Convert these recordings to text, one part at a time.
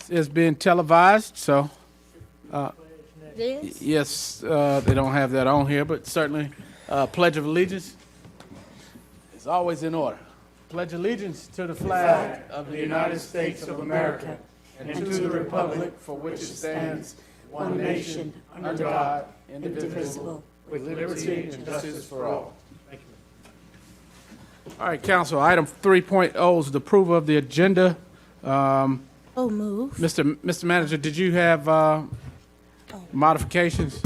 is being televised, so Yes. yes, they don't have that on here, but certainly Pledge of Allegiance is always in order. Pledge allegiance to the flag of the United States of America and to the republic for which it stands, one nation, under God, indivisible, with liberty and justice for all. Thank you. All right, council, item 3.0 is the approval of the agenda. Oh, move. Mr. Manager, did you have modifications,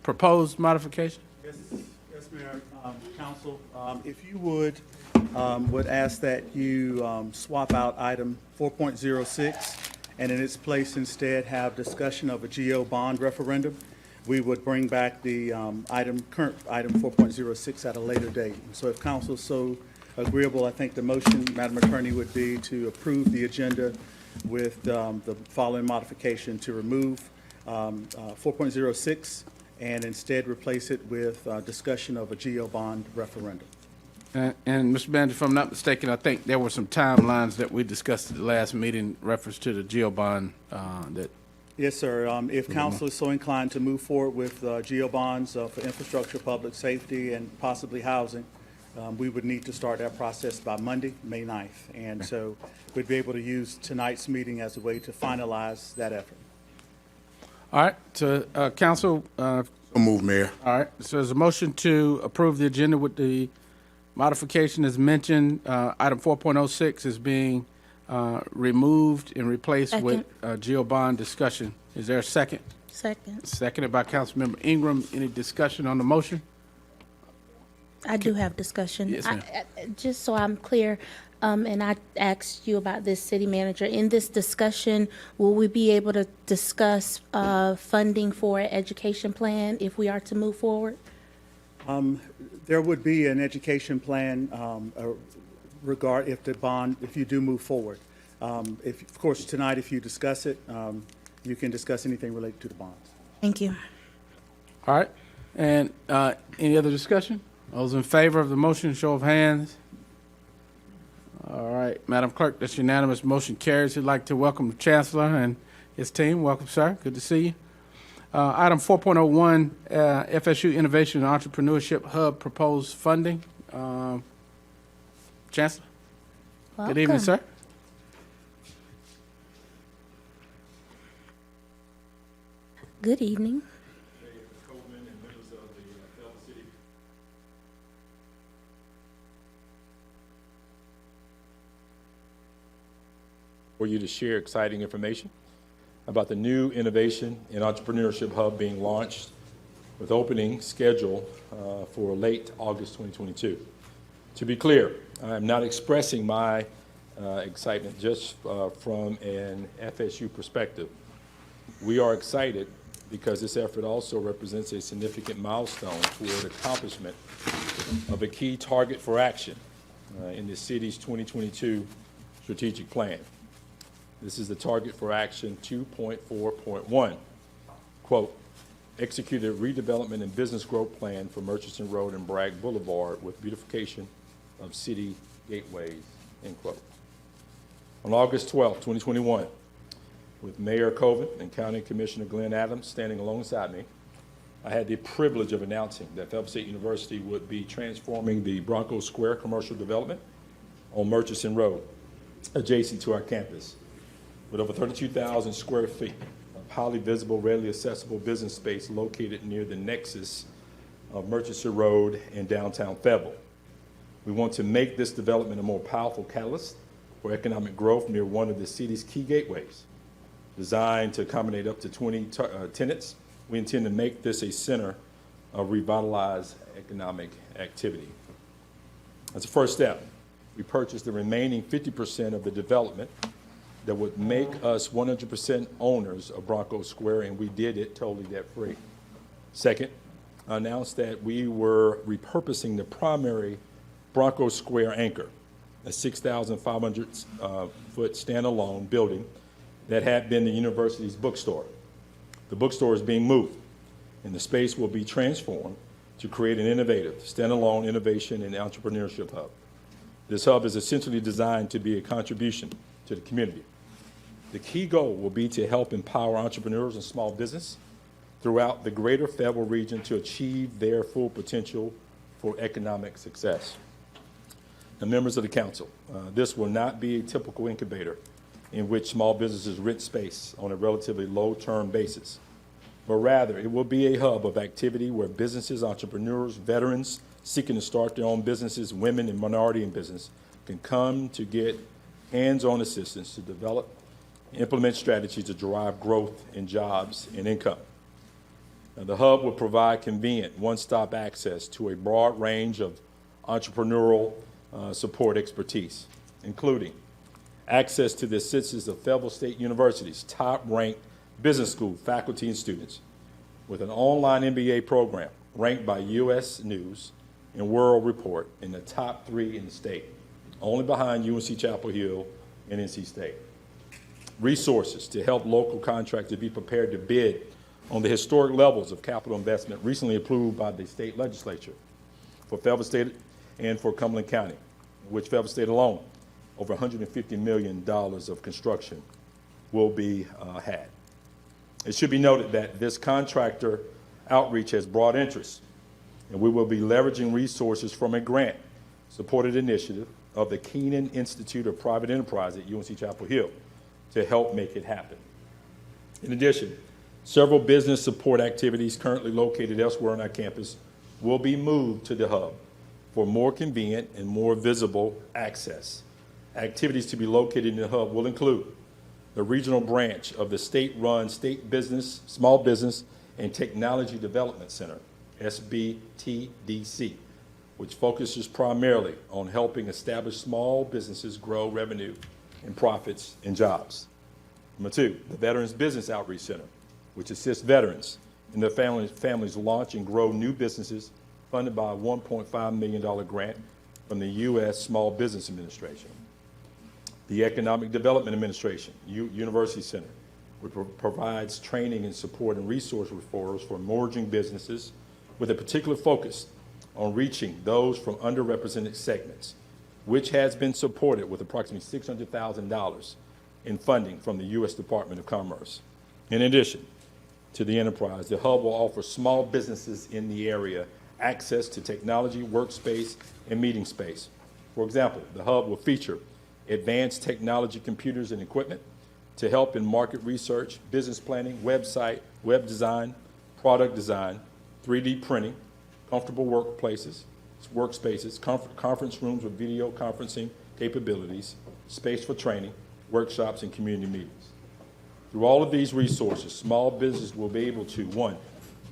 proposed modifications? Yes, Mayor, Council, if you would ask that you swap out item 4.06 and in its place instead have discussion of a GO bond referendum. We would bring back the current item 4.06 at a later date. So if council is so agreeable, I think the motion, Madam Attorney, would be to approve the agenda with the following modification: to remove 4.06 and instead replace it with discussion of a GO bond referendum. And Mr. Manager, if I'm not mistaken, I think there were some timelines that we discussed at the last meeting, reference to the GO bond that. Yes, sir. If council is so inclined to move forward with GO bonds for infrastructure, public safety, and possibly housing, we would need to start that process by Monday, May 9th. And so we'd be able to use tonight's meeting as a way to finalize that effort. All right, so council. Move, Mayor. All right, so there's a motion to approve the agenda with the modification as mentioned. Item 4.06 is being removed and replaced with GO bond discussion. Is there a second? Second. Seconded by Councilmember Ingram. Any discussion on the motion? I do have discussion. Yes, ma'am. Just so I'm clear, and I asked you about this, City Manager. In this discussion, will we be able to discuss funding for an education plan if we are to move forward? There would be an education plan if you do move forward. Of course, tonight, if you discuss it, you can discuss anything related to the bonds. Thank you. All right, and any other discussion? Those in favor of the motion, show of hands. All right, Madam Clerk, that's unanimous. Motion carries. I'd like to welcome the Chancellor and his team. Welcome, sir. Good to see you. Item 4.01, FSU Innovation and Entrepreneurship Hub proposed funding. Chancellor. Welcome. Good evening, sir. Good evening. For you to share exciting information about the new Innovation and Entrepreneurship Hub being launched with opening scheduled for late August 2022. To be clear, I am not expressing my excitement just from an FSU perspective. We are excited because this effort also represents a significant milestone toward accomplishment of a key target for action in the city's 2022 strategic plan. This is the target for action 2.4.1. Quote, execute a redevelopment and business growth plan for Murchison Road and Bragg Boulevard with beautification of city gateways, end quote. On August 12, 2021, with Mayor Coven and County Commissioner Glenn Adams standing alongside me, I had the privilege of announcing that Fayetteville State University would be transforming the Bronco Square commercial development on Murchison Road, adjacent to our campus, with over 32,000 square feet of highly visible, readily accessible business space located near the nexus of Murchison Road and downtown Fayetteville. We want to make this development a more powerful catalyst for economic growth near one of the city's key gateways. Designed to accommodate up to 20 tenants, we intend to make this a center of revitalized economic activity. As a first step, we purchased the remaining 50% of the development that would make us 100% owners of Bronco Square, and we did it totally debt-free. Second, I announced that we were repurposing the primary Bronco Square anchor, a 6,500-foot standalone building that had been the university's bookstore. The bookstore is being moved, and the space will be transformed to create an innovative, standalone innovation and entrepreneurship hub. This hub is essentially designed to be a contribution to the community. The key goal will be to help empower entrepreneurs and small business throughout the greater Fayetteville region to achieve their full potential for economic success. Now, members of the council, this will not be a typical incubator in which small businesses rent space on a relatively low-term basis, but rather it will be a hub of activity where businesses, entrepreneurs, veterans seeking to start their own businesses, women and minority in business can come to get hands-on assistance to develop and implement strategies to drive growth in jobs and income. Now, the hub will provide convenient one-stop access to a broad range of entrepreneurial support expertise, including access to the assistance of Fayetteville State University's top-ranked business school faculty and students, with an online MBA program ranked by U.S. News and World Report in the top 3 in the state, only behind UNC Chapel Hill and NC State. Resources to help local contractors be prepared to bid on the historic levels of capital investment recently approved by the state legislature for Fayetteville State and for Cumberland County, in which Fayetteville State alone, over $150 million of construction will be had. It should be noted that this contractor outreach has broad interest, and we will be leveraging resources from a grant-supported initiative of the Keenan Institute of Private Enterprise at UNC Chapel Hill to help make it happen. In addition, several business support activities currently located elsewhere on our campus will be moved to the hub for more convenient and more visible access. Activities to be located in the hub will include the regional branch of the state-run State Business, Small Business, and Technology Development Center, SBTDC, which focuses primarily on helping established small businesses grow revenue and profits and jobs. Number 2, the Veterans Business Outreach Center, which assists veterans and their families launch and grow new businesses, funded by a $1.5 million grant from the U.S. Small Business Administration. The Economic Development Administration, University Center, which provides training and support and resource referrals for emerging businesses with a particular focus on reaching those from underrepresented segments, which has been supported with approximately $600,000 in funding from the U.S. Department of Commerce. In addition to the enterprise, the hub will offer small businesses in the area access to technology, workspace, and meeting space. For example, the hub will feature advanced technology computers and equipment to help in market research, business planning, website, web design, product design, 3D printing, comfortable workspaces, conference rooms with video conferencing capabilities, space for training, workshops, and community meetings. Through all of these resources, small business will be able to, 1,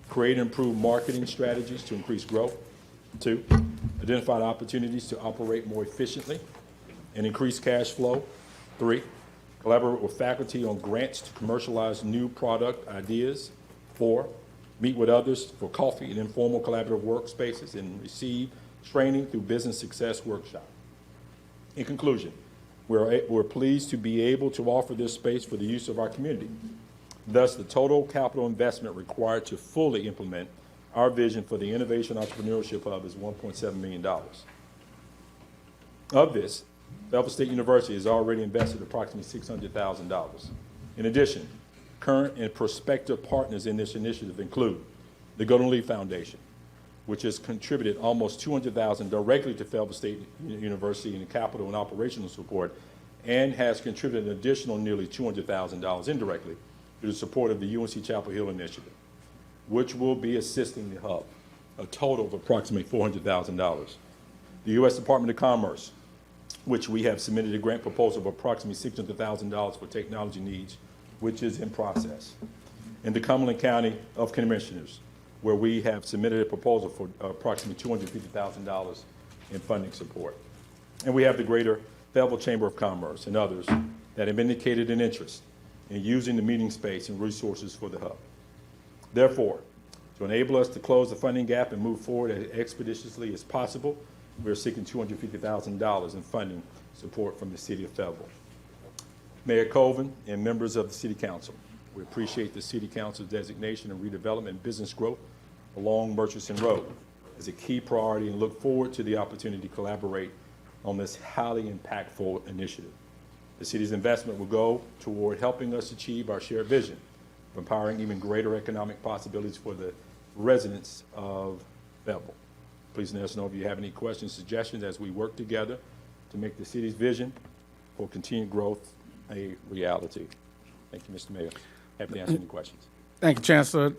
create and improve marketing strategies to increase growth. 2, identify opportunities to operate more efficiently and increase cash flow. 3, collaborate with faculty on grants to commercialize new product ideas. 4, meet with others for coffee and informal collaborative workspaces and receive training through business success workshop. In conclusion, we're pleased to be able to offer this space for the use of our community. Thus, the total capital investment required to fully implement our vision for the Innovation Entrepreneurship Hub is $1.7 million. Of this, Fayetteville State University has already invested approximately $600,000. In addition, current and prospective partners in this initiative include the Golden Leaf Foundation, which has contributed almost $200,000 directly to Fayetteville State University in capital and operational support, and has contributed an additional nearly $200,000 indirectly through the support of the UNC Chapel Hill initiative, which will be assisting the hub, a total of approximately $400,000. The U.S. Department of Commerce, which we have submitted a grant proposal of approximately $600,000 for technology needs, which is in process. And the Cumberland County of Commissioners, where we have submitted a proposal for approximately $250,000 in funding support. And we have the Greater Fayetteville Chamber of Commerce and others that have indicated an interest in using the meeting space and resources for the hub. Therefore, to enable us to close the funding gap and move forward as expeditiously as possible, we are seeking $250,000 in funding support from the City of Fayetteville. Mayor Colvin and members of the City Council, we appreciate the City Council's designation of redevelopment and business growth along Murchison Road as a key priority and look forward to the opportunity to collaborate on this highly impactful initiative. The city's investment will go toward helping us achieve our shared vision of empowering even greater economic possibilities for the residents of Fayetteville. Please let us know if you have any questions, suggestions as we work together to make the city's vision for continued growth a reality. Thank you, Mr. Mayor. Happy to answer any questions. Thank you, Chancellor.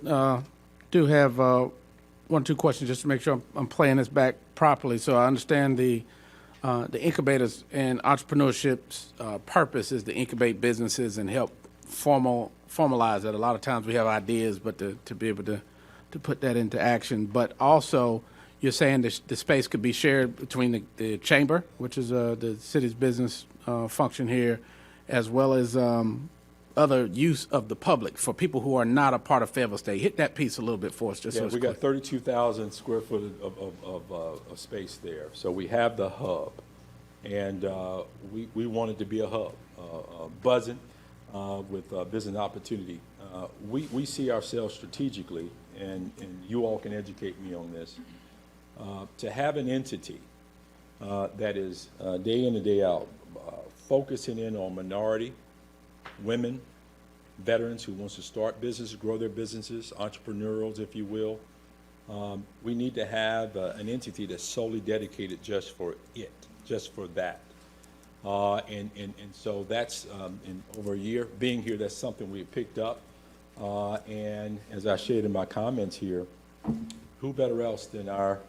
Do have one or two questions just to make sure I'm playing this back properly. So I understand the incubators and entrepreneurship's purpose is to incubate businesses and help formalize that. A lot of times we have ideas, but to be able to put that into action. But also, you're saying the space could be shared between the chamber, which is the city's business function here, as well as other use of the public for people who are not a part of Fayetteville State. Hit that piece a little bit for us, just so it's We clear. got 32,000 square foot of space there. So we have the hub, and we want it to be a hub, buzzing with business opportunity. We see ourselves strategically, and you all can educate me on this, to have an entity that is day in and day out focusing in on minority, women, veterans who wants to start businesses, grow their businesses, entrepreneurials, if you will. We need to have an entity that's solely dedicated just for it, just for that. And so that's, in over a year being here, that's something we picked up. And as I shared in my comments here, who better else than our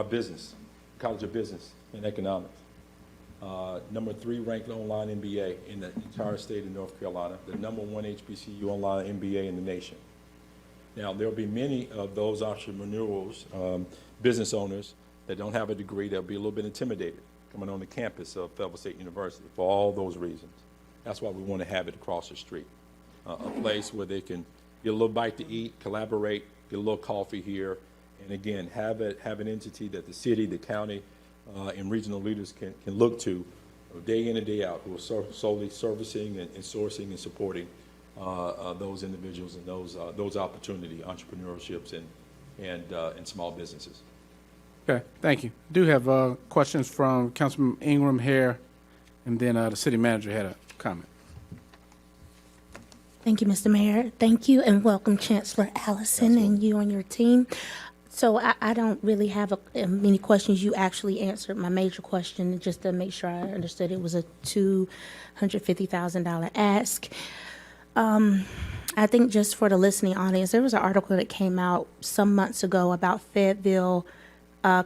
business, College of Business and Economics. Number 3 ranked online MBA in the entire state of North Carolina, the number 1 HBCU online MBA in the nation. Now, there'll be many of those entrepreneurs, business owners that don't have a degree that'll be a little bit intimidated coming on the campus of Fayetteville State University for all those reasons. That's why we want to have it across the street, a place where they can get a little bite to eat, collaborate, get a little coffee here, and again, have an entity that the city, the county, and regional leaders can look to day in and day out, who are solely servicing and sourcing and supporting those individuals and those opportunity, entrepreneurships and small businesses. Okay, thank you. Do have questions from Councilman Ingram here, and then the city manager had a comment. Thank you, Mr. Mayor. Thank you, and welcome, Chancellor Allison, and you and your team. So I don't really have many questions. You actually answered my major question, just to make sure I understood it was a $250,000 ask. I think just for the listening audience, there was an article that came out some months ago about Fayetteville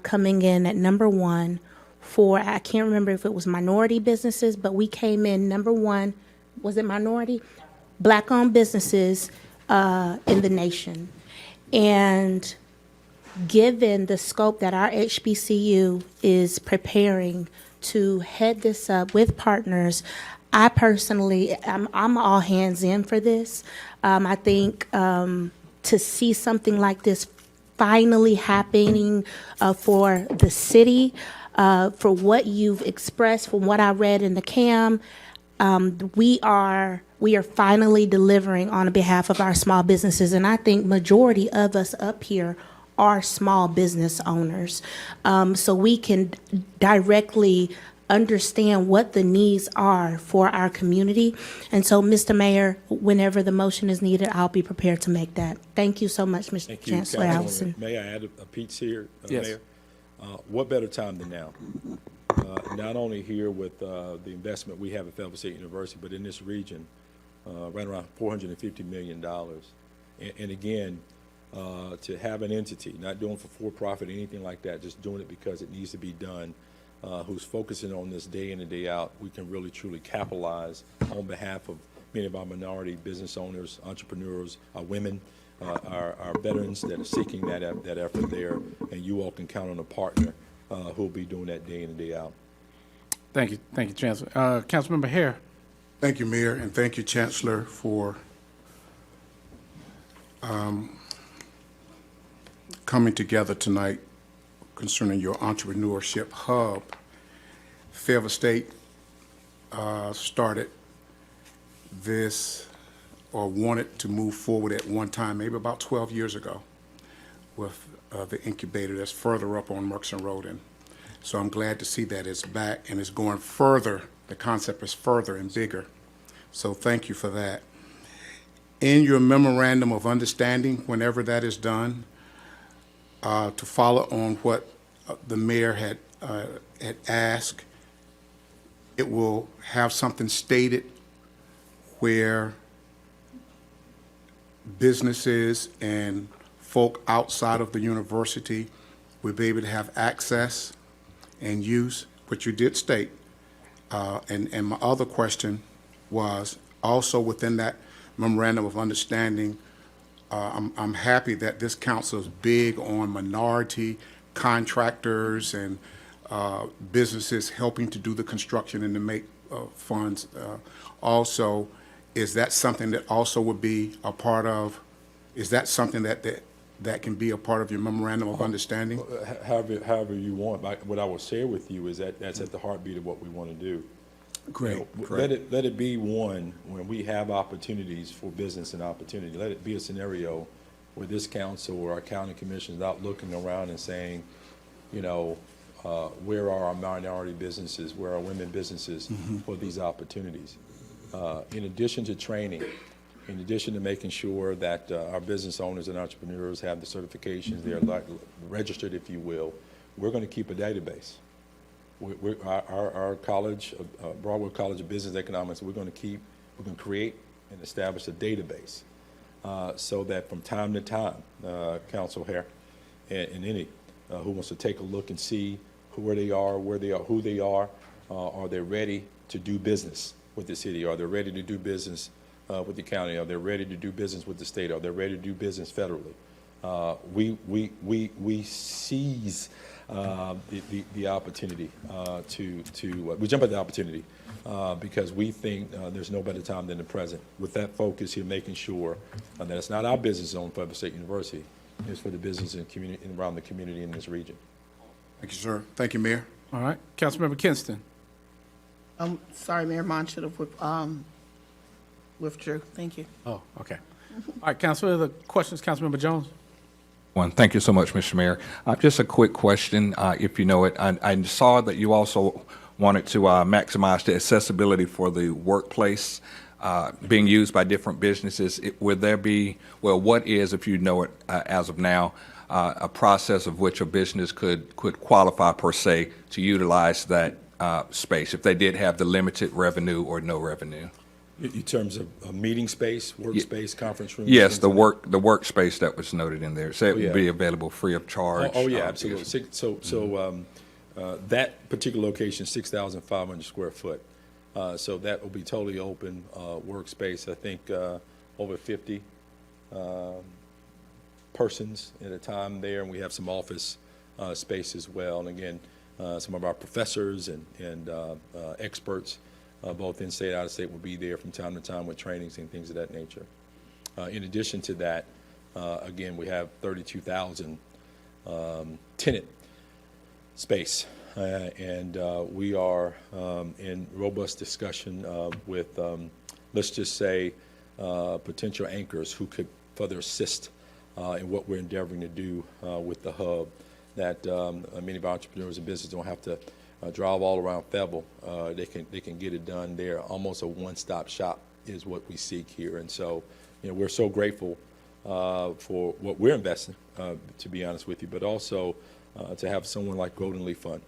coming in at number 1 for, I can't remember if it was minority businesses, but we came in number 1, was it minority? Black-owned businesses in the nation. And given the scope that our HBCU is preparing to head this up with partners, I personally, I'm all hands in for this. I think to see something like this finally happening for the city, for what you've expressed, from what I read in the CAM, we are finally delivering on behalf of our small businesses, and I think majority of us up here are small business owners. So we can directly understand what the needs are for our community. And so, Mr. Mayor, whenever the motion is needed, I'll be prepared to make that. Thank you so much, Mr. Thank you, Chancellor Councilwoman. Allison. May I add a piece here, Yes. Mayor? What better time than now? Not only here with the investment we have at Fayetteville State University, but in this region, right around $450 million. And again, to have an entity, not doing for profit or anything like that, just doing it because it needs to be done, who's focusing on this day in and day out, we can really truly capitalize on behalf of many of our minority business owners, entrepreneurs, our women, our veterans that are seeking that effort there, and you all can count on a partner who will be doing that day in and day out. Thank you, Chancellor. Councilmember Hare. Thank you, Mayor, and thank you, Chancellor, for coming together tonight concerning your entrepreneurship hub. Fayetteville State started this or wanted to move forward at one time, maybe about 12 years ago, with the incubator that's further up on Murchison Road. And so I'm glad to see that it's back and it's going further the concept is further and bigger. So thank you for that. In your memorandum of understanding, whenever that is done, to follow on what the mayor had asked, it will have something stated where businesses and folk outside of the university will be able to have access and use, which you did state. And my other question was also within that memorandum of understanding, I'm happy that this council is big on minority contractors and businesses helping to do the construction and to make funds. Also, is that something that also would be a part of, is that something that can be a part of your memorandum of understanding? However you want. What I will share with you is that that's at the heartbeat of what we want to do. Great. Let it be one, when we have opportunities for business and opportunity, let it be a scenario where this council or our county commission is out looking around and saying, you know, where are our minority businesses, where are women businesses for these opportunities? In addition to training, in addition to making sure that our business owners and entrepreneurs have the certifications, they're registered, if you will, we're going to keep a database. Our college, Broadway College of Business Economics, we're going to create and establish a database so that from time to time, Council Hare and any who wants to take a look and see who they are, who they are they ready to do business with the city? Are they ready to do business with the county? Are they ready to do business with the state? Are they ready to do business federally? We seize the opportunity we jump at the opportunity because we think there's no better time than the present. With that focus here, making sure that it's not our business zone for Fayetteville State University, it's for the business and community around the community in this region. Thank you, sir. Thank you, Mayor. All right, Councilmember Kinston. Sorry, Mayor Mon should have withdrew. Thank you. Oh, okay. All right, Council, other questions, Councilmember Jones? One. Thank you so much, Mr. Mayor. Just a quick question, if you know it. I saw that you also wanted to maximize the accessibility for the workplace being used by different businesses. Would there be, well, what is, if you know it as of now, a process of which a business could qualify per se to utilize that space if they did have the limited revenue or no revenue? In terms of a meeting space, workspace, conference room? Yes, the workspace that was noted in there. So it would be available free of charge. Oh, yeah, absolutely. So that particular location is 6,500 square foot. So that will be totally open workspace. I think over 50 persons at a time there, and we have some office space as well. And again, some of our professors and experts, both in state and out of state, will be there from time to time with trainings and things of that nature. In addition to that, again, we have 32,000 tenant space, and we are in robust discussion with, let's just say, potential anchors who could further assist in what we're endeavoring to do with the hub, that many of our entrepreneurs and businesses don't have to drive all around Fayetteville. They can get it done there. Almost a one-stop shop is what we seek here. And so, we're so grateful for what we're investing, to be honest with you, but also to have someone like Golden Leaf Fund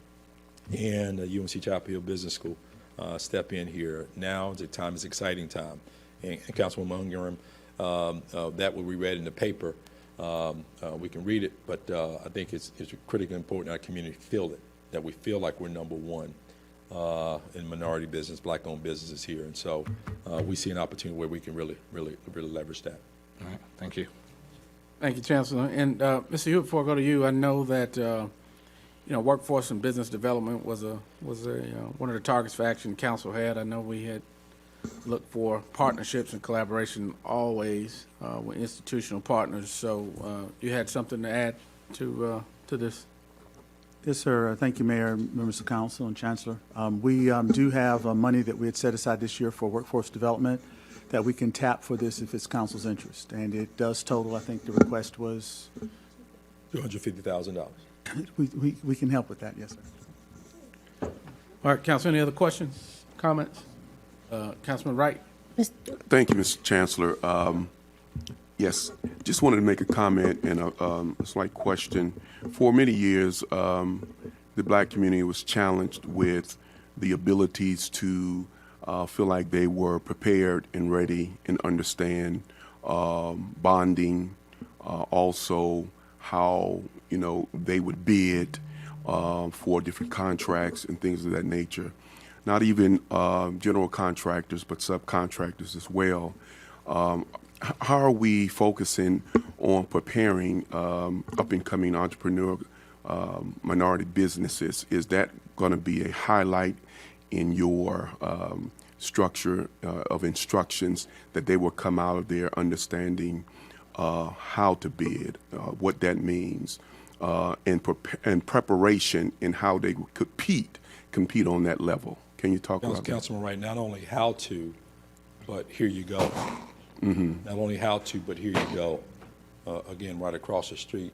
and UNC Chapel Hill Business School step in here. Now the time is exciting time. And Councilwoman Ungarum, that will be read in the paper. We can read it, but I think it's critically important our community feel it, that we feel like we're number one in minority business, black-owned businesses here. And so we see an opportunity where we can really leverage that. All right, thank you. Thank you, Chancellor. And Mr. Hewitt, before I go to you, I know that workforce and business development was one of the targets for action council had. I know we had looked for partnerships and collaboration always with institutional partners. So you had something to add to this? Yes, sir. Thank you, Mayor, members of council, and Chancellor. We do have money that we had set aside this year for workforce development that we can tap for this if it's council's interest. And it does total, I think the request was $250,000. we can help with that, yes, sir. All right, Council, any other questions? comments? Councilman Wright? Thank you, Mr. Chancellor. Yes, just wanted to make a comment and a slight question. For many years, the black community was challenged with the abilities to feel like they were prepared and ready and understand bonding, also how, they would bid for different contracts and things of that nature. Not even general contractors, but subcontractors as well. How are we focusing on preparing up-and-coming entrepreneur minority businesses? Is that going to be a highlight in your structure of instructions, that they will come out of there understanding how to bid, what that means, and preparation in how they would compete on that level? Can you talk about that? Councilman Wright, not only how to, but here you go. Not only how to, but here you go. Again, right across the street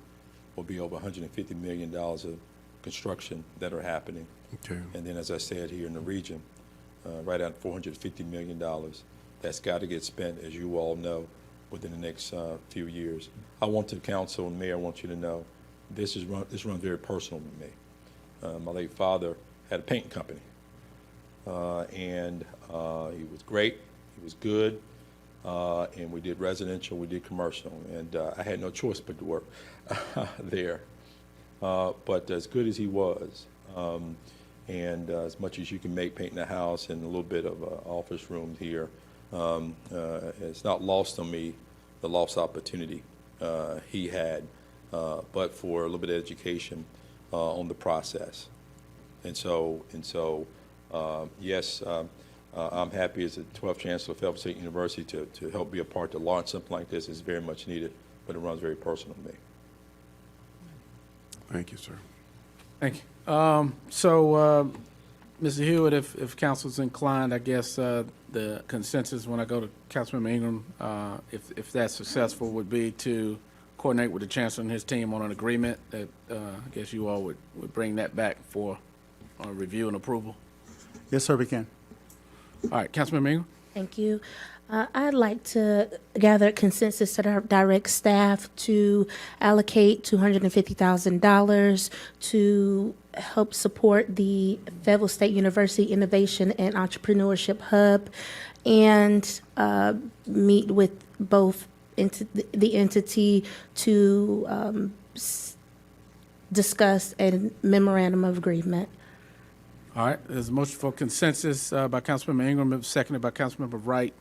will be over $150 million of construction that are happening. Okay. And then, as I said, here in the region, right at $450 million that's got to get spent, as you all know, within the next few years. I want the council and mayor, I want you to know, this runs very personal to me. My late father had a painting company, and he was great, he was good, and we did residential, we did commercial, and I had no choice but to work there. But as good as he was, and as much as you can make painting a house and a little bit of office room here, it's not lost on me the lost opportunity he had, but for a little bit of education on the process. And so yes, I'm happy as the 12th Chancellor of Fayetteville State University to help be a part to launch something like this. Is very much needed, but it runs very personal to me. Thank you, sir. Thank you. So, Mr. Hewitt, if council's inclined, I guess the consensus when I go to Councilmember Ingram, if that's successful, would be to coordinate with the chancellor and his team on an agreement that I guess you all would bring that back for review and approval. Yes, sir, we can. All right, Councilmember Ingram. Thank you. I'd like to gather consensus to direct staff to allocate $250,000 to help support the Fayetteville State University Innovation and Entrepreneurship Hub, and meet with both the entity to discuss a memorandum of agreement. All right, there's a motion for consensus by Councilmember Ingram, seconded by Councilmember Wright,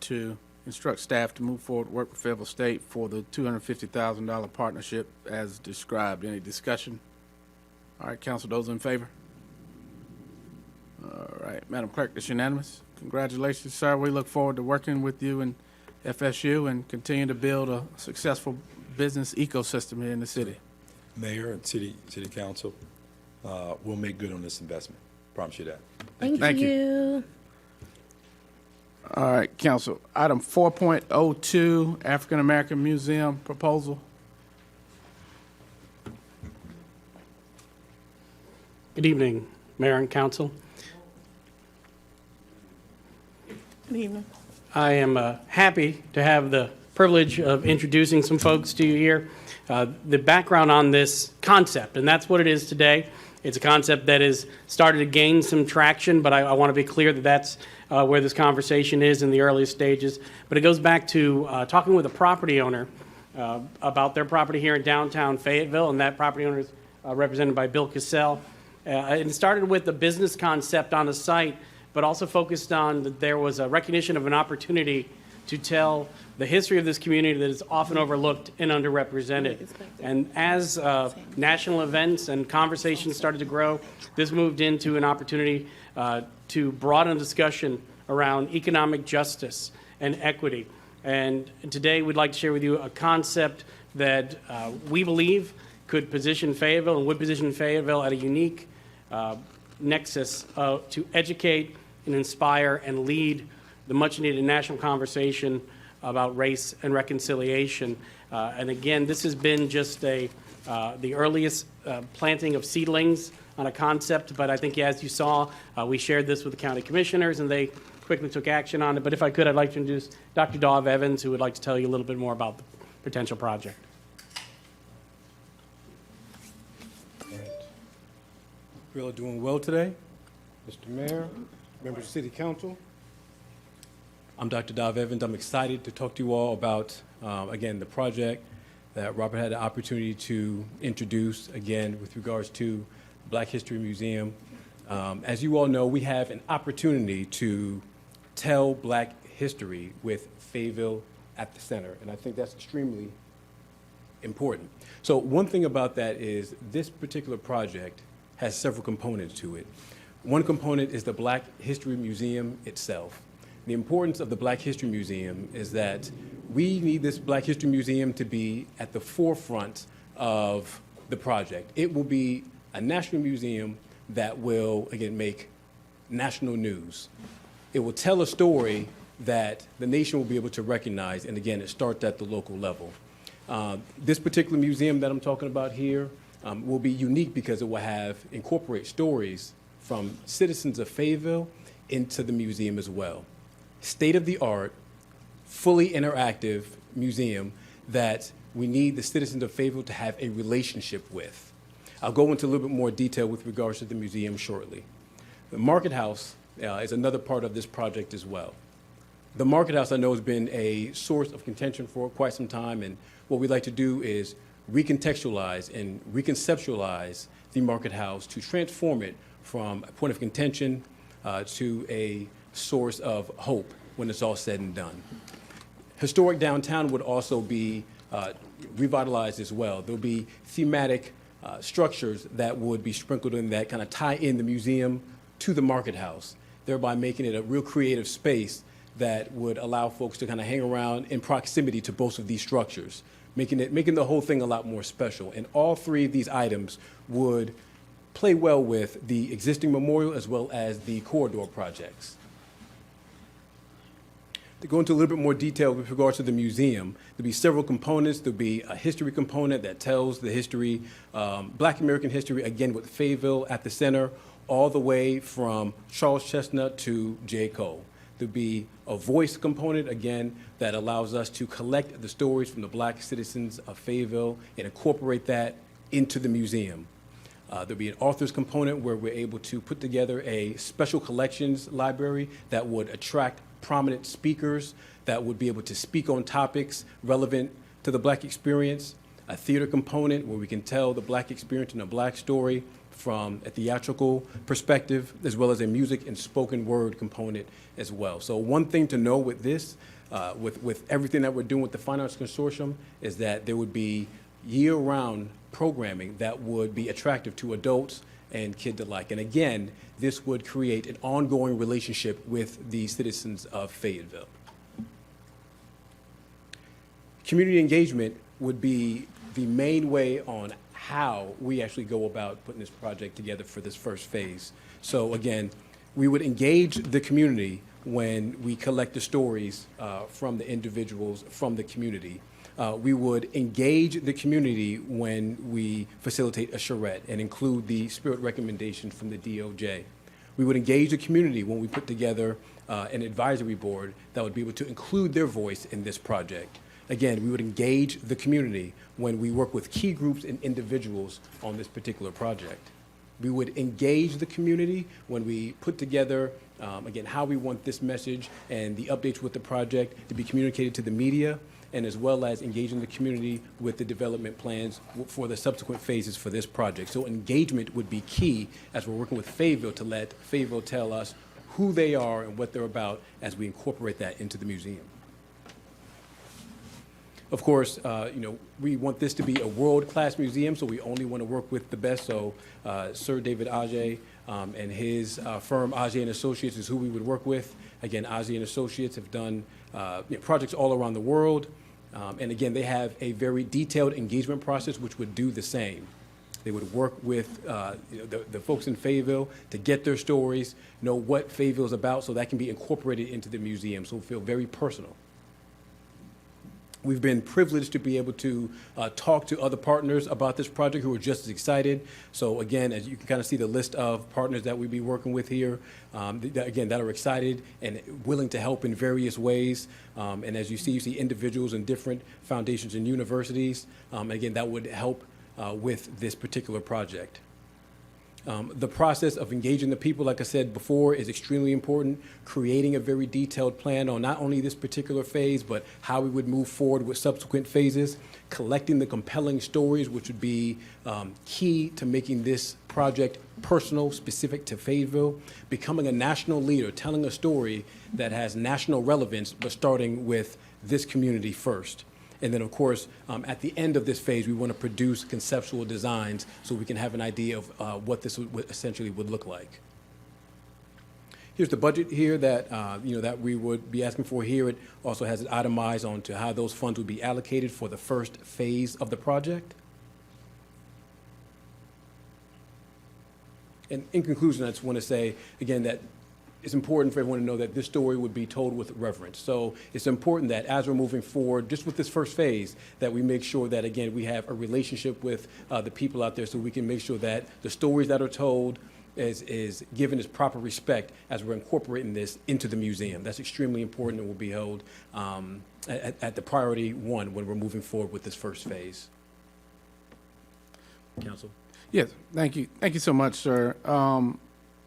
to instruct staff to move forward, work with Fayetteville State for the $250,000 partnership as described. Any discussion? All right, council, those in favor? All right, Madam Clerk, that's unanimous. Congratulations, sir. We look forward to working with you and FSU and continue to build a successful business ecosystem here in the city. Mayor and City Council, we'll make good on this investment. Promise you that. Thank you. you. All right, council. Item 4.02, African American Museum proposal. Good evening, Mayor and Council. Good evening. I am happy to have the privilege of introducing some folks to you here. The background on this concept, and that's what it is today. It's a concept that has started to gain some traction, but I want to be clear that that's where this conversation is in the earliest stages. But it goes back to talking with a property owner about their property here in downtown Fayetteville, and that property owner is represented by Bill Cassell. It started with the business concept on the site, but also focused on that there was a recognition of an opportunity to tell the history of this community that is often overlooked and underrepresented. And as national events and conversations started to grow, this moved into an opportunity to broaden discussion around economic justice and equity. And today we'd like to share with you a concept that we believe could position Fayetteville and would position Fayetteville at a unique nexus to educate and inspire and lead the much-needed national conversation about race and reconciliation. And again, this has been just the earliest planting of seedlings on a concept, but I think as you saw, we shared this with the county commissioners and they quickly took action on it. But if I could, I'd like to introduce Dr. Dov Evans, who would like to tell you a little bit more about the potential project. We all doing well today? Mr. Mayor, members of City Council. I'm Dr. Dov Evans. I'm excited to talk to you all about, again, the project that Robert had the opportunity to introduce, again, with regards to Black History Museum. As you all know, we have an opportunity to tell Black history with Fayetteville at the center, and I think that's extremely important. So one thing about that is this particular project has several components to it. One component is the Black History Museum itself. The importance of the Black History Museum is that we need this Black History Museum to be at the forefront of the project. It will be a national museum that will, again, make national news. It will tell a story that the nation will be able to recognize, and again, it starts at the local level. This particular museum that I'm talking about here will be unique because it will incorporate stories from citizens of Fayetteville into the museum as well. State-of-the-art, fully interactive museum that we need the citizens of Fayetteville to have a relationship with. I'll go into a little bit more detail with regards to the museum shortly. The Market House is another part of this project as well. The Market House, I know, has been a source of contention for quite some time, and what we'd like to do is recontextualize and reconceptualize the Market House to transform it from a point of contention to a source of hope when it's all said and done. Historic downtown would also be revitalized as well. There'll be thematic structures that would be sprinkled in that kind of tie in the museum to the Market House, thereby making it a real creative space that would allow folks to kind of hang around in proximity to both of these structures, making the whole thing a lot more special. And all three of these items would play well with the existing memorial as well as the corridor projects. To go into a little bit more detail with regards to the museum, there'll be several components. There'll be a history component that tells the history, Black American history, again with Fayetteville at the center, all the way from Charles Chestnut to J. Cole. There'll be a voice component, again, that allows us to collect the stories from the Black citizens of Fayetteville and incorporate that into the museum. There'll be an authors component where we're able to put together a special collections library that would attract prominent speakers that would be able to speak on topics relevant to the Black experience. A theater component where we can tell the Black experience and a Black story from a theatrical perspective, as well as a music and spoken word component as well. So one thing to know with this, with everything that we're doing with the Fine Arts Consortium, is that there would be year-round programming that would be attractive to adults and kids alike. And again, this would create an ongoing relationship with the citizens of Fayetteville. Community engagement would be the main way on how we actually go about putting this project together for this first phase. So again, we would engage the community when we collect the stories from the individuals from the community. We would engage the community when we facilitate a charrette and include the spirit recommendations from the DOJ. We would engage the community when we put together an advisory board that would be able to include their voice in this project. Again, we would engage the community when we work with key groups and individuals on this particular project. We would engage the community when we put together, again, how we want this message and the updates with the project to be communicated to the media, and as well as engaging the community with the development plans for the subsequent phases for this project. So engagement would be key as we're working with Fayetteville to let Fayetteville tell us who they are and what they're about as we incorporate that into the museum. Of course, we want this to be a world-class museum, so we only want to work with the best. So Sir David Ajay and his firm, Ajay and Associates, is who we would work with. Again, Ajay and Associates have done projects all around the world. And again, they have a very detailed engagement process which would do the same. They would work with the folks in Fayetteville to get their stories, know what Fayetteville is about, so that can be incorporated into the museum, so it will feel very personal. We've been privileged to be able to talk to other partners about this project who are just as excited. So again, as you can kind of see the list of partners that we'll be working with here, that are excited and willing to help in various ways. And as you see individuals in different foundations and universities. Again, that would help with this particular project. The process of engaging the people, like I said before, is extremely important. Creating a very detailed plan on not only this particular phase, but how we would move forward with subsequent phases. Collecting the compelling stories, which would be key to making this project personal, specific to Fayetteville. Becoming a national leader, telling a story that has national relevance, but starting with this community first. And then, of course, at the end of this phase, we want to produce conceptual designs so we can have an idea of what this would essentially would look like. Here's the budget here that, that we would be asking for here. It also has it itemized onto how those funds would be allocated for the first phase of the project. And in conclusion, I just want to say, again, that it's important for everyone to know that this story would be told with reverence. So it's important that as we're moving forward, just with this first phase, that we make sure that, again, we have a relationship with the people out there so we can make sure that the stories that are told is given its proper respect as we're incorporating this into the museum. That's extremely important and will be held at the priority one when we're moving forward with this first phase. Council? Yes, thank you. Thank you so much, sir.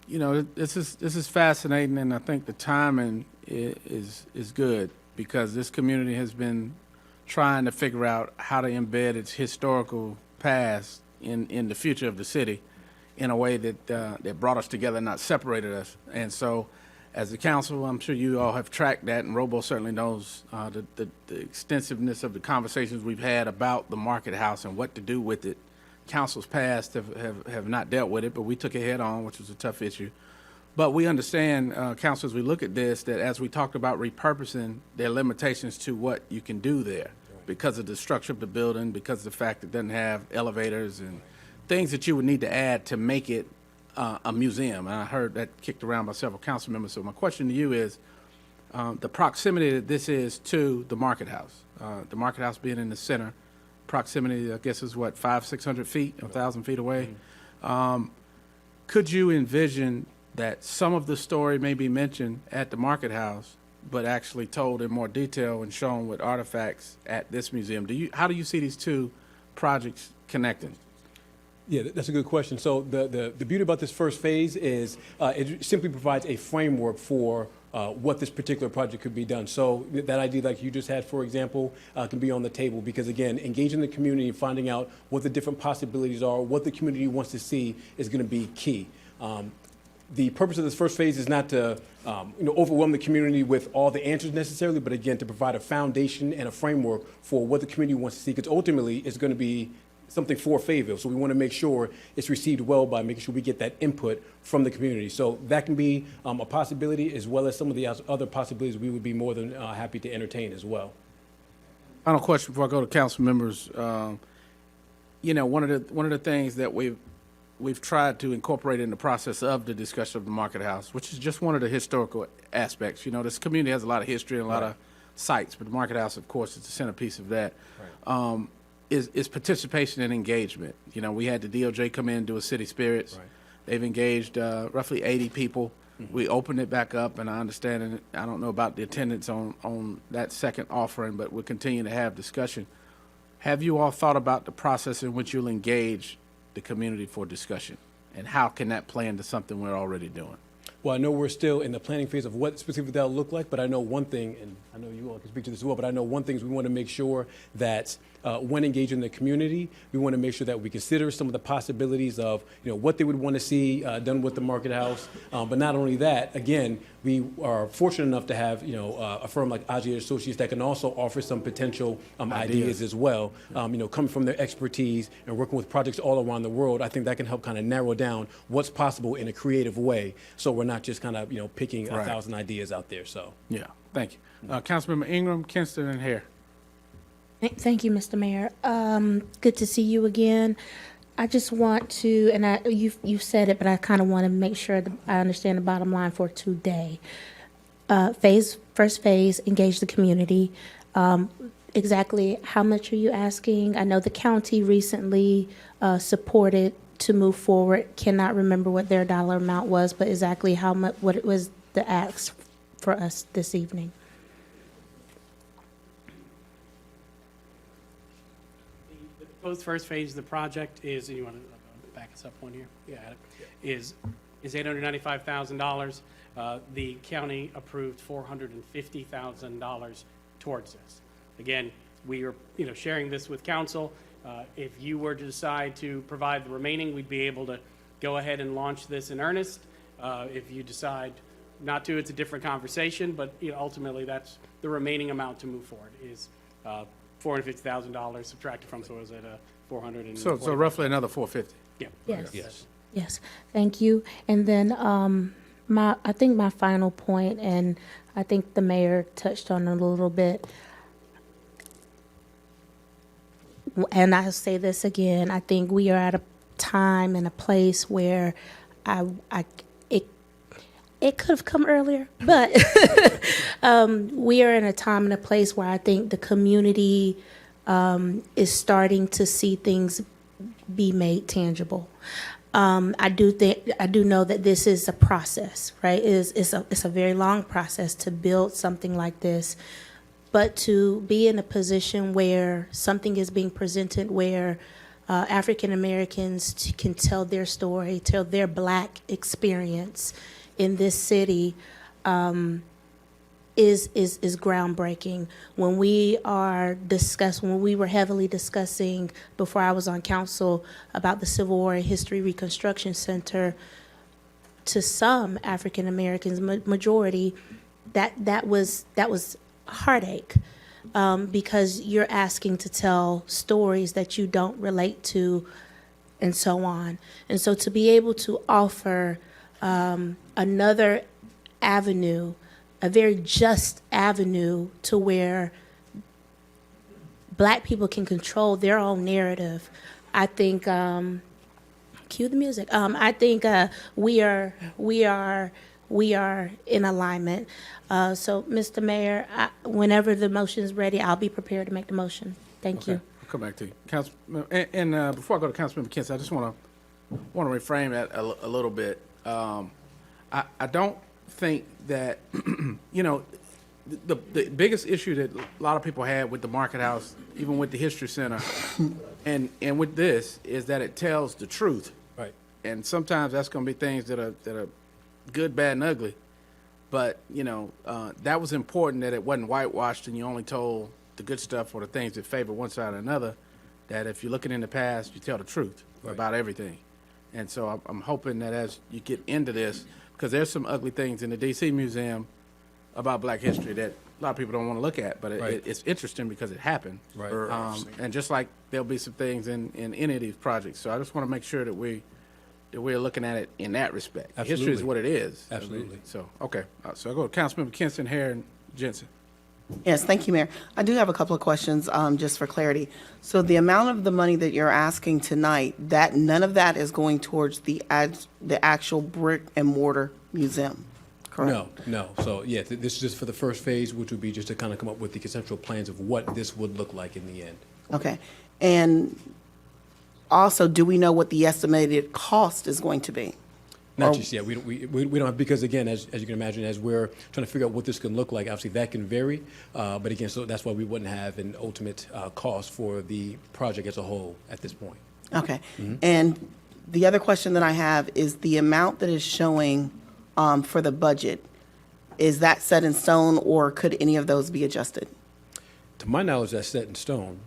This is fascinating, and I think the timing is good because this community has been trying to figure out how to embed its historical past in the future of the city in a way that brought us together, not separated us. And so, as the council, I'm sure you all have tracked that, and Robo certainly knows the extensiveness of the conversations we've had about the Market House and what to do with it. Councils past have not dealt with it, but we took it head on, which was a tough issue. But we understand, council, as we look at this, that as we talked about repurposing, there are limitations to what you can do there because of the structure of the building, because of the fact it doesn't have elevators and things that you would need to add to make it a museum. And I heard that kicked around by several council members. So my question to you is the proximity that this is to the Market House, the Market House being in the center, proximity, I guess, is what, 500-600 feet, 1,000 feet away. Could you envision that some of the story may be mentioned at the Market House, but actually told in more detail and shown with artifacts at this museum? How do you see these two projects connecting? Yeah, that's a good question. So the beauty about this first phase is it simply provides a framework for what this particular project could be done. So that idea like you just had, for example, can be on the table because, again, engaging the community and finding out what the different possibilities are, what the community wants to see is going to be key. The purpose of this first phase is not to overwhelm the community with all the answers necessarily, but again, to provide a foundation and a framework for what the community wants to see, because ultimately it's going to be something for Fayetteville. So we want to make sure it's received well by making sure we get that input from the community. So that can be a possibility, as well as some of the other possibilities we would be more than happy to entertain as well. Final question before I go to council members. One of the things that we've tried to incorporate in the process of the discussion of the Market House, which is just one of the historical aspects. This community has a lot of history and a lot of sites, but the Market House, of course, is the centerpiece of that. Right. Is participation and engagement. We had the DOJ come in and do a City Spirits. Right. They've engaged roughly 80 people. Mm-hmm. We opened it back up, and I understand, and I don't know about the attendance on that second offering, but we'll continue to have discussion. Have you all thought about the process in which you'll engage the community for discussion, and how can that play into something we're already doing? Well, I know we're still in the planning phase of what specifically that'll look like, but I know one thing, and I know you all can speak to this as well, but I know one thing is we want to make sure that when engaging the community, we want to make sure that we consider some of the possibilities of, what they would want to see done with the Market House. But not only that, again, we are fortunate enough to have, a firm like Agia Associates that can also offer some potential ideas as well. Coming from their expertise and working with projects all around the world, I think that can help kind of narrow down what's possible in a creative way. So we're not just kind of, picking 1,000 ideas out there. So yeah, thank you. Councilmember Ingram, Kinston, and Hare. Thank you, Mr. Mayor. Good to see you again. I just want to, and you've said it, but I kind of want to make sure that I understand the bottom line for today. First phase, engage the community. exactly how much are you asking? I know the county recently supported to move forward. Cannot remember what their dollar amount was, but exactly how much, what it was the ask for us this evening. The proposed first phase of the project is, and you want to back us up one here? Yeah, is $895,000. The county approved $450,000 towards this. Again, we are, sharing this with council. If you were to decide to provide the remaining, we'd be able to go ahead and launch this in earnest. If you decide not to, it's a different conversation, but ultimately that's the remaining amount to move forward is $450,000 subtracted from, so it was at 400 and So roughly another 450. yeah. Yes. Yes, thank you. And then I think my final point, and I think the mayor touched on it a little bit, and I'll say this again, I think we are at a time and a place where it could have come earlier, but we are in a time and a place where I think the community is starting to see things be made tangible. I do know that this is a process, right? It's a very long process to build something like this, but to be in a position where something is being presented where African Americans can tell their story, tell their Black experience in this city is groundbreaking. When we were heavily discussing before I was on council about the Civil War History Reconstruction Center, to some African Americans, majority, that was heartache, because you're asking to tell stories that you don't relate to, and so on. And so to be able to offer another avenue, a very just avenue to where Black people can control their own narrative, I think, cue the music. I think we are in alignment. So, Mr. Mayor, whenever the motion is ready, I'll be prepared to make the motion. Thank you. I'll come back to you. Councilman, and before I go to Councilmember Kent, I just want to reframe that a little bit. I don't think that, the biggest issue that a lot of people had with the Market House, even with the History Center, and with this, is that it tells the truth. Right. And sometimes that's going to be things that are good, bad, and ugly. But, that was important, that it wasn't whitewashed and you only told the good stuff or the things that favor one side or another, that if you're looking in the past, you tell the truth about everything. And so I'm hoping that as you get into this, because there's some ugly things in the D.C. Museum about Black history that a lot of people don't want to look at, but it's interesting because it happened. Right. And just like there'll be some things in any of these projects. So I just want to make sure that we're looking at it in that respect. Absolutely. History is what it is. Absolutely. So, okay. So I go to Councilmember Kinston, Hare, and Jensen. Yes, thank you, Mayor. I do have a couple of questions, just for clarity. So the amount of the money that you're asking tonight, that none of that is going towards the actual brick and mortar museum, correct? No. So, yeah, this is just for the first phase, which would be just to kind of come up with the conceptual plans of what this would look like in the end. Okay. And also, do we know what the estimated cost is going to be? Not just yet. We don't have, because again, as you can imagine, as we're trying to figure out what this can look like, obviously that can vary. But again, so that's why we wouldn't have an ultimate cost for the project as a whole at this point. Okay. And the other question that I have is the amount that is showing for the budget, is that set in stone, or could any of those be adjusted? To my knowledge, that's set in stone.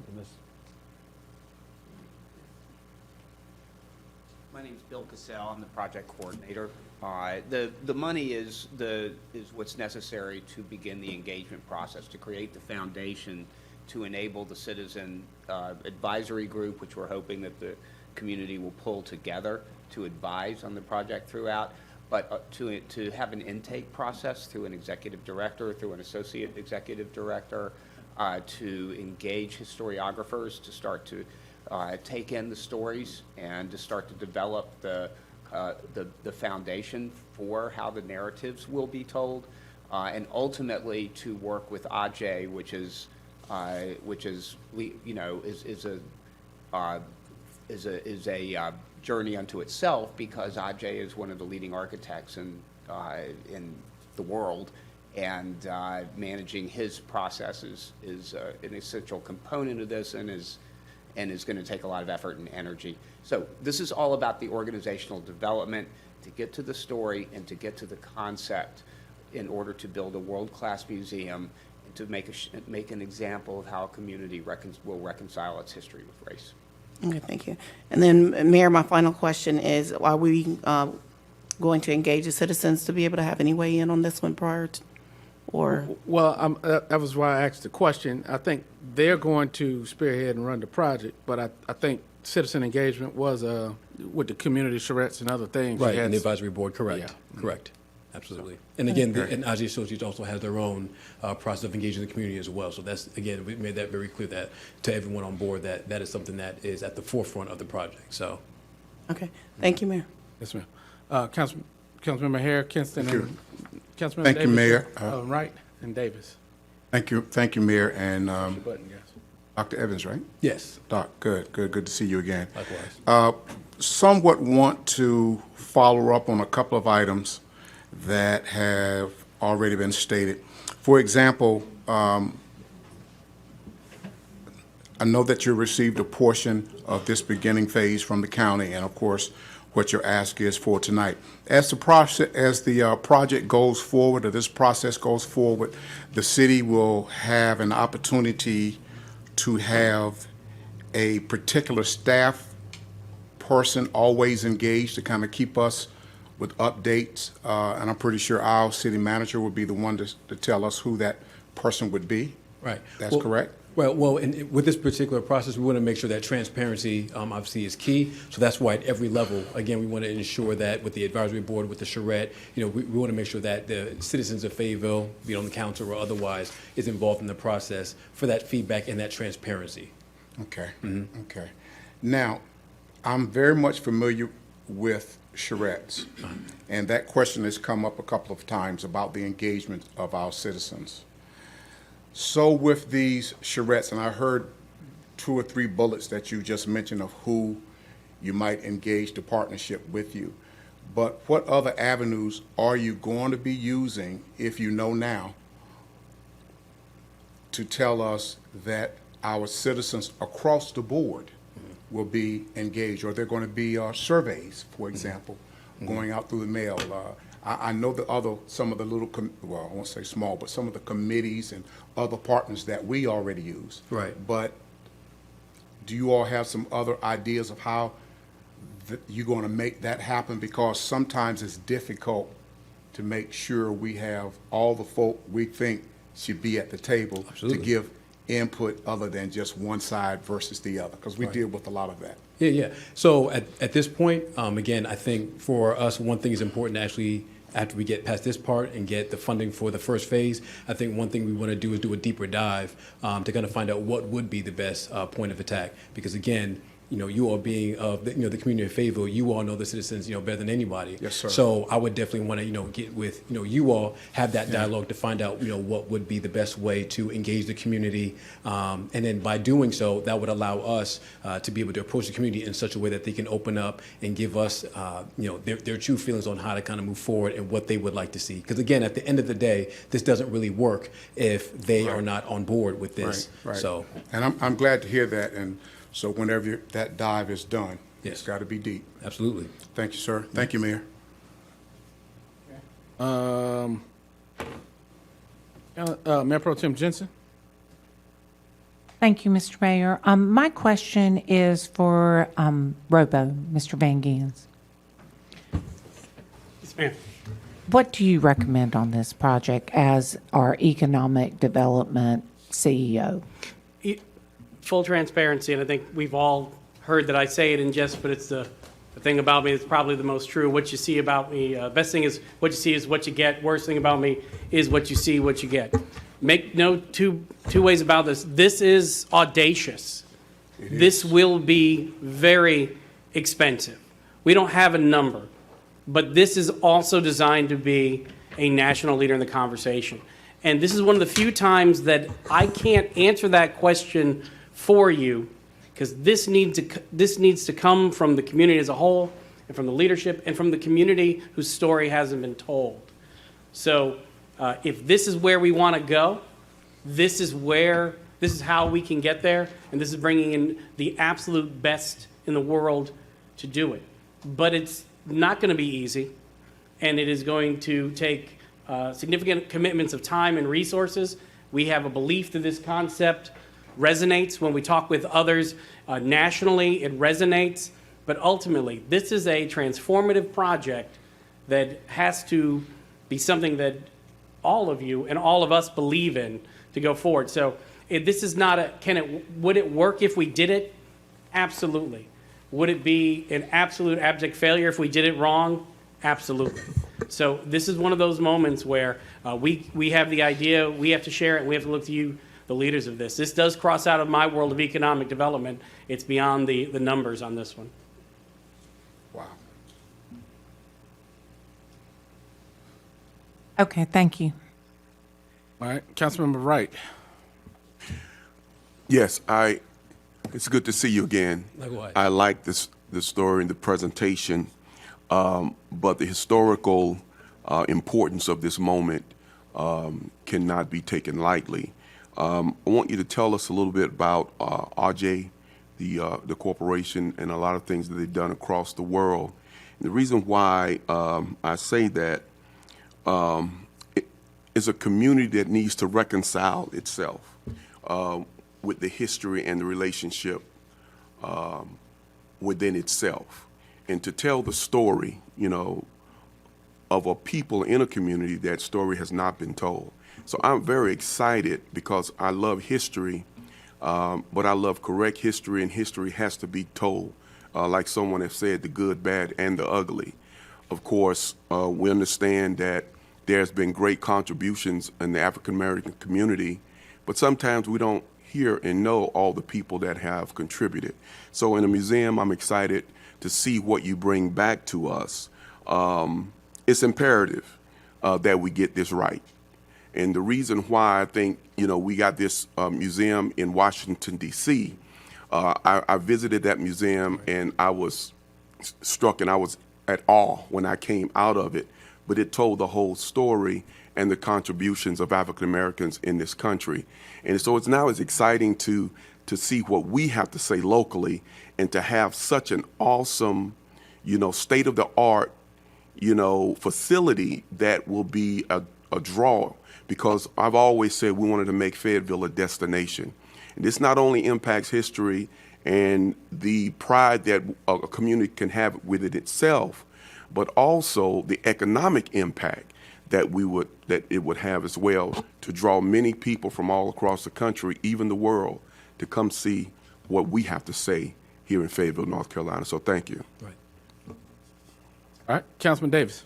My name's Bill Cassell. I'm the project coordinator. The money is what's necessary to begin the engagement process, to create the foundation to enable the citizen advisory group, which we're hoping that the community will pull together to advise on the project throughout, but to have an intake process through an executive director, through an associate executive director, to engage historiographers, to start to take in the stories and to start to develop the foundation for how the narratives will be told, and ultimately to work with AJE, which is which is, you know, is a journey unto itself, because Ajay is one of the leading architects in the world, and managing his processes is an essential component of this, and is going to take a lot of effort and energy. So this is all about the organizational development to get to the story and to get to the concept in order to build a world-class museum and to make an example of how a community will reconcile its history with race. Okay, thank you. And then, Mayor, my final question is, are we going to engage the citizens to be able to have any way in on this one prior to, or? Well, that was why I asked the question. I think they're going to spearhead and run the project, but I think citizen engagement was with the community charrettes and other things. Right, You had and the advisory board, correct, Yeah. correct, absolutely. And again, and Ajay Associates also has their own process of engaging the community as well. So that's, again, we made that very clear that to everyone on board that that is something that is at the forefront of the project, so. Okay, thank you, Mayor. Yes, ma'am. Councilmember Hare, Kinston, Thank and Councilmember Thank you, Davis, Mayor. Wright and Davis. Thank you, Mayor, and Button, yes. Dr. Evans, right? Yes, Doc, good to see you again. likewise. Somewhat want to follow up on a couple of items that have already been stated. For example, I know that you received a portion of this beginning phase from the county, and of course, what your ask is for tonight. As the project goes forward, or this process goes forward, the city will have an opportunity to have a particular staff person always engaged to kind of keep us with updates, and I'm pretty sure our city manager would be the one to tell us who that person would be. Right. That's Well, correct? Well, and with this particular process, we want to make sure that transparency obviously is key. So that's why at every level, again, we want to ensure that with the advisory board, with the charrette, you know, we want to make sure that the citizens of Fayetteville, be it on the council or otherwise, is involved in the process for that feedback and that transparency. Okay, okay. Now, I'm very much familiar with charrettes, and that question has come up a couple of times about the engagement of our citizens. So with these charrettes, and I heard 2 or 3 bullets that you just mentioned of who you might engage the partnership with you, but what other avenues are you going to be using, if you know now, to tell us that our citizens across the board will be engaged? Or they're going to be surveys, for example, going out through the mail. I know some of the little, well, I won't say small, but some of the committees and other partners that we already use. Right. But do you all have some other ideas of how you're going to make that happen? Because sometimes it's difficult to make sure we have all the folk we think should be at the table to give input other than just one side versus the other, because we deal with a lot of that. Yeah. So at this point, again, I think for us, one thing is important to actually, after we get past this part and get the funding for the first phase, I think one thing we want to do is do a deeper dive to kind of find out what would be the best point of attack. Because again, you know, you all being of the, the community of Fayetteville, you all know the citizens, better than anybody. Yes, sir. So I would definitely want to, get with, you all, have that dialogue to find out, what would be the best way to engage the community. And then by doing so, that would allow us to be able to approach the community in such a way that they can open up and give us, their true feelings on how to kind of move forward and what they would like to see. Because again, at the end of the day, this doesn't really work if they are not on board with this. Right. So, and I'm glad to hear that. And so whenever that dive is done, it's got to be deep. absolutely. Thank you, sir. Thank you, Mayor. Mayor Pro Tem Jensen. Thank you, Mr. Mayor. My question is for Robo, Mr. Van Gans. Yes, ma'am. What do you recommend on this project as our economic development CEO? Full transparency, and I think we've all heard that I say it in jest, but it's the thing about me that's probably the most true. What you see about me, best thing is what you see is what you get. Worst thing about me is what you see, what you get. Make no two ways about this. This is audacious. This will be very expensive. We don't have a number, but this is also designed to be a national leader in the conversation. And this is one of the few times that I can't answer that question for you, because this needs to come from the community as a whole, and from the leadership, and from the community whose story hasn't been told. So if this is where we want to go, this is how we can get there, and this is bringing in the absolute best in the world to do it. But it's not going to be easy, and it is going to take significant commitments of time and resources. We have a belief that this concept resonates when we talk with others nationally. It resonates, but ultimately, this is a transformative project that has to be something that all of you and all of us believe in to go forward. So this is not would it work if we did it? Absolutely. Would it be an absolute abject failure if we did it wrong? Absolutely. So this is one of those moments where we have the idea, we have to share it, and we have to look to you, the leaders of this. This does cross out of my world of economic development. It's beyond the numbers on this one. Wow. Okay, thank you. All right, Councilmember Wright. Yes, it's good to see you again. Likewise. I like the story and the presentation, but the historical importance of this moment cannot be taken lightly. I want you to tell us a little bit about RJ, the corporation, and a lot of things that they've done across the world. And the reason why I say that it is a community that needs to reconcile itself with the history and the relationship within itself, and to tell the story, of a people in a community that story has not been told. So I'm very excited because I love history, but I love correct history, and history has to be told. Like someone has said, the good, bad, and the ugly. Of course, we understand that there's been great contributions in the African American community, but sometimes we don't hear and know all the people that have contributed. So in the museum, I'm excited to see what you bring back to us. It's imperative that we get this right. And the reason why I think, we got this museum in Washington, D.C., I visited that museum and I was struck and I was at awe when I came out of it, but it told the whole story and the contributions of African Americans in this country. And so it's exciting to see what we have to say locally, and to have such an awesome, state-of-the-art, facility that will be a draw, because I've always said we wanted to make Fayetteville a destination. And this not only impacts history and the pride that a community can have with it itself, but also the economic impact that it would have as well, to draw many people from all across the country, even the world, to come see what we have to say here in Fayetteville, North Carolina. So thank you. Right. All right, Councilman Davis.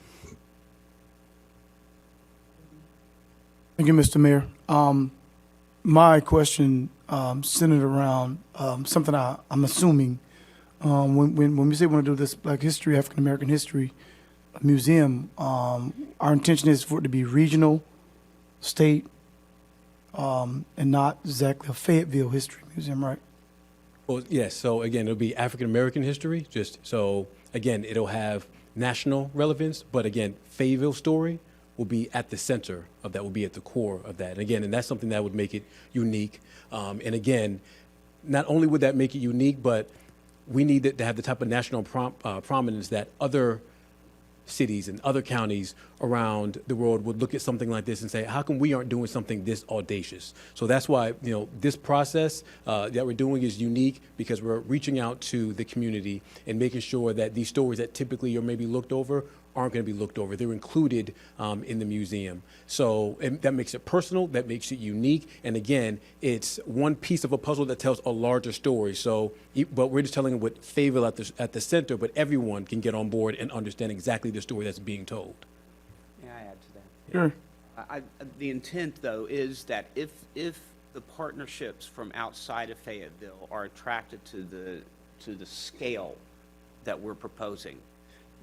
Thank you, Mr. Mayor. My question centered around something I'm assuming when we say we want to do this Black History, African American History Museum, our intention is for it to be regional, state, and not exactly a Fayetteville History Museum, right? Well, yes. So again, it'll be African American history. Again, it'll have national relevance, but again, Fayetteville story will be at the center of that, will be at the core of that. And that's something that would make it unique. And again, not only would that make it unique, but we need it to have the type of national prominence that other cities and other counties around the world would look at something like this and say, how come we aren't doing something this audacious? So that's why, this process that we're doing is unique, because we're reaching out to the community and making sure that these stories that typically are maybe looked over aren't going to be looked over. They're included in the museum. So that makes it personal, that makes it unique. And again, it's one piece of a puzzle that tells a larger story. But we're just telling with Fayetteville at the center, but everyone can get on board and understand exactly the story that's being told. May I add to that? Sure. The intent, though, is that if the partnerships from outside of Fayetteville are attracted to the scale that we're proposing,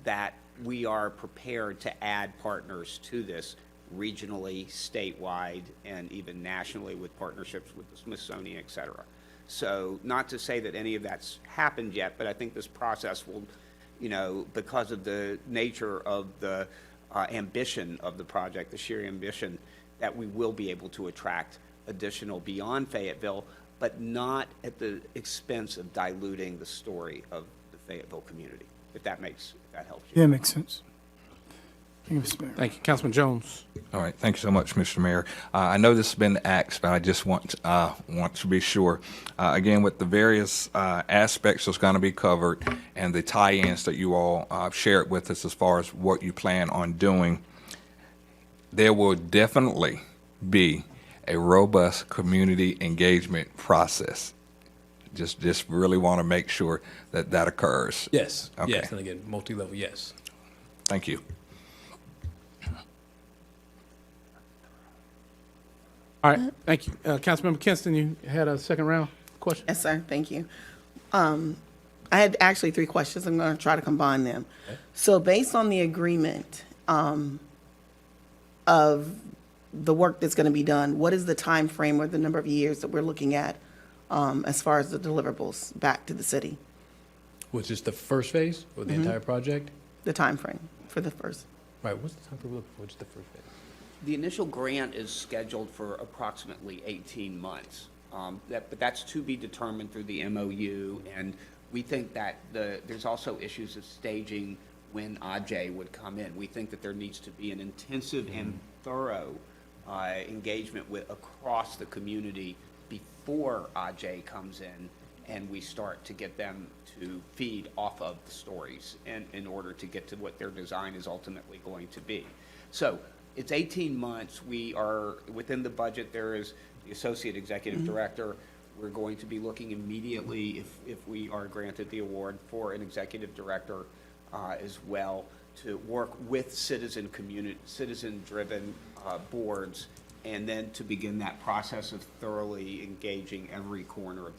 that we are prepared to add partners to this regionally, statewide, and even nationally with partnerships with the Smithsonian, et cetera. So not to say that any of that's happened yet, but I think this process will, because of the nature of the ambition of the project, the sheer ambition, that we will be able to attract additional beyond Fayetteville, but not at the expense of diluting the story of the Fayetteville community, if that helps you. Yeah, it makes sense. Thank you, Mr. Mayor. Thank you. Councilman Jones. All right, thank you so much, Mr. Mayor. I know this has been asked, but I just want to be sure. Again, with the various aspects that's going to be covered and the tie-ins that you all shared with us as far as what you plan on doing, there will definitely be a robust community engagement process. Just really want to make sure that that occurs. Yes, Okay. yes, and again, multi-level, yes. Thank you. All right, thank you. Councilmember Kinston, you had a second round question? Yes, sir. Thank you. I had actually 3 questions. I'm going to try to combine them. Okay. So based on the agreement of the work that's going to be done, what is the time frame or the number of years that we're looking at as far as the deliverables back to the city? Was this the first phase or the entire project? The time frame for the first. Right, what's the time we're looking for? Just the first phase? The initial grant is scheduled for approximately 18 months. But that's to be determined through the MOU, and we think that there's also issues of staging when AJ would come in. We think that there needs to be an intensive and thorough engagement across the community before AJ comes in, and we start to get them to feed off of the stories in order to get to what their design is ultimately going to be. So it's 18 months. We are within the budget. There is the associate executive director. We're going to be looking immediately, if we are granted the award, for an executive director as well, to work with citizen-driven boards, and then to begin that process of thoroughly engaging every corner of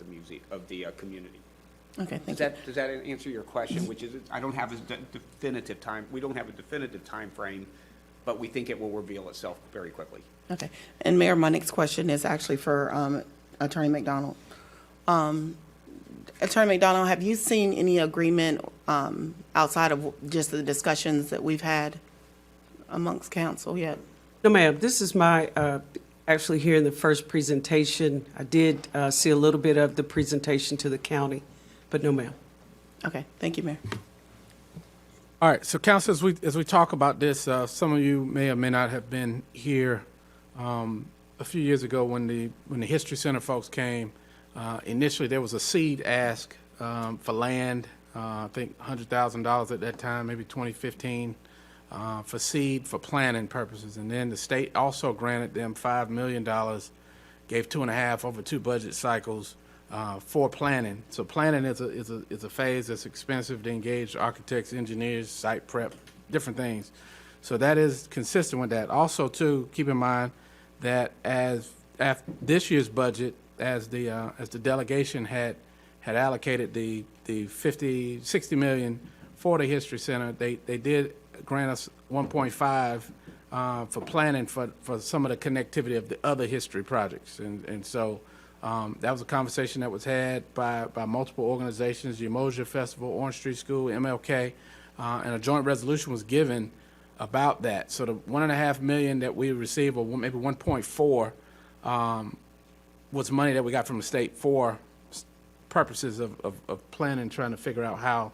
the community. Okay, thank you. Does that answer your question? Which is, I don't have a definitive time. We don't have a definitive time frame, but we think it will reveal itself very quickly. Okay. And Mayor, my next question is actually for Attorney McDonald. Attorney McDonald, have you seen any agreement outside of just the discussions that we've had amongst council yet? No, ma'am. This is my, actually here in the first presentation. I did see a little bit of the presentation to the county, but no, ma'am. Okay, thank you, Mayor. All right, so council, as we talk about this, some of you may or may not have been here a few years ago when the History Center folks came. Initially, there was a seed ask for land, I think $100,000 at that time, maybe 2015, for seed for planning purposes. And then the state also granted them $5 million, gave 2.5 over 2 budget cycles for planning. So planning is a phase that's expensive to engage architects, engineers, site prep, different things. So that is consistent with that. Also, too, keep in mind that after this year's budget, as the delegation had allocated the 60 million for the History Center, they did grant us 1.5 for planning for some of the connectivity of the other history projects. And so that was a conversation that was had by multiple organizations, the Umoja Festival, Orange Street School, MLK, and a joint resolution was given about that. So the 1.5 million that we received, or maybe 1.4, was money that we got from the state for purposes of planning, trying to figure out how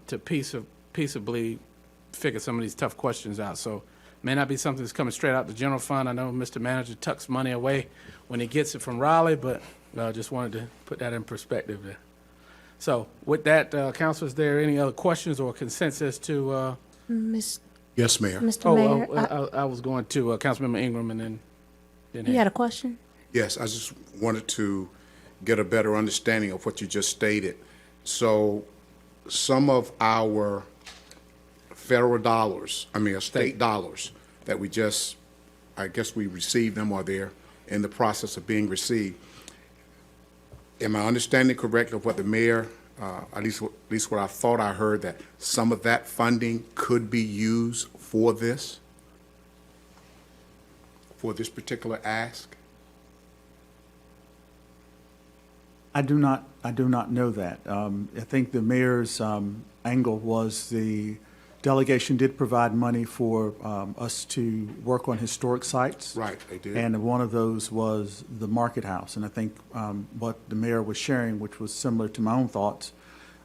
to peaceably figure some of these tough questions out. So may not be something that's coming straight out the general fund. I know Mr. Manager tucks money away when he gets it from Raleigh, but just wanted to put that in perspective there. So with that, Council, is there any other questions or consensus to? Yes, Mayor. Mr. Mayor, I was going to Councilmember Ingram and then. you had a question? Yes, I just wanted to get a better understanding of what you just stated. So some of our federal dollars, state dollars that we just, I guess we received them, or they're in the process of being received. Am I understanding correctly of what the mayor, at least what I thought I heard, that some of that funding could be used for this? for this particular ask? I do not know that. I think the mayor's angle was the delegation did provide money for us to work on historic sites. Right, they did. And one of those was the Market House. And I think what the mayor was sharing, which was similar to my own thoughts,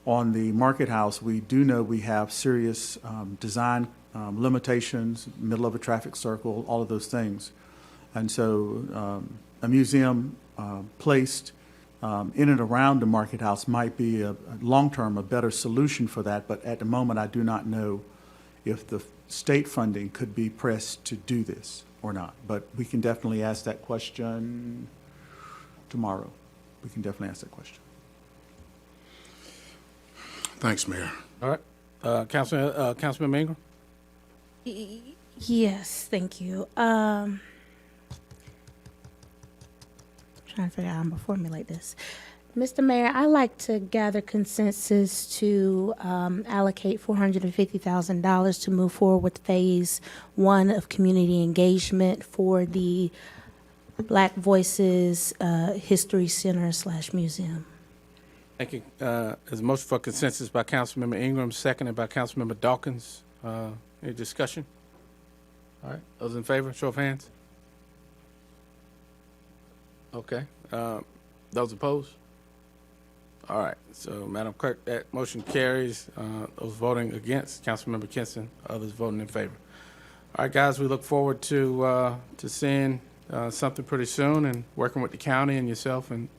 on the Market House, we do know we have serious design limitations, middle of a traffic circle, all of those things. And so a museum placed in and around the Market House might be a long-term, a better solution for that, but at the moment, I do not know if the state funding could be pressed to do this or not. But we can definitely ask that question tomorrow. We can definitely ask that question. Thanks, Mayor. All right. Councilman Ingram? Yes, thank you. Trying to figure out how I'm gonna formulate this. Mr. Mayor, I like to gather consensus to allocate $450,000 to move forward with phase 1 of community engagement for the Black Voices History Center / museum. Thank you. There's a motion for consensus by Councilmember Ingram, seconded by Councilmember Dawkins. Any discussion? All right. Those in favor, show of hands. Okay. Those opposed? All right. So, Madam Clerk, that motion carries. Those voting against, Councilmember Kinston, others voting in favor. All right, guys, we look forward to seeing something pretty soon and working with the county and yourself and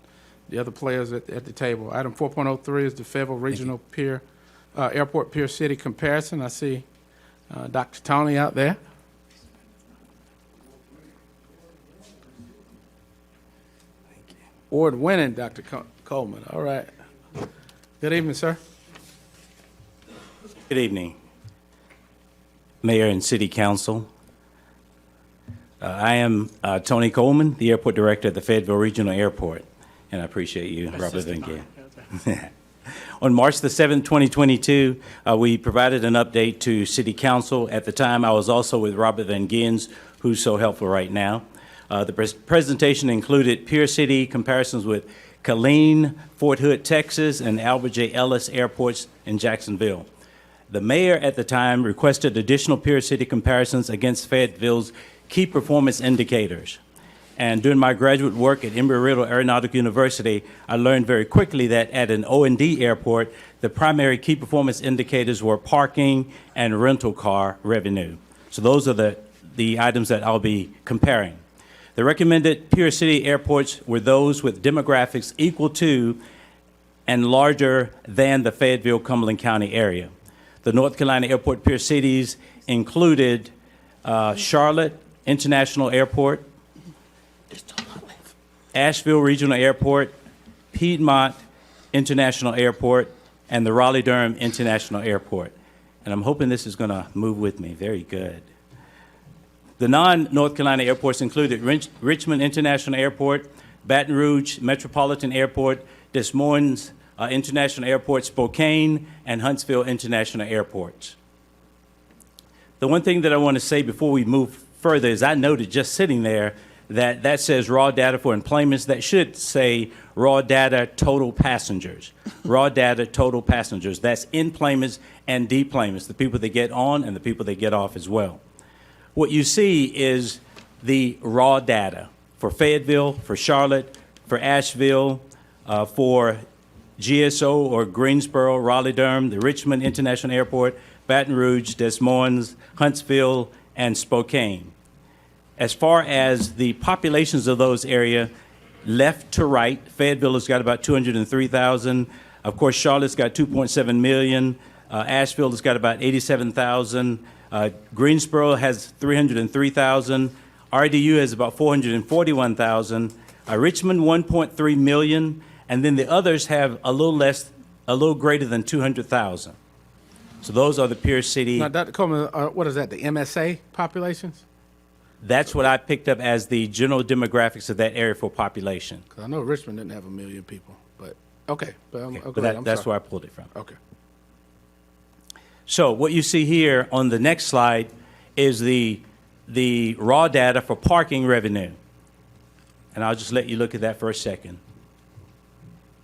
the other players at the table. Item 4.03 is the Fayetteville Regional Airport Pier City comparison. I see Dr. Tony out there. Award-winning Dr. Coleman. All right. Good evening, sir. Good evening, Mayor and City Council. I am Tony Coleman, the Airport Director at the Fayetteville Regional Airport, and I appreciate you, Robert Van Gien. On March the 7th, 2022, we provided an update to City Council. At the time, I was also with Robert Van Giens, who's so helpful right now. The presentation included Pier City comparisons with Killeen, Fort Hood, Texas, and Albert J. Ellis airports in Jacksonville. The mayor at the time requested additional Pier City comparisons against Fayetteville's key performance indicators. And during my graduate work at Embry-Riddle Aeronautical University, I learned very quickly that at an O&D airport, the primary key performance indicators were parking and rental car revenue. So those are the items that I'll be comparing. The recommended Pier City airports were those with demographics equal to and larger than the Fayetteville-Cumberland County area. The North Carolina Airport Pier Cities included Charlotte International Airport, Asheville Regional Airport, Piedmont International Airport, and the Raleigh-Durham International Airport. And I'm hoping this is going to move with me. Very good. The non-North Carolina airports included Richmond International Airport, Baton Rouge Metropolitan Airport, Des Moines International Airport, Spokane, and Huntsville International Airports. The one thing that I want to say before we move further is I noted just sitting there that says raw data for employments. That should say raw data total passengers. Raw data total passengers. That's employments and deployments, the people that get on and the people that get off as well. What you see is the raw data for Fayetteville, for Charlotte, for Asheville, for GSO or Greensboro, Raleigh-Durham, the Richmond International Airport, Baton Rouge, Des Moines, Huntsville, and Spokane. As far as the populations of those areas, left to right, Fayetteville has got about 203,000. Of course, Charlotte's got 2.7 million. Asheville has got about 87,000. Greensboro has 303,000. RDU has about 441,000. Richmond, 1.3 million. And then the others have a little greater than 200,000. So those are the Pier City. Now, Dr. Coleman, what is that, the MSA populations? That's what I picked up as the general demographics of that area for population. Because I know Richmond didn't have 1 million people, but okay. That's where I pulled it from. Okay. So what you see here on the next slide is the the raw data for parking revenue. And I'll just let you look at that for a second.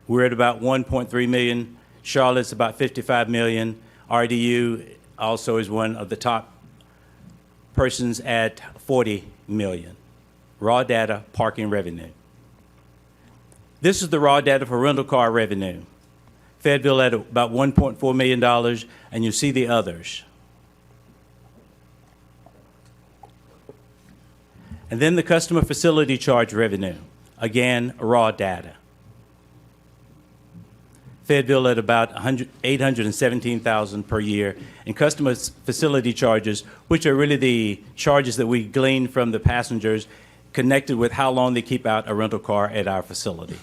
We're at about 1.3 million. Charlotte's about 55 million. RDU also is one of the top persons at 40 million. Raw data, parking revenue. This is the raw data for rental car revenue. Fayetteville at about $1.4 million, and you see the others. And then the customer facility charge revenue. Again, raw data. Fayetteville at about $817,000 per year in customer facility charges, which are really the charges that we glean from the passengers connected with how long they keep out a rental car at our facility.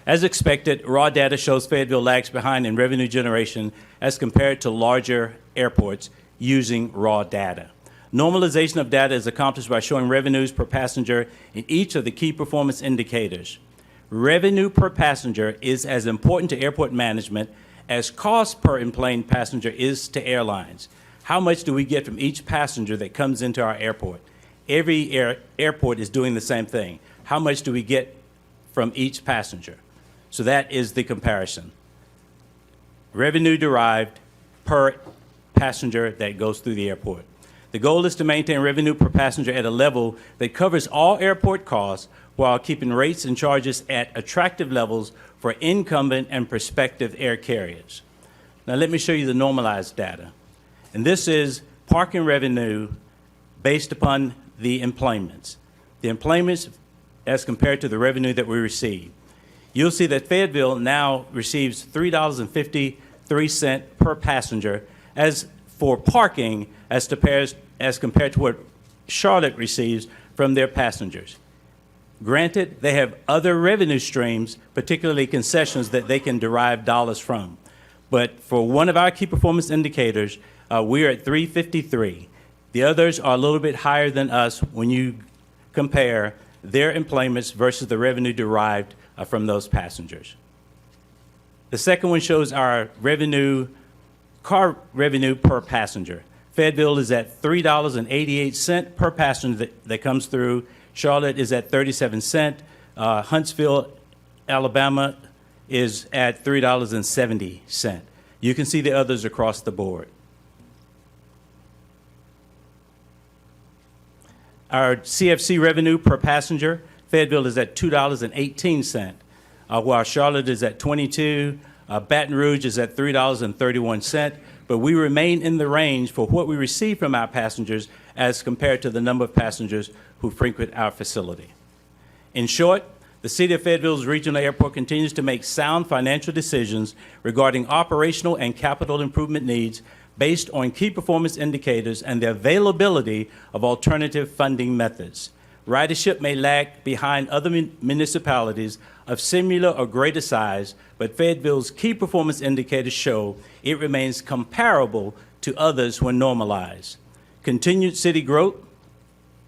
As expected, raw data shows Fayetteville lags behind in revenue generation as compared to larger airports using raw data. Normalization of data is accomplished by showing revenues per passenger in each of the key performance indicators. Revenue per passenger is as important to airport management as cost per enplaned passenger is to airlines. How much do we get from each passenger that comes into our airport? Every airport is doing the same thing. How much do we get from each passenger? So that is the comparison. Revenue derived per passenger that goes through the airport. The goal is to maintain revenue per passenger at a level that covers all airport costs while keeping rates and charges at attractive levels for incumbent and prospective air carriers. Now let me show you the normalized data. And this is parking revenue based upon the employments. The employments as compared to the revenue that we receive. You'll see that Fayetteville now receives $3.53 per passenger as for parking as compared to what Charlotte receives from their passengers. Granted, they have other revenue streams, particularly concessions, that they can derive dollars from. But for one of our key performance indicators, we're at 353. The others are a little bit higher than us when you compare their employments versus the revenue derived from those passengers. The second one shows our revenue, car revenue per passenger. Fayetteville is at $3.88 per passenger that comes through. Charlotte is at 37 cents. Huntsville, Alabama is at $3.70. You can see the others across the board. Our CFC revenue per passenger, Fayetteville is at $2.18, while Charlotte is at 22, Baton Rouge is at $3.31, but we remain in the range for what we receive from our passengers as compared to the number of passengers who frequent our facility. In short, the City of Fayetteville's regional airport continues to make sound financial decisions regarding operational and capital improvement needs based on key performance indicators and the availability of alternative funding methods. Ridership may lag behind other municipalities of similar or greater size, but Fayetteville's key performance indicators show it remains comparable to others when normalized. Continued city growth,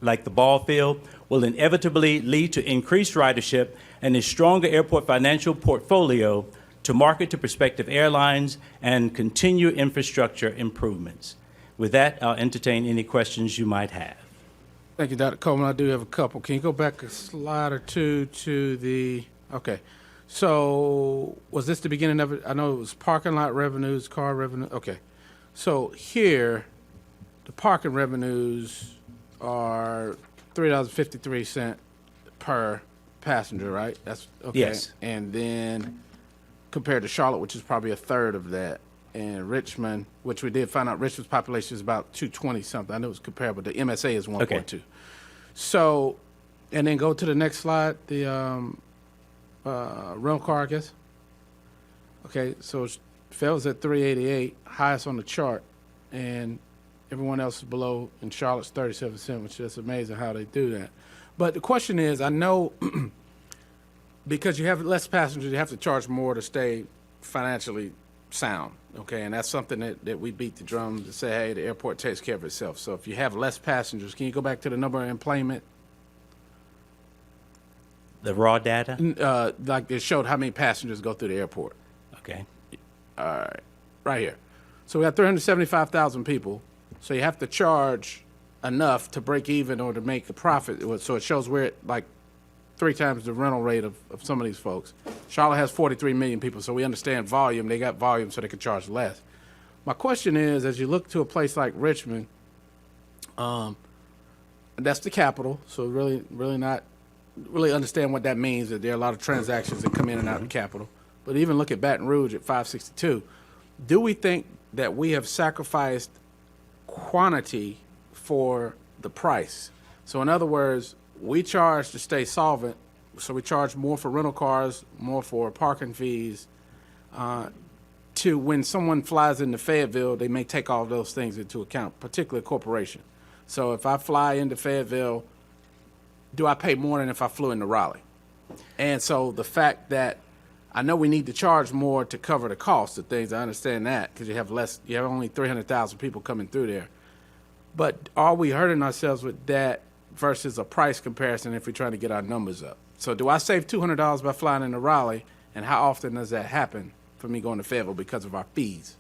like the ball field, will inevitably lead to increased ridership and a stronger airport financial portfolio to market to prospective airlines and continue infrastructure improvements. With that, I'll entertain any questions you might have. Thank you, Dr. Coleman. I do have a couple. Can you go back a slide or two to the, okay. So was this the beginning of it? I know it was parking lot revenues, car revenue. Okay. So here, the parking revenues are $3.53 per passenger, right? That's okay. Yes. And then compared to Charlotte, which is probably a third of that, and Richmond, which we did find out Richmond's population is about 220 something. I know it's comparable. The MSA is 1.2. Okay. So, and then go to the next slide, the rental car, I guess. Okay, so Fayetteville's at 388, highest on the chart, and everyone else is below, and Charlotte's 37 cents, which is amazing how they do that. But the question is, I know because you have less passengers, you have to charge more to stay financially sound, okay? And that's something that we beat the drum to say, hey, the airport takes care of itself. So if you have less passengers, can you go back to the number of employment? The raw data? Like it showed how many passengers go through the airport. Okay. All right, right here. So we have 375,000 people So you have to charge enough to break even or to make a profit. So it shows we're at like 3 times the rental rate of some of these folks. Charlotte has 43 million people, so we understand volume. They got volume so they can charge less. My question is, as you look to a place like Richmond, that's the capital, so really not really understand what that means, that there are a lot of transactions that come in and out of the capital. But even look at Baton Rouge at 562. Do we think that we have sacrificed quantity for the price? So in other words, we charge to stay solvent, so we charge more for rental cars, more for parking fees. To when someone flies into Fayetteville, they may take all those things into account, particularly a corporation. So if I fly into Fayetteville, do I pay more than if I flew into Raleigh? And so the fact that I know we need to charge more to cover the cost of things, I understand that, because you have only 300,000 people coming through there. But are we hurting ourselves with that versus a price comparison if we're trying to get our numbers up? So do I save $200 by flying into Raleigh, and how often does that happen for me going to Fayetteville because of our fees?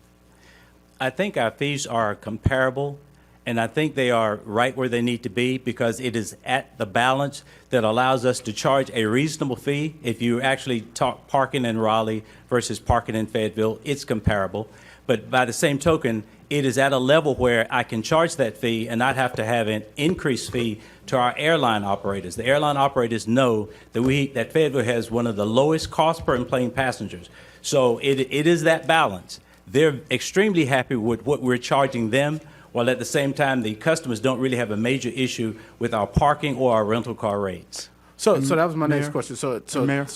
I think our fees are comparable, and I think they are right where they need to be because it is at the balance that allows us to charge a reasonable fee. If you actually talk parking in Raleigh versus parking in Fayetteville, it's comparable. But by the same token, it is at a level where I can charge that fee and not have to have an increased fee to our airline operators. The airline operators know that Fayetteville has one of the lowest cost per plane passengers. So it is that balance. They're extremely happy with what we're charging them, while at the same time, the customers don't really have a major issue with our parking or our rental car rates. So that was my next Mayor? question. So Mayor?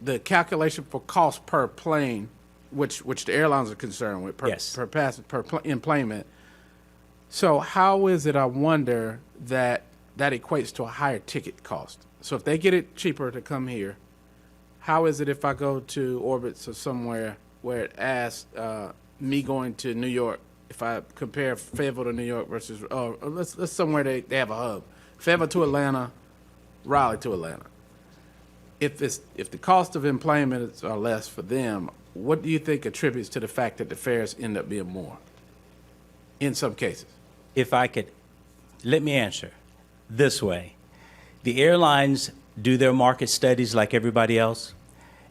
the calculation for cost per plane, which the airlines are concerned with, Yes. per enplanement. So how is it, I wonder, that equates to a higher ticket cost? So if they get it cheaper to come here, how is it if I go to Orbitz or somewhere where it asks me going to New York, if I compare Fayetteville to New York versus, let's somewhere they have a hub, Fayetteville to Atlanta, Raleigh to Atlanta. If the cost of employment are less for them, what do you think attributes to the fact that the fares end up being more in some cases? If I could, let me answer this way. The airlines do their market studies like everybody else,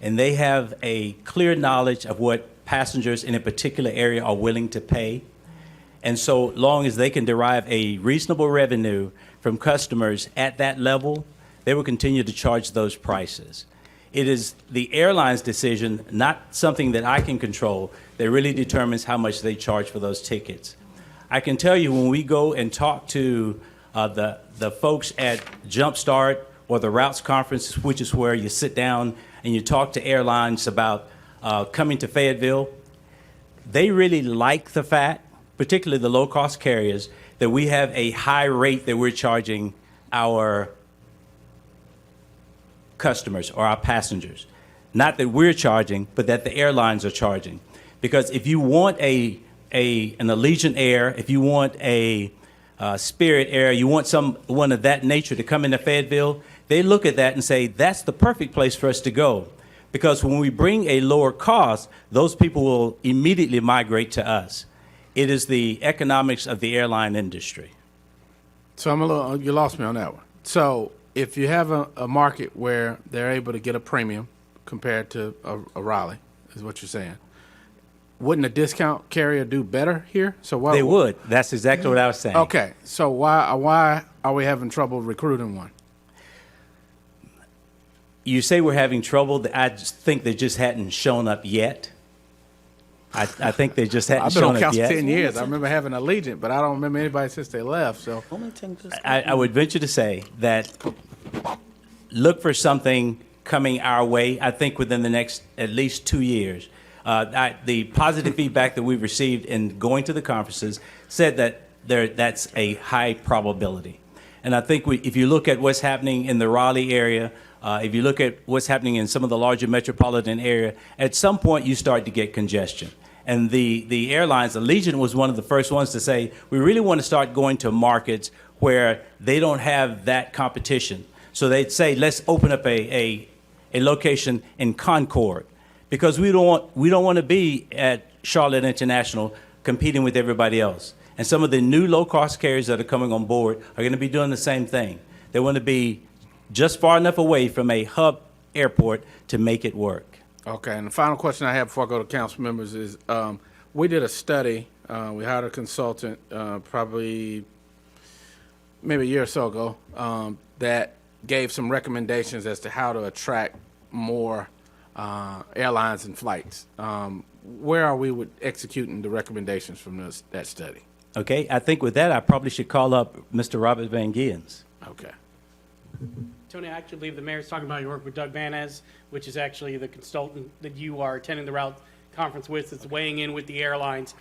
and they have a clear knowledge of what passengers in a particular area are willing to pay. And so long as they can derive a reasonable revenue from customers at that level, they will continue to charge those prices. It is the airline's decision, not something that I can control, that really determines how much they charge for those tickets. I can tell you when we go and talk to the folks at Jumpstart or the Routes Conference, which is where you sit down and you talk to airlines about coming to Fayetteville, they really like the fact, particularly the low-cost carriers, that we have a high rate that we're charging our customers or our passengers. Not that we're charging, but that the airlines are charging. Because if you want an Allegiant Air, if you want a Spirit Air, you want someone of that nature to come into Fayetteville, they look at that and say, that's the perfect place for us to go. Because when we bring a lower cost, those people will immediately migrate to us. It is the economics of the airline industry. So you lost me on that one. So if you have a market where they're able to get a premium compared to a Raleigh, is what you're saying, wouldn't a discount carrier do better here? So why They would. That's exactly what I was saying. Okay, so why are we having trouble recruiting one? You say we're having trouble. I just think they just hadn't shown up yet. I think they just hadn't shown up yet. I've been on council 10 years. I remember having Allegiant, but I don't remember anybody since they left. So I would venture to say that look for something coming our way, I think within the next at least 2 years. The positive feedback that we've received in going to the conferences said that that's a high probability. And I think if you look at what's happening in the Raleigh area, if you look at what's happening in some of the larger metropolitan area, at some point you start to get congestion. And the airlines, Allegiant was one of the first ones to say, we really want to start going to markets where they don't have that competition. So they'd say, let's open up a location in Concord, because we don't want to be at Charlotte International competing with everybody else. And some of the new low-cost carriers that are coming on board are going to be doing the same thing. They want to be just far enough away from a hub airport to make it work. Okay, and the final question I have before I go to council members is, we did a study, we hired a consultant, probably maybe a year or so ago, that gave some recommendations as to how to attract more airlines and flights. Where are we with executing the recommendations from that study? Okay, I think with that, I probably should call up Mr. Robert Van Giens. Okay. Tony, I actually believe the mayor's talking about your work with Doug Banez, which is actually the consultant that you are attending the route conference with. It's weighing in with the airlines.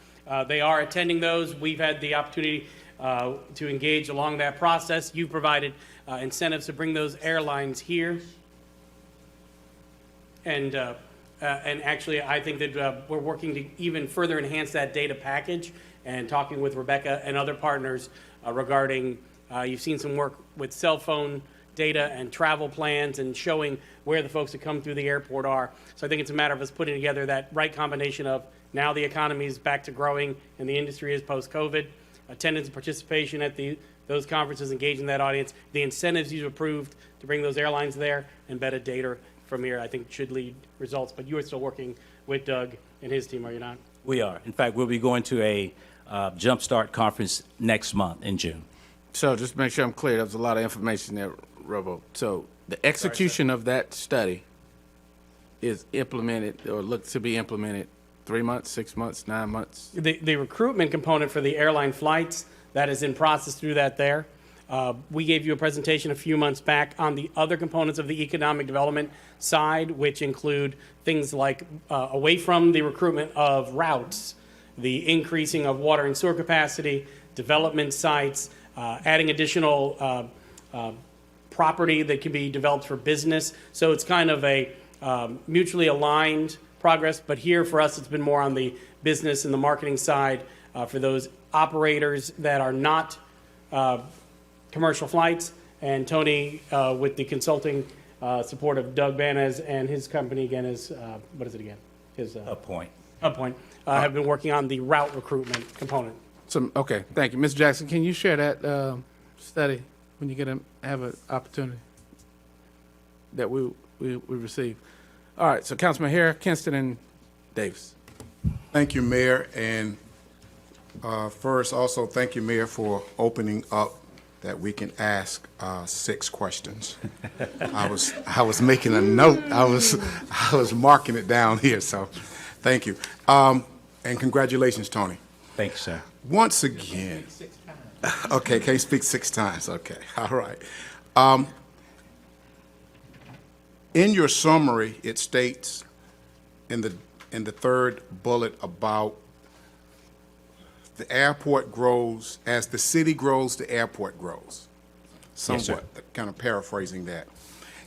They are attending those. We've had the opportunity to engage along that process. You provided incentives to bring those airlines here. And actually, I think that we're working to even further enhance that data package and talking with Rebecca and other partners regarding, you've seen some work with cell phone data and travel plans and showing where the folks that come through the airport are. So I think it's a matter of us putting together that right combination of now the economy is back to growing and the industry is post-COVID, attendance and participation at those conferences, engaging that audience, the incentives you've approved to bring those airlines there, and better data from here, I think should lead results. But you are still working with Doug and his team, are you not? We are. In fact, we'll be going to a Jumpstart conference next month in June. So just to make sure I'm clear, there was a lot of information there, Robo. So the execution of that study is implemented or looks to be implemented 3 months, 6 months, 9 months? The recruitment component for the airline flights, that is in process through that there. We gave you a presentation a few months back on the other components of the economic development side, which include things like away from the recruitment of routes, the increasing of water and sewer capacity, development sites, adding additional property that can be developed for business. So it's kind of a mutually aligned progress, but here for us it's been more on the business and the marketing side for those operators that are not commercial flights, and Tony with the consulting support of Doug Banez and his company again is, what is it again? His Point. have been working on the route recruitment component. Okay, thank you. Ms. Jackson, can you share that study when you have an opportunity that we receive? All right, so Councilman Hare, Kinston, and Davis. Thank you, Mayor, and first, also thank you, Mayor, for opening up that we can ask 6 questions. I was making a note. I was marking it down here. So, thank you, and congratulations, Tony. Thanks, sir. Once again, okay, can't speak 6 times. Okay, all right. In your summary, it states in the 3rd bullet about the airport grows, as the city grows, the airport grows. Somewhat, Yes, kind of paraphrasing that.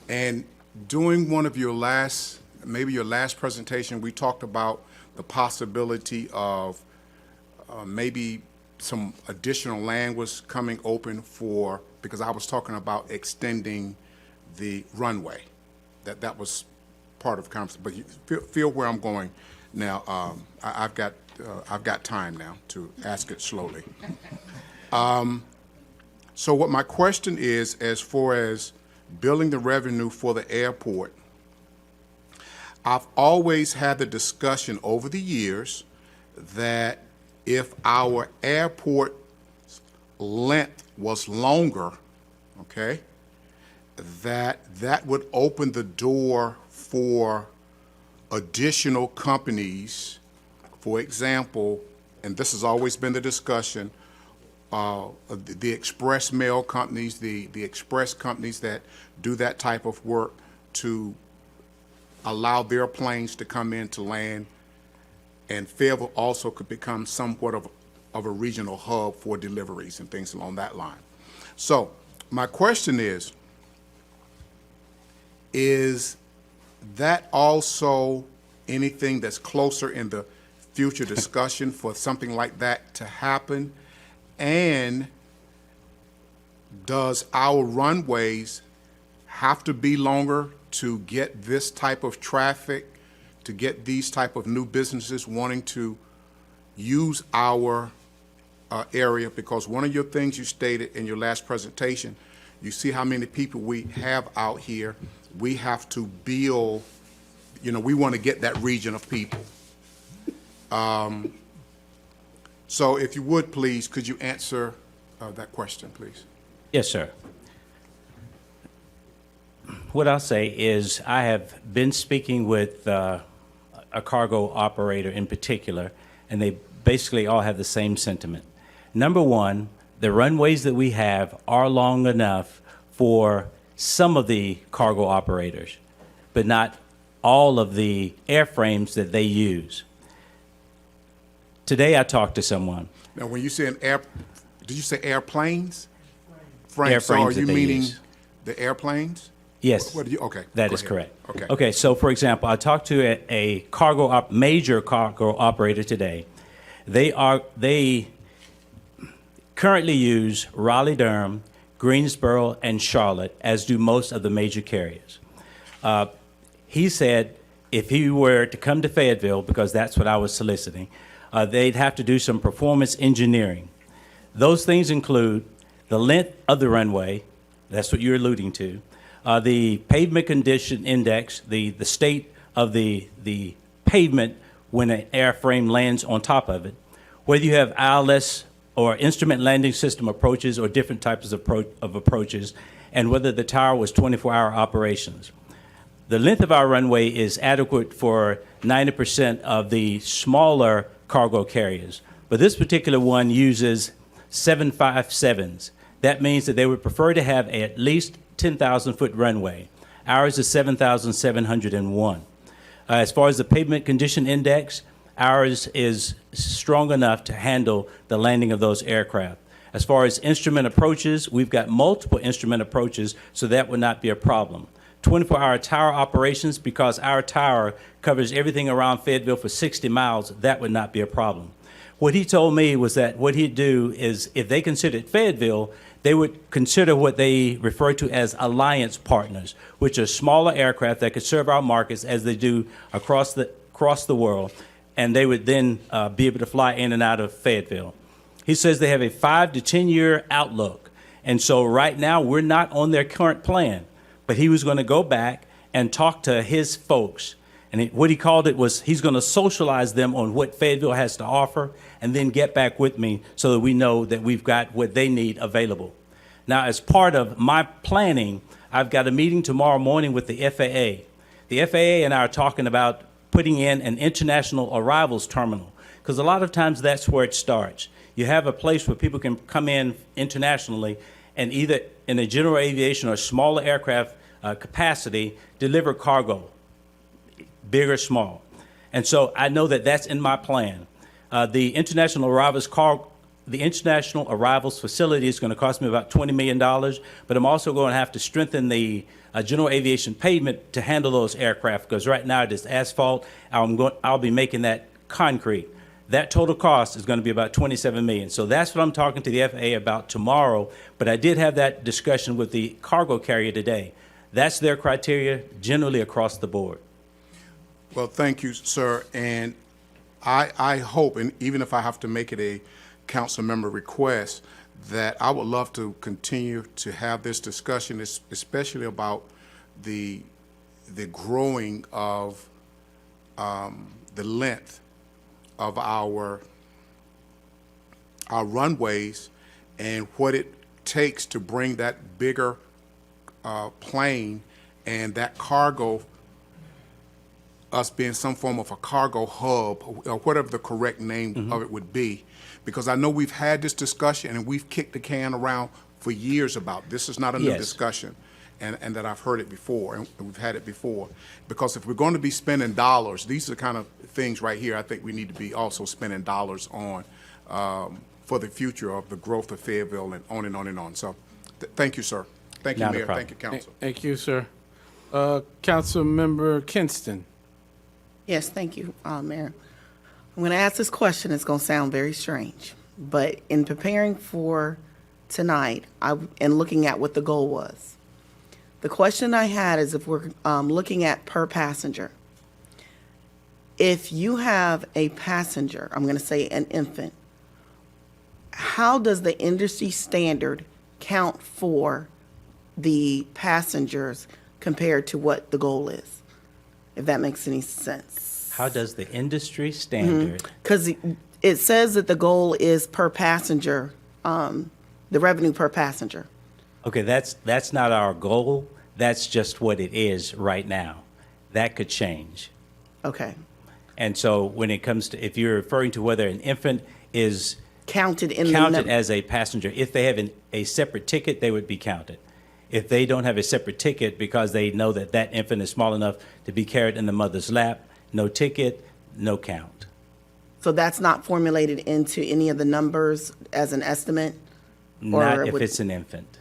And during one of your last, maybe your last presentation, we talked about the possibility of maybe some additional land was coming open for, because I was talking about extending the runway. That was part of the conversation, but you feel where I'm going now. I've got time now to ask it slowly. So what my question is, as far as building the revenue for the airport, I've always had the discussion over the years that if our airport length was longer, okay, that would open the door for additional companies. For example, and this has always been the discussion, the express mail companies, the express companies that do that type of work, to allow their planes to come in to land, and Fayetteville also could become somewhat of a regional hub for deliveries and things along that line. So my question is that also anything that's closer in the future discussion for something like that to happen? And does our runways have to be longer to get this type of traffic, to get these type of new businesses wanting to use our area, because one of your things you stated in your last presentation, you see how many people we have out here. We have to build, we want to get that region of people. So if you would, please, could you answer that question, please? Yes, sir. What I'll say is I have been speaking with a cargo operator in particular, and they basically all have the same sentiment. Number one, the runways that we have are long enough for some of the cargo operators, but not all of the airframes that they use. Today I talked to someone. Now, when you say did you say airplanes? Frames. So Airframes are you that they meaning use. the airplanes? Yes. Okay. That go is ahead. correct. Okay. Okay, so for example, I talked to a major cargo operator today. They currently use Raleigh-Durham, Greensboro, and Charlotte, as do most of the major carriers. He said if he were to come to Fayetteville, because that's what I was soliciting, they'd have to do some performance engineering. Those things include the length of the runway, that's what you're alluding to, the pavement condition index, the state of the pavement when an airframe lands on top of it, whether you have ILS or instrument landing system approaches or different types of approaches, and whether the tower was 24-hour operations. The length of our runway is adequate for 90% of the smaller cargo carriers, but this particular one uses 757s. That means that they would prefer to have at least 10,000-foot runway. Ours is 7,701. As far as the pavement condition index, ours is strong enough to handle the landing of those aircraft. As far as instrument approaches, we've got multiple instrument approaches, so that would not be a problem. 24-hour tower operations, because our tower covers everything around Fayetteville for 60 miles, that would not be a problem. What he told me was that what he'd do is, if they considered Fayetteville, they would consider what they refer to as alliance partners, which are smaller aircraft that could serve our markets as they do across the world, and they would then be able to fly in and out of Fayetteville. He says they have a 5 to 10 year outlook, and so right now we're not on their current plan, but he was going to go back and talk to his folks. And what he called it was he's going to socialize them on what Fayetteville has to offer and then get back with me so that we know that we've got what they need available. Now, as part of my planning, I've got a meeting tomorrow morning with the FAA. The FAA and I are talking about putting in an international arrivals terminal, because a lot of times that's where it starts. You have a place where people can come in internationally and either in a general aviation or smaller aircraft capacity deliver cargo, big or small. And so I know that that's in my plan. The international arrivals facility is going to cost me about $20 million, but I'm also going to have to strengthen the general aviation pavement to handle those aircraft, because right now it is asphalt. I'll be making that concrete. That total cost is going to be about $27 million. So that's what I'm talking to the FAA about tomorrow, but I did have that discussion with the cargo carrier today. That's their criteria generally across the board. Well, thank you, sir. And I hope, and even if I have to make it a council member request, that I would love to continue to have this discussion, especially about the growing of the length of our runways and what it takes to bring that bigger plane and that cargo, us being some form of a cargo hub, or whatever the correct name of it would be. Because I know we've had this discussion and we've kicked the can around for years about this is not a new discussion, and that I've heard it before, and we've had it before. Because if we're going to be spending dollars, these are the kind of things right here I think we need to be also spending dollars on for the future of the growth of Fayetteville, and on and on and on. So thank you, sir. Thank you, Not a Mayor. problem. Thank you, Council. Thank you, sir. Council Member Kinston. Yes, thank you, Mayor. I'm going to ask this question. It's going to sound very strange, but in preparing for tonight and looking at what the goal was, the question I had is if we're looking at per passenger. If you have a passenger, I'm going to say an infant, how does the industry standard count for the passengers compared to what the goal is? If that makes any sense. How does the industry standard? Because it says that the goal is per passenger, the revenue per passenger. Okay, that's not our goal. That's just what it is right now. That could change. Okay. And so when it comes to, if you're referring to whether an infant is Counted in the counted as a passenger, if they have a separate ticket, they would be counted. If they don't have a separate ticket because they know that that infant is small enough to be carried in the mother's lap, no ticket, no count. So that's not formulated into any of the numbers as an estimate? Not Or if would- it's an infant.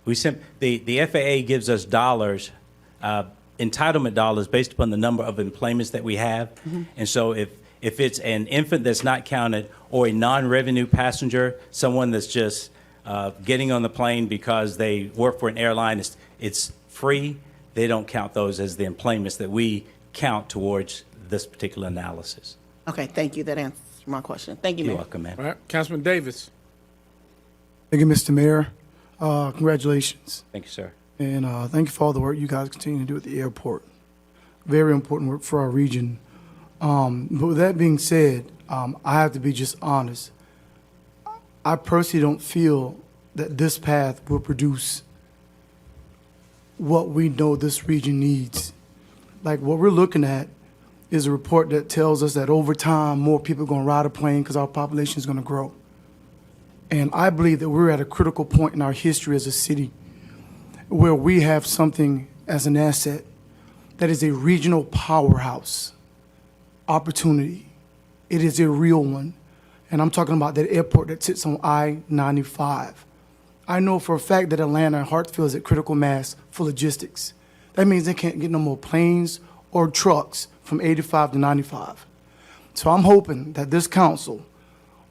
The FAA gives us dollars, entitlement dollars based upon the number of employments that we have. And so if it's an infant that's not counted or a non-revenue passenger, someone that's just getting on the plane because they work for an airline, it's free, they don't count those as the employments that we count towards this particular analysis. Okay, thank you. That answers my question. Thank you, You're Mayor. welcome, ma'am. All right, Councilman Davis. Thank you, Mr. Mayor. Congratulations. Thank you, sir. And thank you for all the work you guys continue to do at the airport. Very important work for our region. But with that being said, I have to be just honest. I personally don't feel that this path will produce what we know this region needs. Like what we're looking at is a report that tells us that over time, more people are going to ride a plane because our population is going to grow. And I believe that we're at a critical point in our history as a city where we have something as an asset that is a regional powerhouse opportunity. It is a real one. And I'm talking about that airport that sits on I-95. I know for a fact that Atlanta and Hartsfield is at critical mass for logistics. That means they can't get no more planes or trucks from 85 to 95. So I'm hoping that this council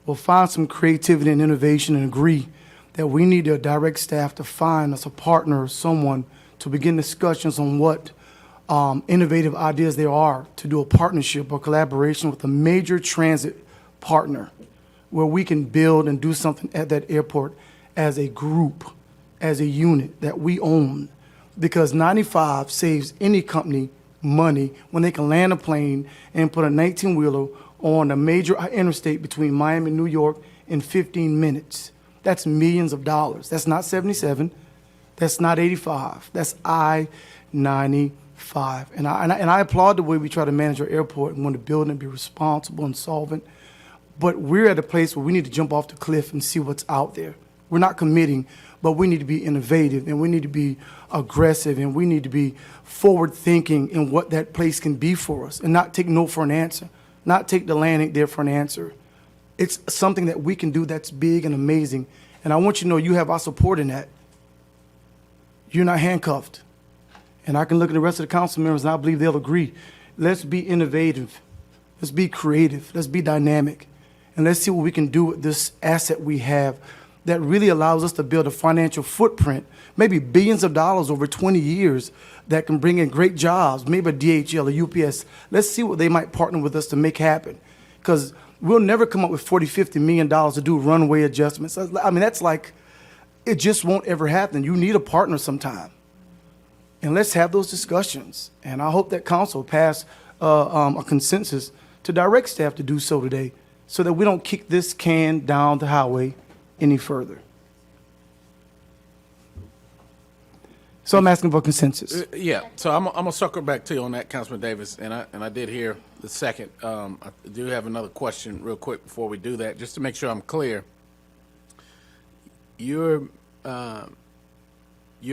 will find some creativity and innovation and agree that we need to direct staff to find us a partner or someone to begin discussions on what innovative ideas there are to do a partnership or collaboration with a major transit partner where we can build and do something at that airport as a group, as a unit that we own. Because 95 saves any company money when they can land a plane and put a 19-wheeler on a major interstate between Miami and New York in 15 minutes. That's millions of dollars. That's not 77. That's not 85. That's I-95. And I applaud the way we try to manage our airport and want to build and be responsible and solvent. But we're at a place where we need to jump off the cliff and see what's out there. We're not committing, but we need to be innovative and we need to be aggressive and we need to be forward thinking in what that place can be for us and not take no for an answer, not take the landing there for an answer. It's something that we can do that's big and amazing. And I want you to know you have our support in that. You're not handcuffed. And I can look at the rest of the council members and I believe they'll agree. Let's be innovative. Let's be creative. Let's be dynamic. And let's see what we can do with this asset we have that really allows us to build a financial footprint, maybe billions of dollars over 20 years that can bring in great jobs, maybe a DHL, a UPS. Let's see what they might partner with us to make happen. Because we'll never come up with $40, $50 million to do runway adjustments. I mean, that's like, it just won't ever happen. You need a partner sometime. And let's have those discussions. And I hope that council pass a consensus to direct staff to do so today so that we don't kick this can down the highway any further. So I'm asking for consensus. Yeah, so I'm gonna circle back to you on that, Councilman Davis, and I did hear the second. I do have another question real quick before we do that, just to make sure I'm clear. You're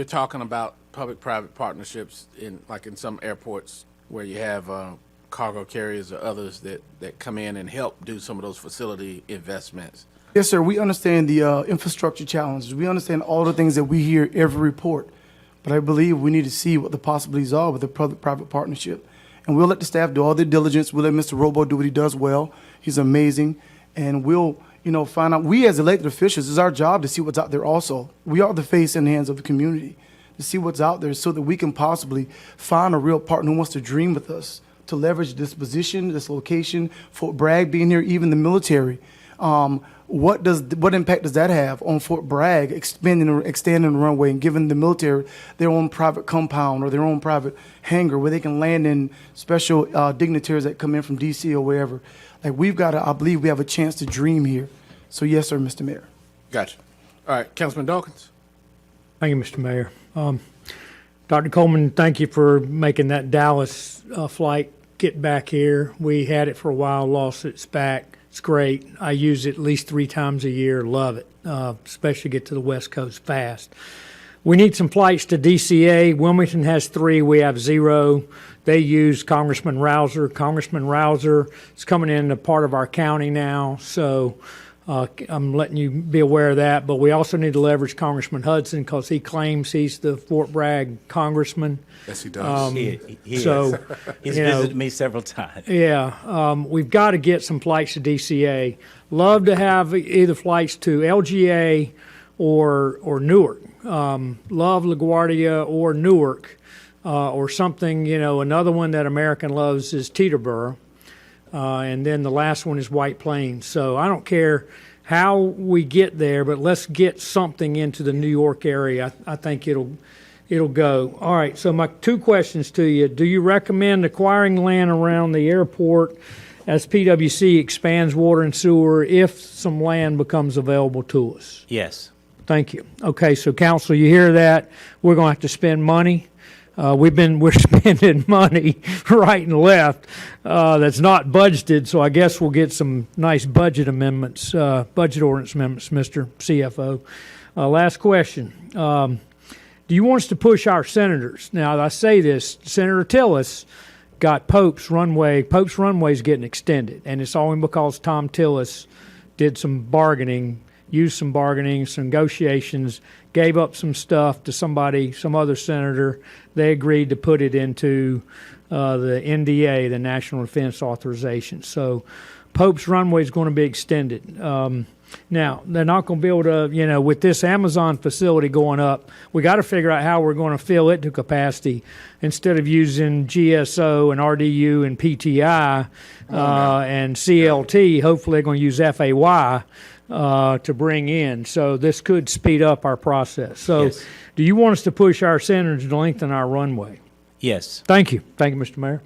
talking about public-private partnerships in some airports where you have cargo carriers or others that come in and help do some of those facility investments. Yes, sir. We understand the infrastructure challenges. We understand all the things that we hear every report. But I believe we need to see what the possibilities are with the public-private partnership. And we'll let the staff do all their diligence. We'll let Mr. Robo do what he does well. He's amazing. And we'll, find out. We as elected officials, it's our job to see what's out there also. We are the face and hands of the community to see what's out there so that we can possibly find a real partner who wants to dream with us, to leverage this position, this location, Fort Bragg being here, even the military. What impact does that have on Fort Bragg extending the runway and giving the military their own private compound or their own private hangar where they can land in special dignitaries that come in from D.C. or wherever? Like, I believe we have a chance to dream here. So yes, sir, Mr. Mayor. Gotcha. All right, Councilman Dawkins. Thank you, Mr. Mayor. Dr. Coleman, thank you for making that Dallas flight get back here. We had it for a while, lost it, it's back. It's great. I use it at least 3 times a year. Love it, especially get to the West Coast fast. We need some flights to DCA. Wilmington has 3. We have 0. They use Congressman Rouser. Congressman Rouser is coming into part of our county now, so I'm letting you be aware of that. But we also need to leverage Congressman Hudson because he claims he's the Fort Bragg congressman. Yes, he does. He so, is. He's visited me several times. Yeah, we've got to get some flights to DCA. Love to have either flights to LGA or Newark. Love LaGuardia or Newark or something. Another one that American loves is Teterboro. And then the last one is White Plains. So I don't care how we get there, but let's get something into the New York area. I think it'll go. All right, so my 2 questions to you. Do you recommend acquiring land around the airport as PwC expands water and sewer if some land becomes available to us? Yes. Thank you. Okay, so council, you hear that? We're going to have to spend money. We're spending money right and left that's not budgeted, so I guess we'll get some nice budget amendments, budget ordinance amendments, Mr. CFO. Last question. Do you want us to push our senators? Now, I say this, Senator Tillis got Pope's runway. Pope's runway is getting extended, and it's only because Tom Tillis did some bargaining, used some bargaining, some negotiations, gave up some stuff to somebody, some other senator. They agreed to put it into the NDA, the National Defense Authorization. So Pope's runway is going to be extended. Now, they're not going to be able to, with this Amazon facility going up, we got to figure out how we're going to fill it to capacity instead of using GSO and RDU and PTI and CLT. Hopefully they're going to use FAY to bring in. So this could speed up our process. So Yes. Do you want us to push our senators to lengthen our runway? Yes. Thank you. Thank you, Mr. Mayor.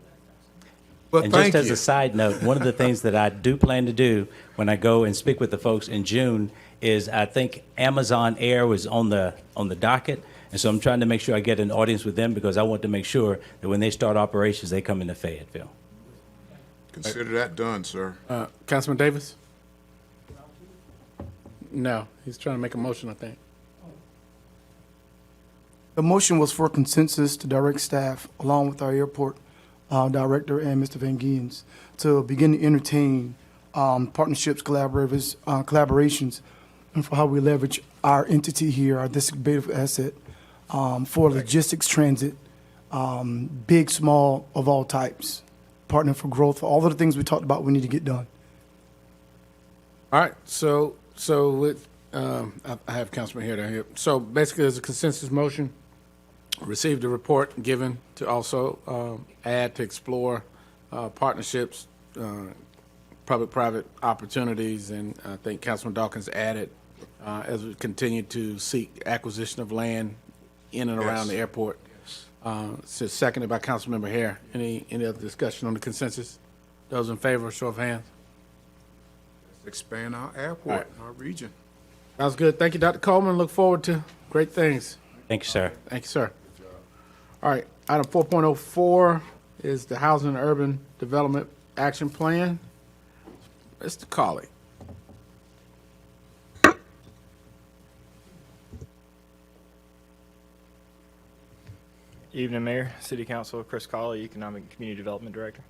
Well, And thank just as you. a side note, one of the things that I do plan to do when I go and speak with the folks in June is I think Amazon Air was on the docket, and so I'm trying to make sure I get an audience with them because I want to make sure that when they start operations, they come into Fayetteville. Consider that done, sir. Councilman Davis? No, he's trying to make a motion, I think. The motion was for consensus to direct staff, along with our airport director and Mr. Van Giens, to begin to entertain partnerships, collaborations, and for how we leverage our entity here, our district asset, for logistics, transit, big, small, of all types, partner for growth, all of the things we talked about we need to get done. All right, so I have Councilman here. So basically, there's a consensus motion. Received a report given to also add to explore partnerships, public-private opportunities, and I think Councilman Dawkins added as we continue to seek acquisition of land in and around the airport. So seconded by Councilmember Hare. Any other discussion on the consensus? Those in favor, show of hands. Expand our airport, our region. Sounds good. Thank you, Dr. Coleman. Look forward to great things. Thank you, sir. Thank you, sir. All right, item 4.04 is the Housing and Urban Development Action Plan. Mr. Colley. Evening, Mayor, City Council, Chris Colley, Economic and Community Development Director.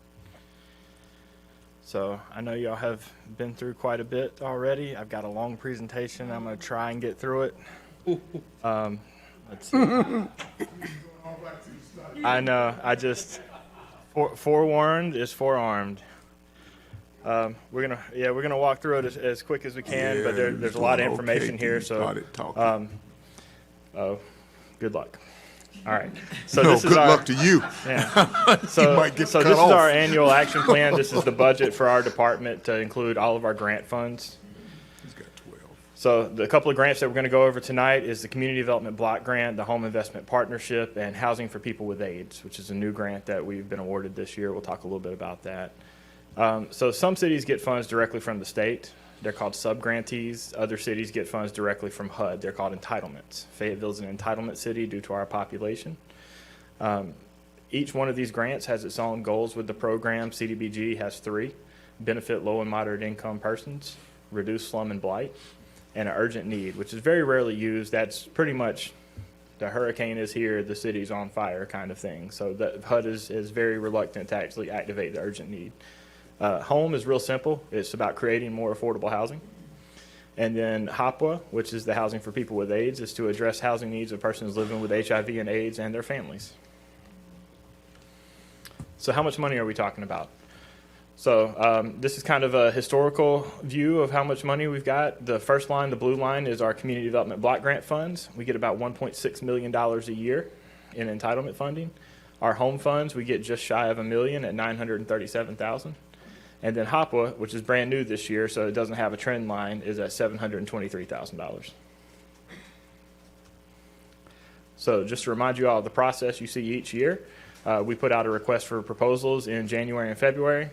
So I know y'all have been through quite a bit already. I've got a long presentation. I'm going to try and get through it. Let's see. I know. I just forewarned is forearmed. We're gonna walk through it as quick as we can, but there's a lot of information here. So, good luck. All right. So this is good luck to you. Yeah. So, this is our annual action plan. This is the budget for our department to include all of our grant funds. So the couple of grants that we're going to go over tonight is the Community Development Block Grant, the Home Investment Partnership, and Housing for People with AIDS, which is a new grant that we've been awarded this year. We'll talk a little bit about that. So some cities get funds directly from the state. They're called sub-grantees. Other cities get funds directly from HUD. They're called entitlements. Fayetteville is an entitlement city due to our population. Each one of these grants has its own goals with the program. CDBG has 3: benefit low and moderate income persons, reduce slum and blight, and an urgent need, which is very rarely used. That's pretty much the hurricane is here, the city's on fire kind of thing. So the HUD is very reluctant to actually activate the urgent need. Home is real simple. It's about creating more affordable housing. And then HOPWA, which is the Housing for People with AIDS, is to address housing needs of persons living with HIV and AIDS and their families. So how much money are we talking about? So this is kind of a historical view of how much money we've got. The first line, the blue line, is our Community Development Block Grant funds. We get about $1.6 million a year in entitlement funding. Our home funds, we get just shy of $1 million at $937,000. And then HOPWA, which is brand new this year, so it doesn't have a trend line, is at $723,000. So just to remind you all of the process you see each year, we put out a request for proposals in January and February.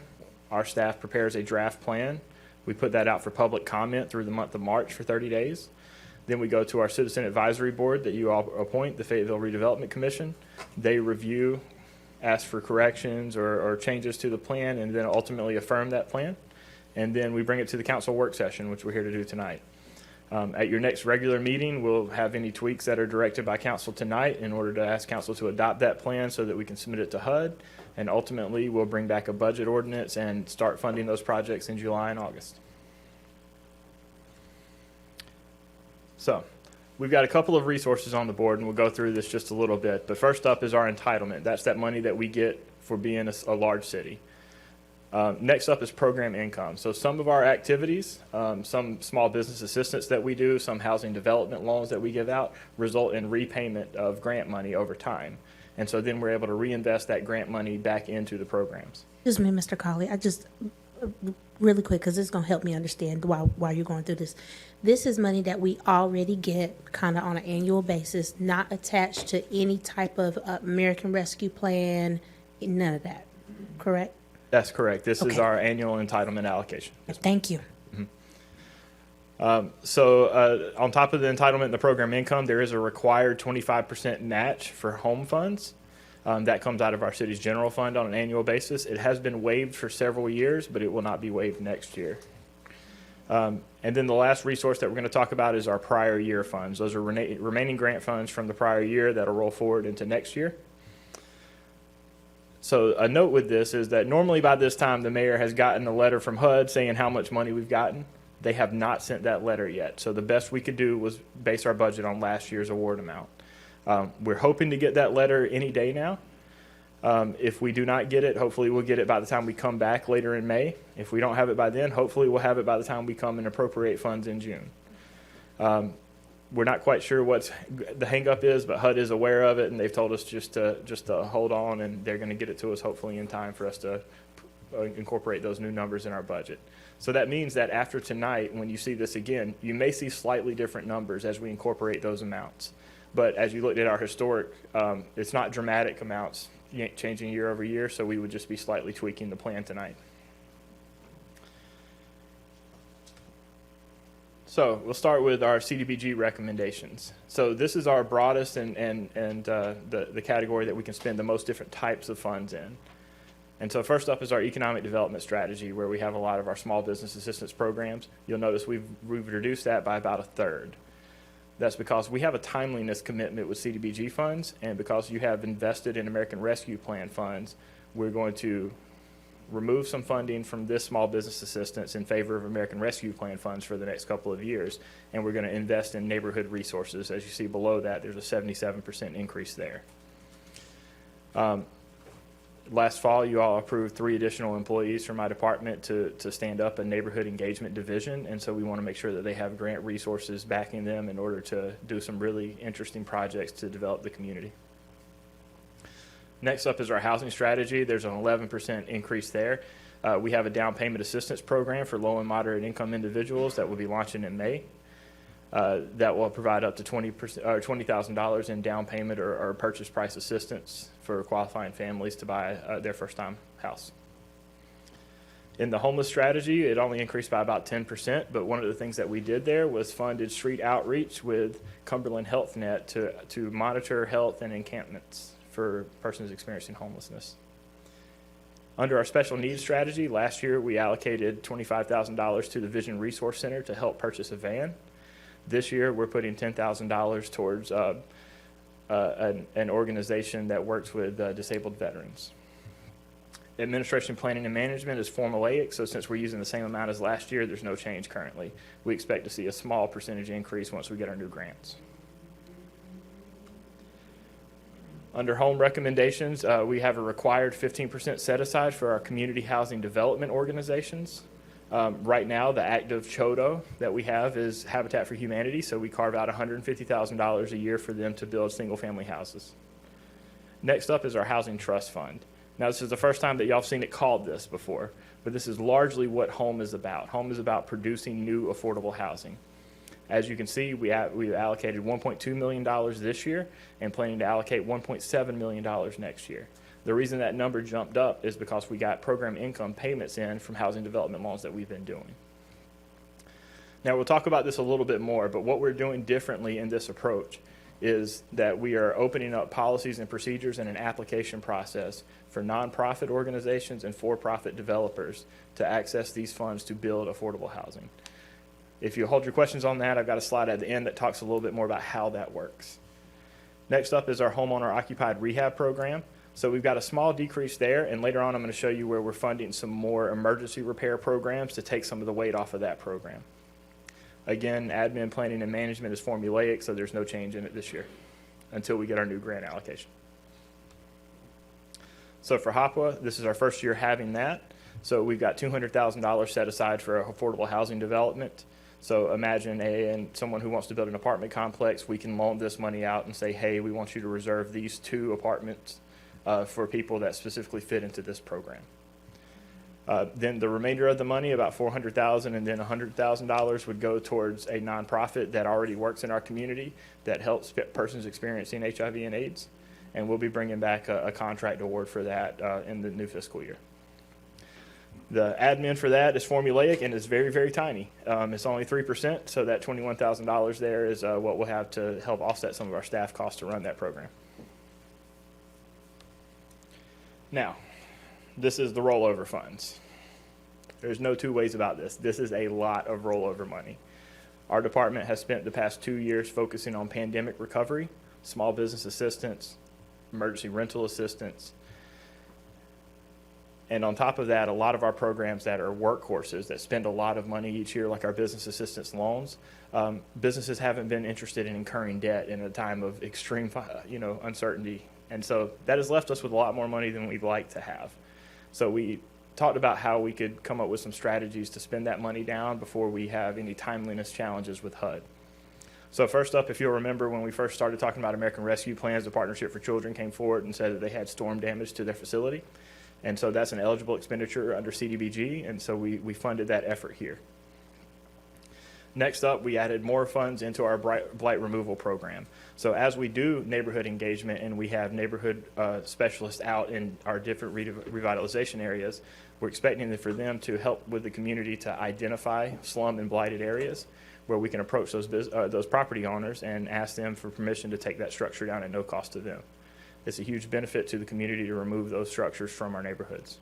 Our staff prepares a draft plan. We put that out for public comment through the month of March for 30 days. Then we go to our Citizen Advisory Board that you all appoint, the Fayetteville Redevelopment Commission. They review, ask for corrections or changes to the plan, and then ultimately affirm that plan. And then we bring it to the council work session, which we're here to do tonight. At your next regular meeting, we'll have any tweaks that are directed by council tonight in order to ask council to adopt that plan so that we can submit it to HUD. And ultimately, we'll bring back a budget ordinance and start funding those projects in July and August. So we've got a couple of resources on the board, and we'll go through this just a little bit. But first up is our entitlement. That's that money that we get for being a large city. Next up is program income. So some of our activities, some small business assistance that we do, some housing development loans that we give out result in repayment of grant money over time. And so then we're able to reinvest that grant money back into the programs. Excuse me, Mr. Colley, I just, really quick, because this is going to help me understand why you're going through this. This is money that we already get kind of on an annual basis, not attached to any type of American Rescue Plan, none of that, correct? That's correct. This is Okay. our annual entitlement allocation. Thank you. So on top of the entitlement and the program income, there is a required 25% match for home funds. That comes out of our city's general fund on an annual basis. It has been waived for several years, but it will not be waived next year. And then the last resource that we're going to talk about is our prior year funds. Those are remaining grant funds from the prior year that'll roll forward into next year. So a note with this is that normally by this time the mayor has gotten a letter from HUD saying how much money we've gotten. They have not sent that letter yet. So the best we could do was base our budget on last year's award amount. We're hoping to get that letter any day now. If we do not get it, hopefully we'll get it by the time we come back later in May. If we don't have it by then, hopefully we'll have it by the time we come and appropriate funds in June. We're not quite sure what the hangup is, but HUD is aware of it, and they've told us just to hold on, and they're going to get it to us hopefully in time for us to incorporate those new numbers in our budget. So that means that after tonight, when you see this again, you may see slightly different numbers as we incorporate those amounts. But as you looked at our historic, it's not dramatic amounts changing year over year, so we would just be slightly tweaking the plan tonight. So we'll start with our CDBG recommendations. So this is our broadest and the category that we can spend the most different types of funds in. And so first up is our economic development strategy, where we have a lot of our small business assistance programs. You'll notice we've reduced that by about a third. That's because we have a timeliness commitment with CDBG funds, and because you have invested in American Rescue Plan funds, we're going to remove some funding from this small business assistance in favor of American Rescue Plan funds for the next couple of years, and we're going to invest in neighborhood resources. As you see below that, there's a 77% increase there. Last fall, you all approved 3 additional employees from my department to stand up a neighborhood engagement division, and so we want to make sure that they have grant resources backing them in order to do some really interesting projects to develop the community. Next up is our housing strategy. There's an 11% increase there. We have a down payment assistance program for low and moderate income individuals that will be launching in May. that will provide up to $20,000 in down payment or purchase price assistance for qualifying families to buy their first-time house. In the homeless strategy, it only increased by about 10%, but one of the things that we did there was funded street outreach with Cumberland Health Net to monitor health and encampments for persons experiencing homelessness. Under our special needs strategy, last year we allocated $25,000 to the Vision Resource Center to help purchase a van. This year we're putting $10,000 towards an organization that works with disabled veterans. Administration, planning, and management is formulaic, so since we're using the same amount as last year, there's no change currently. We expect to see a small percentage increase once we get our new grants. Under home recommendations, we have a required 15% set aside for our community housing development organizations. Right now, the active CHODO that we have is Habitat for Humanity, so we carve out $150,000 a year for them to build single-family houses. Next up is our Housing Trust Fund. Now, this is the first time that y'all have seen it called this before, but this is largely what Home is about. Home is about producing new affordable housing. As you can see, we allocated $1.2 million this year and planning to allocate $1.7 million next year. The reason that number jumped up is because we got program income payments in from housing development loans that we've been doing. Now, we'll talk about this a little bit more, but what we're doing differently in this approach is that we are opening up policies and procedures and an application process for nonprofit organizations and for-profit developers to access these funds to build affordable housing. If you hold your questions on that, I've got a slide at the end that talks a little bit more about how that works. Next up is our Homeowner Occupied Rehab program. So we've got a small decrease there, and later on I'm going to show you where we're funding some more emergency repair programs to take some of the weight off of that program. Again, admin, planning, and management is formulaic, so there's no change in it this year until we get our new grant allocation. So for HOPWA, this is our first year having that. So we've got $200,000 set aside for affordable housing development. So imagine someone who wants to build an apartment complex, we can loan this money out and say, hey, we want you to reserve these 2 apartments for people that specifically fit into this program. Then the remainder of the money, about $400,000 and then $100,000 would go towards a nonprofit that already works in our community that helps persons experiencing HIV and AIDS. And we'll be bringing back a contract award for that in the new fiscal year. The admin for that is formulaic and is very, very tiny. It's only 3%, so that $21,000 there is what we'll have to help offset some of our staff costs to run that program. Now, this is the rollover funds. There's no two ways about this. This is a lot of rollover money. Our department has spent the past 2 years focusing on pandemic recovery, small business assistance, emergency rental assistance. And on top of that, a lot of our programs that are workhorses that spend a lot of money each year, like our business assistance loans, businesses haven't been interested in incurring debt in a time of extreme, uncertainty. And so that has left us with a lot more money than we'd like to have. So we talked about how we could come up with some strategies to spend that money down before we have any timeliness challenges with HUD. So first up, if you'll remember when we first started talking about American Rescue Plans, the Partnership for Children came forward and said that they had storm damage to their facility. And so that's an eligible expenditure under CDBG, and so we funded that effort here. Next up, we added more funds into our blight removal program. So as we do neighborhood engagement and we have neighborhood specialists out in our different revitalization areas, we're expecting for them to help with the community to identify slum and blighted areas where we can approach those property owners and ask them for permission to take that structure down at no cost to them. It's a huge benefit to the community to remove those structures from our neighborhoods.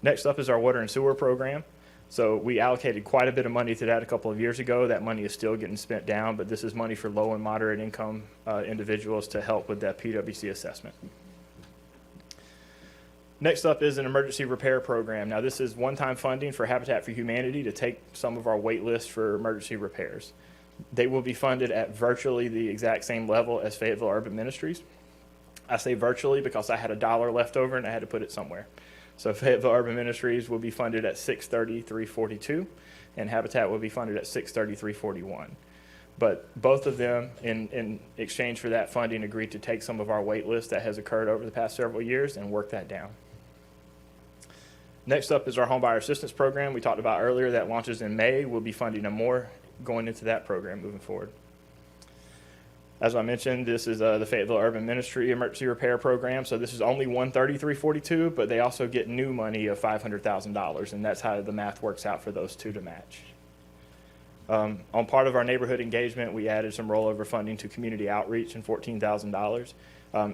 Next up is our water and sewer program. So we allocated quite a bit of money to that a couple of years ago. That money is still getting spent down, but this is money for low and moderate income individuals to help with that PwC assessment. Next up is an emergency repair program. Now this is one-time funding for Habitat for Humanity to take some of our wait list for emergency repairs. They will be funded at virtually the exact same level as Fayetteville Urban Ministries. I say virtually because I had $1 left over and I had to put it somewhere. So Fayetteville Urban Ministries will be funded at $630,342, and Habitat will be funded at $630,341. But both of them, in exchange for that funding, agreed to take some of our wait list that has occurred over the past several years and work that down. Next up is our home buyer assistance program we talked about earlier that launches in May. We'll be funding a more going into that program moving forward. As I mentioned, this is the Fayetteville Urban Ministry Emergency Repair Program. So this is only 13342, but they also get new money of $500,000, and that's how the math works out for those two to match. On part of our neighborhood engagement, we added some rollover funding to community outreach and $14,000.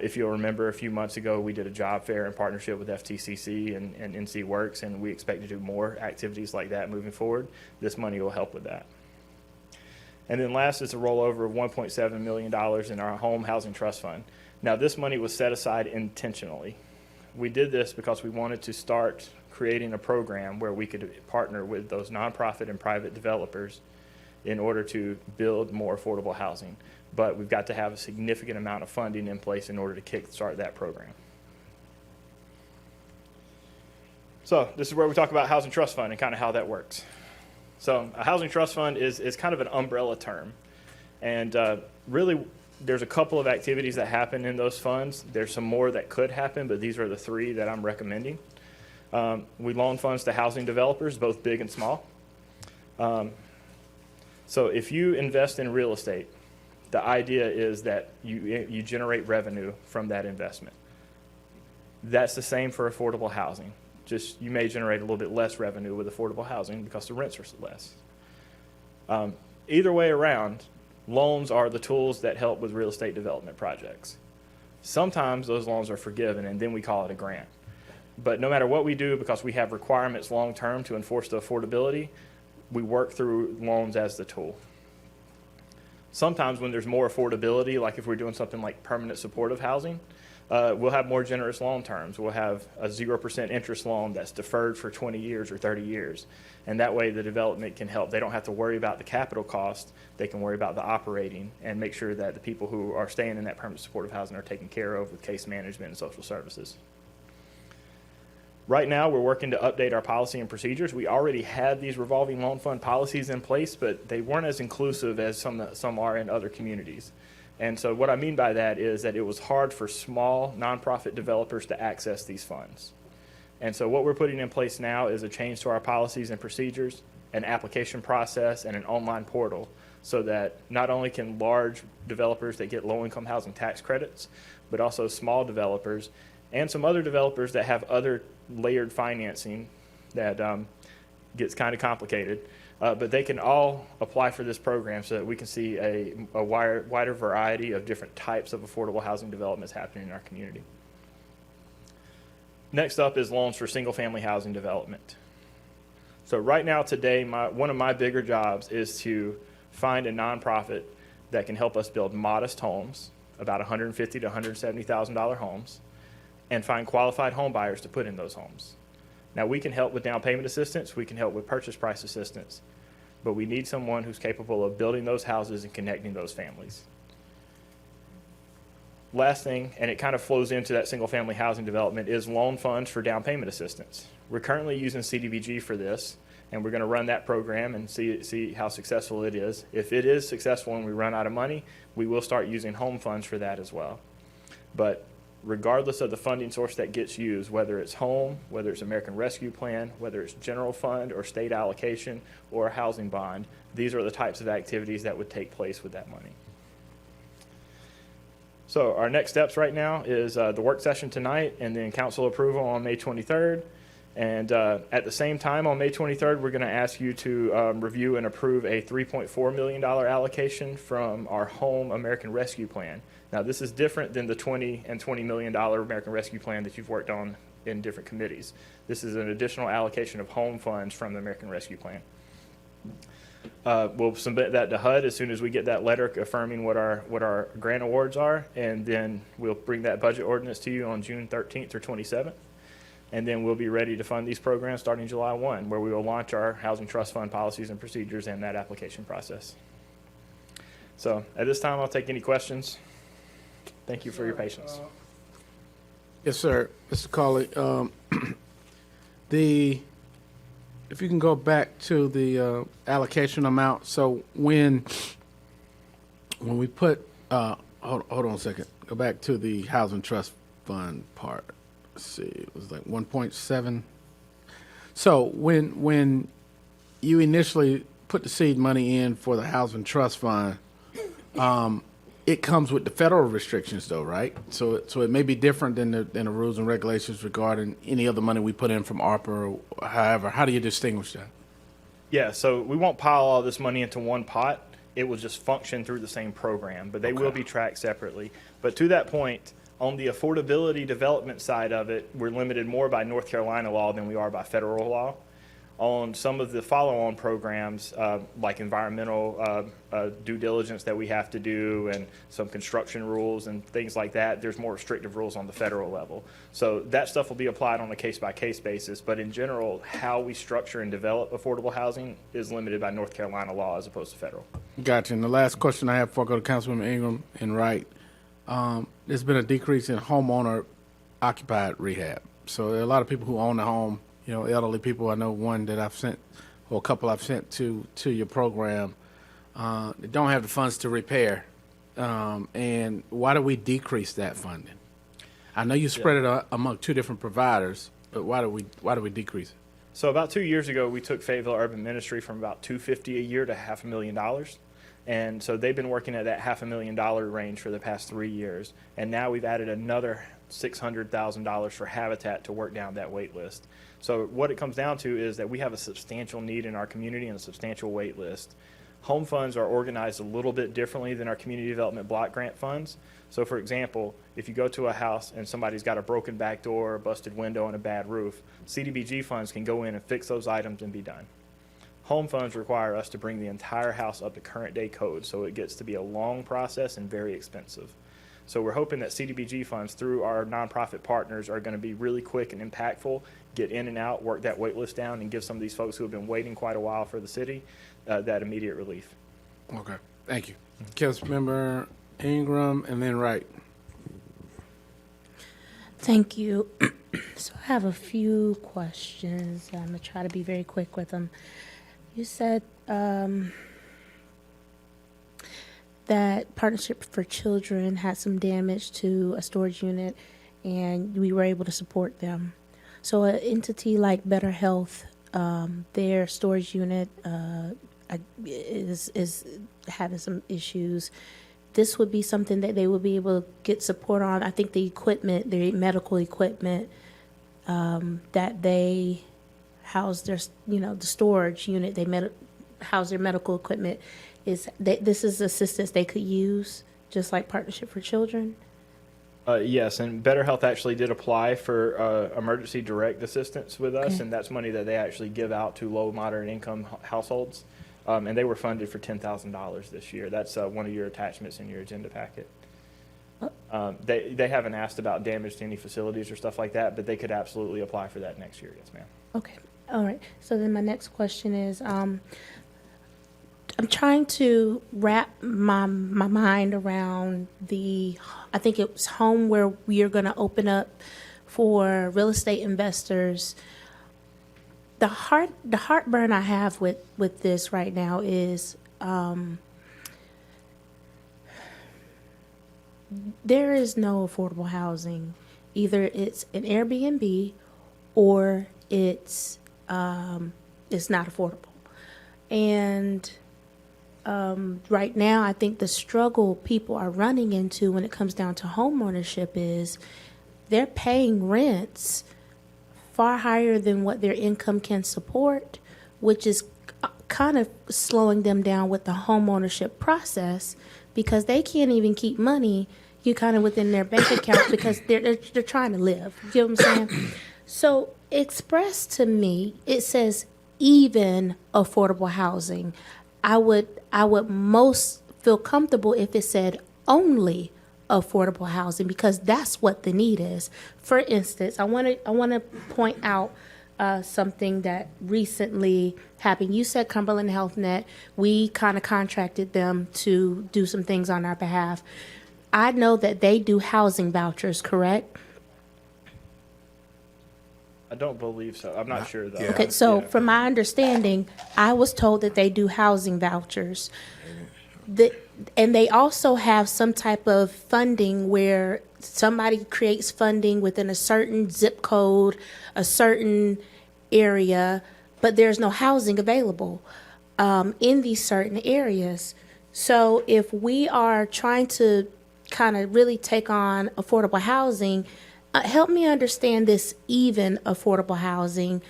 If you'll remember, a few months ago, we did a job fair in partnership with FTCC and NC Works, and we expect to do more activities like that moving forward. This money will help with that. And then last is a rollover of $1.7 million in our Home Housing Trust Fund. Now, this money was set aside intentionally. We did this because we wanted to start creating a program where we could partner with those nonprofit and private developers in order to build more affordable housing. But we've got to have a significant amount of funding in place in order to kickstart that program. So this is where we talk about Housing Trust Fund and kind of how that works. So a housing trust fund is kind of an umbrella term. And really, there's a couple of activities that happen in those funds. There's some more that could happen, but these are the three that I'm recommending. We loan funds to housing developers, both big and small. So if you invest in real estate, the idea is that you generate revenue from that investment. That's the same for affordable housing. Just you may generate a little bit less revenue with affordable housing because the rents are less. Either way around, loans are the tools that help with real estate development projects. Sometimes those loans are forgiven and then we call it a grant. But no matter what we do, because we have requirements long-term to enforce the affordability, we work through loans as the tool. Sometimes when there's more affordability, like if we're doing something like permanent supportive housing, we'll have more generous loan terms. We'll have a 0% interest loan that's deferred for 20 years or 30 years. And that way the development can help. They don't have to worry about the capital cost. They can worry about the operating and make sure that the people who are staying in that permanent supportive housing are taken care of with case management and social services. Right now, we're working to update our policy and procedures. We already had these revolving loan fund policies in place, but they weren't as inclusive as some are in other communities. And so what I mean by that is that it was hard for small nonprofit developers to access these funds. And so what we're putting in place now is a change to our policies and procedures, an application process, and an online portal so that not only can large developers that get low-income housing tax credits, but also small developers and some other developers that have other layered financing that gets kind of complicated. But they can all apply for this program so that we can see a wider variety of different types of affordable housing developments happening in our community. Next up is loans for single-family housing development. So right now, today, one of my bigger jobs is to find a nonprofit that can help us build modest homes, about $150,000 to $170,000 homes, and find qualified home buyers to put in those homes. Now, we can help with down payment assistance, we can help with purchase price assistance, but we need someone who's capable of building those houses and connecting those families. Last thing, and it kind of flows into that single-family housing development, is loan funds for down payment assistance. We're currently using CDBG for this, and we're going to run that program and see how successful it is. If it is successful and we run out of money, we will start using home funds for that as well. But regardless of the funding source that gets used, whether it's home, whether it's American Rescue Plan, whether it's general fund or state allocation or a housing bond, these are the types of activities that would take place with that money. So our next steps right now is the work session tonight and then council approval on May 23rd. And at the same time on May 23rd, we're going to ask you to review and approve a $3.4 million allocation from our Home American Rescue Plan. Now, this is different than the $20 and $20 million American Rescue Plan that you've worked on in different committees. This is an additional allocation of home funds from the American Rescue Plan. We'll submit that to HUD as soon as we get that letter affirming what our grant awards are, and then we'll bring that budget ordinance to you on June 13th or 27th. And then we'll be ready to fund these programs starting July 1, where we will launch our Housing Trust Fund policies and procedures and that application process. So at this time, I'll take any questions. Thank you for your patience. Yes, sir. Mr. Cawley, if you can go back to the allocation amount. So when we put, hold on a second, go back to the Housing Trust Fund part. Let's see, it was like 1.7. So when you initially put the seed money in for the Housing Trust Fund, it comes with the federal restrictions though, right? So it may be different than the rules and regulations regarding any other money we put in from ARPA or however. How do you distinguish that? Yeah, so we won't pile all this money into one pot. It will just function through the same program, but they will be tracked separately. But to that point, on the affordability development side of it, we're limited more by North Carolina law than we are by federal law. On some of the follow-on programs, like environmental due diligence that we have to do and some construction rules and things like that, there's more restrictive rules on the federal level. So that stuff will be applied on a case-by-case basis, but in general, how we structure and develop affordable housing is limited by North Carolina law as opposed to federal. Gotcha. And the last question I have before I go to Councilwoman Ingram and Wright, there's been a decrease in homeowner occupied rehab. So there are a lot of people who own a home, you know, elderly people. I know one that I've sent, or a couple I've sent to your program, they don't have the funds to repair. And why do we decrease that funding? I know you spread it among two different providers, but why do we decrease it? So about 2 years ago, we took Fayetteville Urban Ministry from about $250,000 a year to $500,000. And so they've been working at that $500,000 range for the past 3 years. And now we've added another $600,000 for Habitat to work down that wait list. So what it comes down to is that we have a substantial need in our community and a substantial wait list. Home funds are organized a little bit differently than our community development block grant funds. So for example, if you go to a house and somebody's got a broken back door, a busted window, and a bad roof, CDBG funds can go in and fix those items and be done. Home funds require us to bring the entire house up to current day code, so it gets to be a long process and very expensive. So we're hoping that CDBG funds through our nonprofit partners are going to be really quick and impactful, get in and out, work that wait list down, and give some of these folks who have been waiting quite a while for the city that immediate relief. Okay, thank you. Councilmember Ingram and then Wright. Thank you. So I have a few questions. I'm going to try to be very quick with them. You said that Partnership for Children had some damage to a storage unit and we were able to support them. So an entity like Better Health, their storage unit is having some issues. This would be something that they would be able to get support on. I think the equipment, the medical equipment that they house their, the storage unit, they house their medical equipment, this is assistance they could use, just like Partnership for Children? Yes, and Better Health actually did apply for emergency direct assistance with us, Okay. and that's money that they actually give out to low, moderate income households. And they were funded for $10,000 this year. That's one of your attachments in your agenda packet. They haven't asked about damage to any facilities or stuff like that, but they could absolutely apply for that next year. Yes, ma'am. Okay, all right. So then my next question is, I'm trying to wrap my mind around I think it was home where we are going to open up for real estate investors. The heartburn I have with this right now is there is no affordable housing. Either it's an Airbnb or it's not affordable. And right now, I think the struggle people are running into when it comes down to home ownership is they're paying rents far higher than what their income can support, which is kind of slowing them down with the home ownership process because they can't even keep money kind of within their bank account because they're trying to live. You know what I'm saying? So express to me, it says even affordable housing. I would most feel comfortable if it said only affordable housing because that's what the need is. For instance, I want to point out something that recently happened. You said Cumberland Health Net. We kind of contracted them to do some things on our behalf. I know that they do housing vouchers, correct? I don't believe so. I'm not sure, though. Yeah. Okay, so from my understanding, I was told that they do housing vouchers. And they also have some type of funding where somebody creates funding within a certain zip code, a certain area, but there's no housing available. in these certain areas. So if we are trying to kind of really take on affordable housing, help me understand this even affordable housing.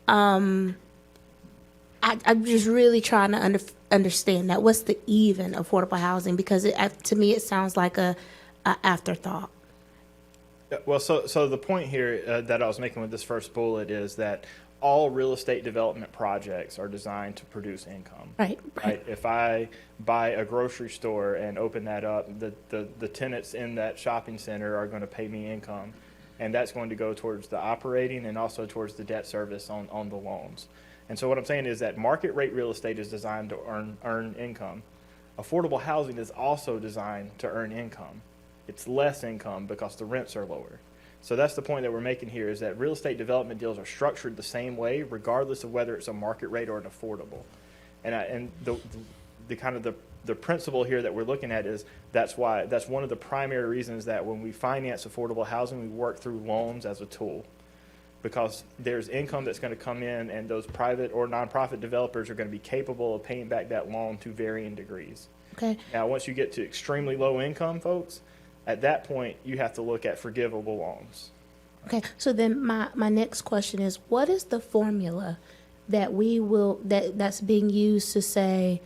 I'm just really trying to understand that. What's the even affordable housing? Because to me, it sounds like a afterthought. Well, so the point here that I was making with this first bullet is that all real estate development projects are designed to produce income. Right. If I buy a grocery store and open that up, the tenants in that shopping center are going to pay me income, and that's going to go towards the operating and also towards the debt service on the loans. And so what I'm saying is that market rate real estate is designed to earn income. Affordable housing is also designed to earn income. It's less income because the rents are lower. So that's the point that we're making here, is that real estate development deals are structured the same way, regardless of whether it's a market rate or an affordable. And the kind of the principle here that we're looking at is that's one of the primary reasons that when we finance affordable housing, we work through loans as a tool, because there's income that's going to come in, and those private or nonprofit developers are going to be capable of paying back that loan to varying degrees. Okay. Now, once you get to extremely low income folks, at that point, you have to look at forgivable loans. Okay, so then my next question is, what is the formula that that's being used to say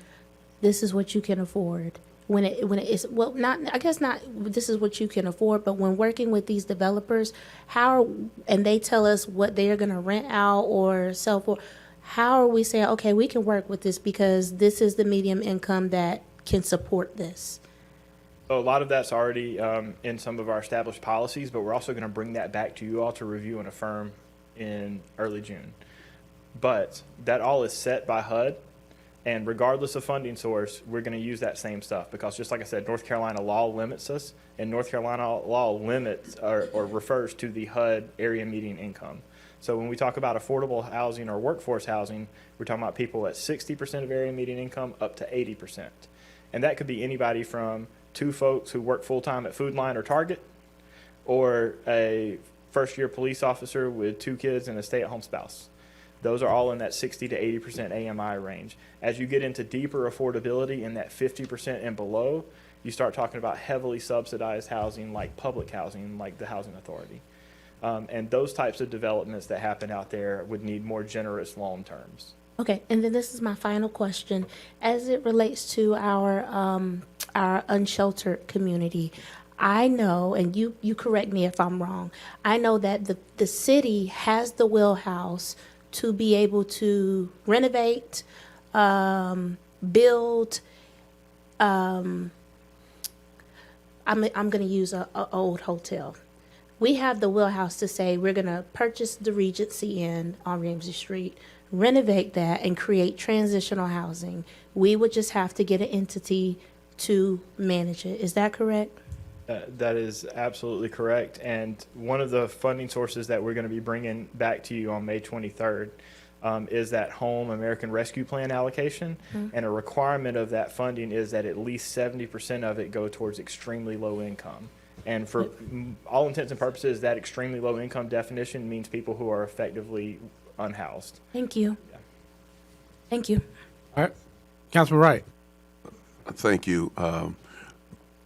this is what you can afford? When it is, well, not, I guess not this is what you can afford, but when working with these developers, and they tell us what they're going to rent out or sell for, how are we saying, okay, we can work with this because this is the medium income that can support this? So a lot of that's already in some of our established policies, but we're also going to bring that back to you all to review and affirm in early June. But that all is set by HUD, and regardless of funding source, we're going to use that same stuff, because just like I said, North Carolina law limits us, and North Carolina law limits or refers to the HUD area median income. So when we talk about affordable housing or workforce housing, we're talking about people at 60% of area median income up to 80%. And that could be anybody from two folks who work full-time at Food Line or Target, or a first-year police officer with 2 kids and a stay-at-home spouse. Those are all in that 60 to 80% AMI range. As you get into deeper affordability in that 50% and below, you start talking about heavily subsidized housing like public housing, like the Housing Authority. And those types of developments that happen out there would need more generous loan terms. Okay, and then this is my final question. As it relates to our unsheltered community, I know, and you correct me if I'm wrong, I know that the city has the wheelhouse to be able to renovate, build, I'm going to use a old hotel. We have the wheelhouse to say we're going to purchase the Regency Inn on Ramsey Street, renovate that, and create transitional housing. We would just have to get an entity to manage it. Is that correct? That is absolutely correct. And one of the funding sources that we're going to be bringing back to you on May 23rd is that Home American Rescue Plan allocation. Mm-hmm. And a requirement of that funding is that at least 70% of it go towards extremely low income. And for all intents and purposes, that extremely low income definition means people who are effectively unhoused. Thank you. Yeah. Thank you. All right. Councilman Wright. Thank you,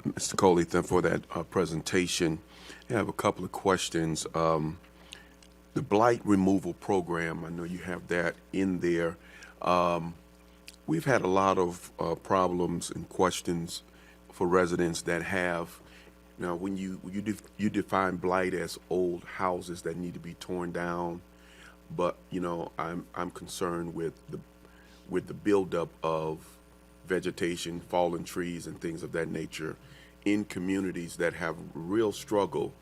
Mr. Coley, for that presentation. I have a couple of questions. The Blight removal program, I know you have that in there. We've had a lot of problems and questions for residents that have, now when you define Blight as old houses that need to be torn down, but I'm concerned with the buildup of vegetation, fallen trees, and things of that nature in communities that have real struggle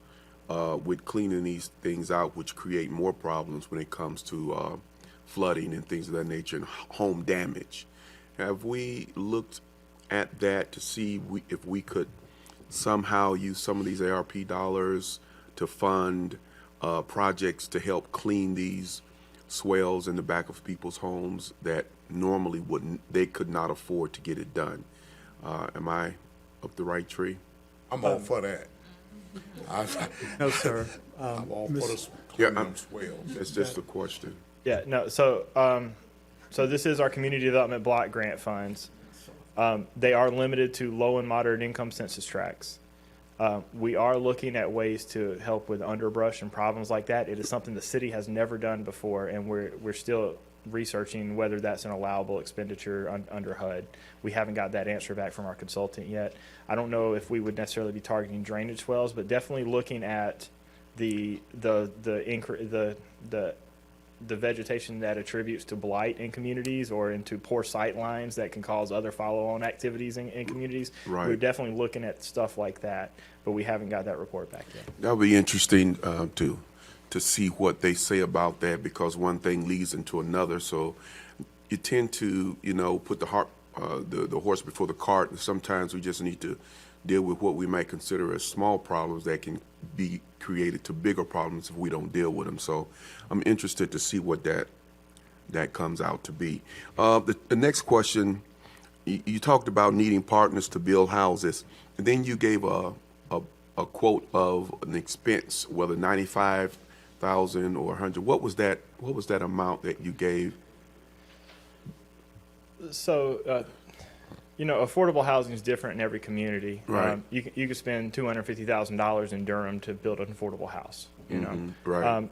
with cleaning these things out, which create more problems when it comes to flooding and things of that nature and home damage. Have we looked at that to see if we could somehow use some of these ARP dollars to fund projects to help clean these swales in the back of people's homes that normally they could not afford to get it done? Am I up the right tree? I'm all for that. No, sir. I'm all for the swales. It's just a question. Yeah, no, so So this is our community development block grant funds. They are limited to low and moderate income census tracts. We are looking at ways to help with underbrush and problems like that. It is something the city has never done before, and we're still researching whether that's an allowable expenditure under HUD. We haven't got that answer back from our consultant yet. I don't know if we would necessarily be targeting drainage wells, but definitely looking at the vegetation that attributes to blight in communities or into poor sight lines that can cause other follow-on activities in communities. Right. We're definitely looking at stuff like that, but we haven't got that report back yet. That'll be interesting to see what they say about that, because one thing leads into another. So you tend to, put the horse before the cart, and sometimes we just need to deal with what we might consider as small problems that can be created to bigger problems if we don't deal with them. So I'm interested to see what that comes out to be. The next question, you talked about needing partners to build houses, and then you gave a quote of an expense, whether 95,000 or 100. What was that amount that you gave? So, affordable housing is different in every community. Right. You could spend $250,000 in Durham to build an affordable house. Right.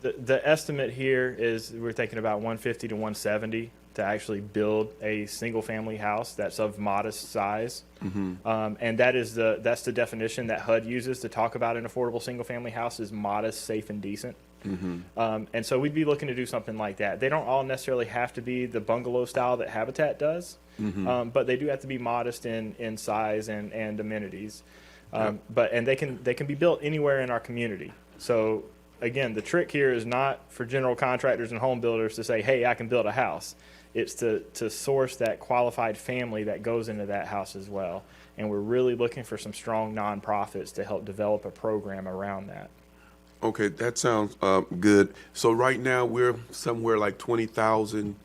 The estimate here is we're thinking about 150 to 170 to actually build a single-family house that's of modest size, and that's the definition that HUD uses to talk about an affordable single-family house is modest, safe, and decent. And so we'd be looking to do something like that. They don't all necessarily have to be the bungalow style that Habitat does, but they do have to be modest in size and amenities. But they can be built anywhere in our community. So again, the trick here is not for general contractors and home builders to say, hey, I can build a house. It's to source that qualified family that goes into that house as well. And we're really looking for some strong nonprofits to help develop a program around that. Okay, that sounds good. So right now we're somewhere like 20,000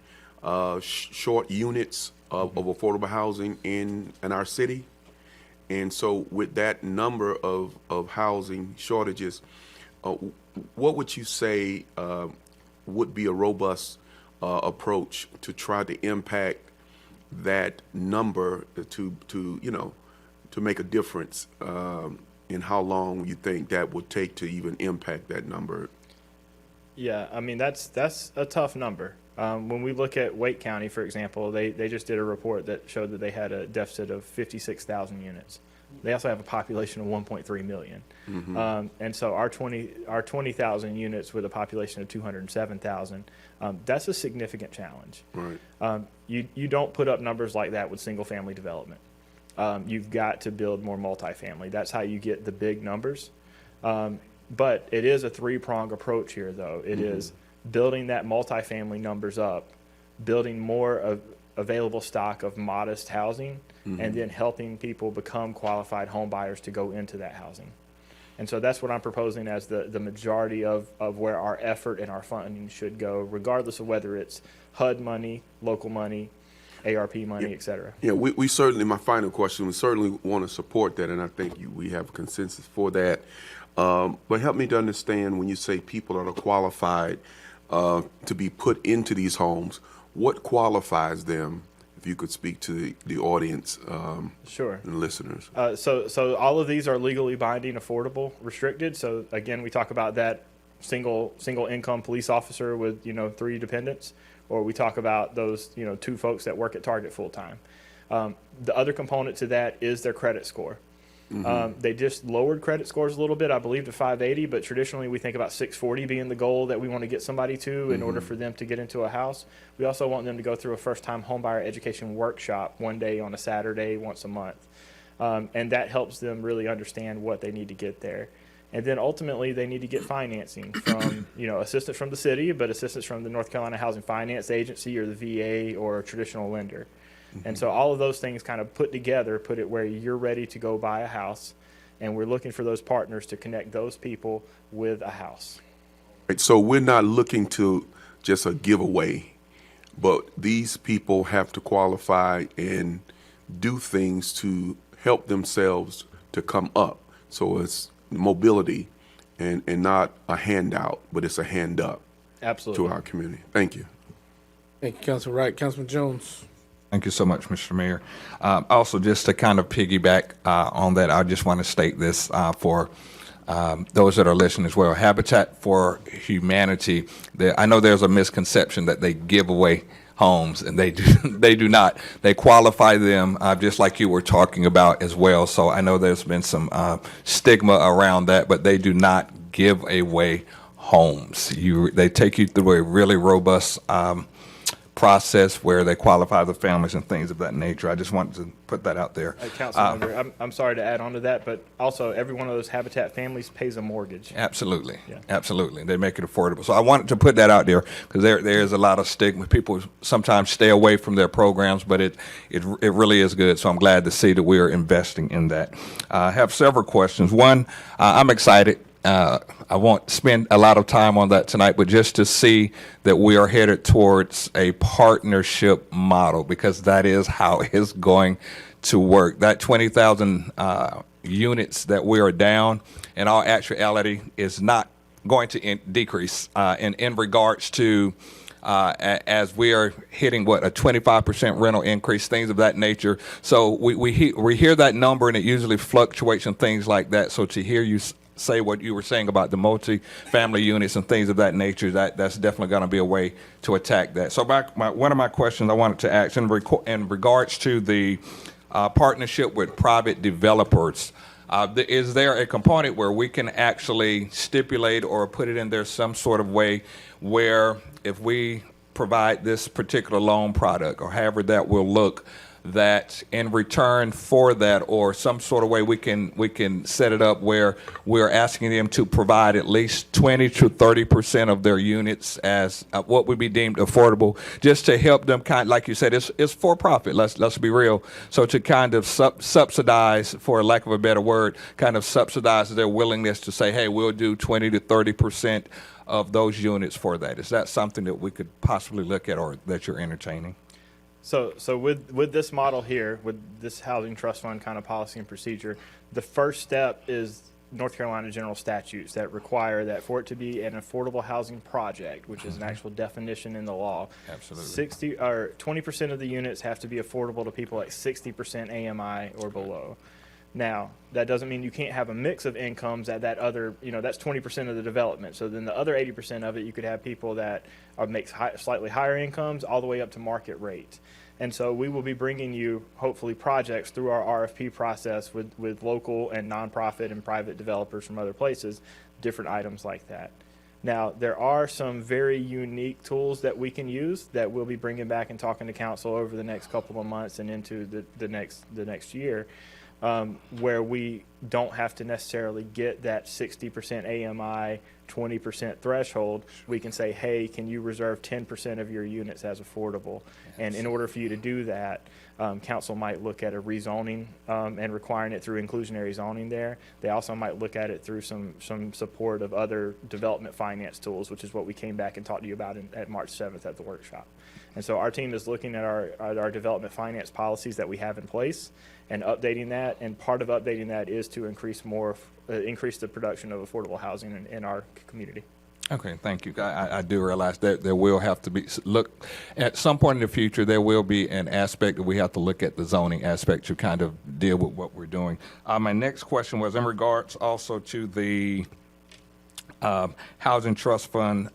short units of affordable housing in our city. And so with that number of housing shortages, what would you say would be a robust approach to try to impact that number to make a difference in how long you think that would take to even impact that number? Yeah, I mean, that's a tough number. When we look at Wake County, for example, they just did a report that showed that they had a deficit of 56,000 units. They also have a population of 1.3 million. And so our 20,000 units with a population of 207,000, that's a significant challenge. Right. You don't put up numbers like that with single-family development. You've got to build more multifamily. That's how you get the big numbers. But it is a three-pronged approach here, though. It is building that multifamily numbers up, building more available stock of modest housing, and then helping people become qualified home buyers to go into that housing. And so that's what I'm proposing as the majority of where our effort and our funding should go, regardless of whether it's HUD money, local money, ARP money, et cetera. Yeah, we certainly, my final question, we certainly want to support that, and I think we have a consensus for that. But help me to understand, when you say people that are qualified to be put into these homes, what qualifies them? If you could speak to the audience Sure. and listeners. So all of these are legally binding, affordable, restricted. So again, we talk about that single income police officer with 3 dependents, or we talk about those 2 folks that work at Target full time. The other component to that is their credit score. They just lowered credit scores a little bit, I believe, to 580, but traditionally we think about 640 being the goal that we want to get somebody to in order for them to get into a house. We also want them to go through a first-time homebuyer education workshop one day on a Saturday once a month. And that helps them really understand what they need to get there. And then ultimately they need to get financing from, assistance from the city, but assistance from the North Carolina Housing Finance Agency or the VA or a traditional lender. And so all of those things kind of put together, put it where you're ready to go buy a house, and we're looking for those partners to connect those people with a house. Right, so we're not looking to just a giveaway, but these people have to qualify and do things to help themselves to come up. So it's mobility and not a handout, but it's a hand up. Absolutely. To our community. Thank you. Thank you, Councilman Wright. Councilman Jones. Thank you so much, Mr. Mayor. Also, just to kind of piggyback on that, I just want to state this for those that are listening as well. Habitat for Humanity, I know there's a misconception that they give away homes, and they do, they do not. They qualify them just like you were talking about as well. So I know there's been some stigma around that, but they do not give away homes. They take you through a really robust process where they qualify the families and things of that nature. I just wanted to put that out there. Councilmember, I'm sorry to add on to that, but also every one of those Habitat families pays a mortgage. Absolutely. Yeah. Absolutely. They make it affordable. So I wanted to put that out there because there's a lot of stigma. People sometimes stay away from their programs, but it really is good. So I'm glad to see that we are investing in that. I have several questions. One, I'm excited. I won't spend a lot of time on that tonight, but just to see that we are headed towards a partnership model, because that is how it's going to work. That 20,000 units that we are down, in all actuality, is not going to decrease in regards to as we are hitting a 25% rental increase, things of that nature. So we hear that number, and it usually fluctuates and things like that. So to hear you say what you were saying about the multi-family units and things of that nature, that's definitely going to be a way to attack that. So one of my questions I wanted to ask in regards to the partnership with private developers, is there a component where we can actually stipulate or put it in there some sort of way where if we provide this particular loan product or however that will look, that in return for that, or some sort of way we can set it up where we're asking them to provide at least 20 to 30% of their units as what would be deemed affordable, just to help them like you said, it's for profit. Let's be real. So to kind of subsidize, for lack of a better word, kind of subsidize their willingness to say, hey, we'll do 20 to 30% of those units for that. Is that something that we could possibly look at, or that you're entertaining? So with this model here, with this housing trust fund kind of policy and procedure, the first step is North Carolina general statutes that require that for it to be an affordable housing project, which is an actual definition in the law. Absolutely. 20% of the units have to be affordable to people at 60% AMI or below. Now, that doesn't mean you can't have a mix of incomes at that other, that's 20% of the development. So then the other 80% of it, you could have people that make slightly higher incomes all the way up to market rate. And so we will be bringing you, hopefully, projects through our RFP process with local and nonprofit and private developers from other places, different items like that. Now, there are some very unique tools that we can use that we'll be bringing back and talking to council over the next couple of months and into the next year. Where we don't have to necessarily get that 60% AMI, 20% threshold. We can say, hey, can you reserve 10% of your units as affordable? And in order for you to do that, council might look at a rezoning and requiring it through inclusionary zoning there. They also might look at it through some support of other development finance tools, which is what we came back and talked to you about at March 7th at the workshop. And so our team is looking at our development finance policies that we have in place and updating that. And part of updating that is to increase the production of affordable housing in our community. Okay, thank you. I do realize that there will have to be, at some point in the future, there will be an aspect that we have to look at the zoning aspect to kind of deal with what we're doing. My next question was in regards also to the Housing Trust Fund.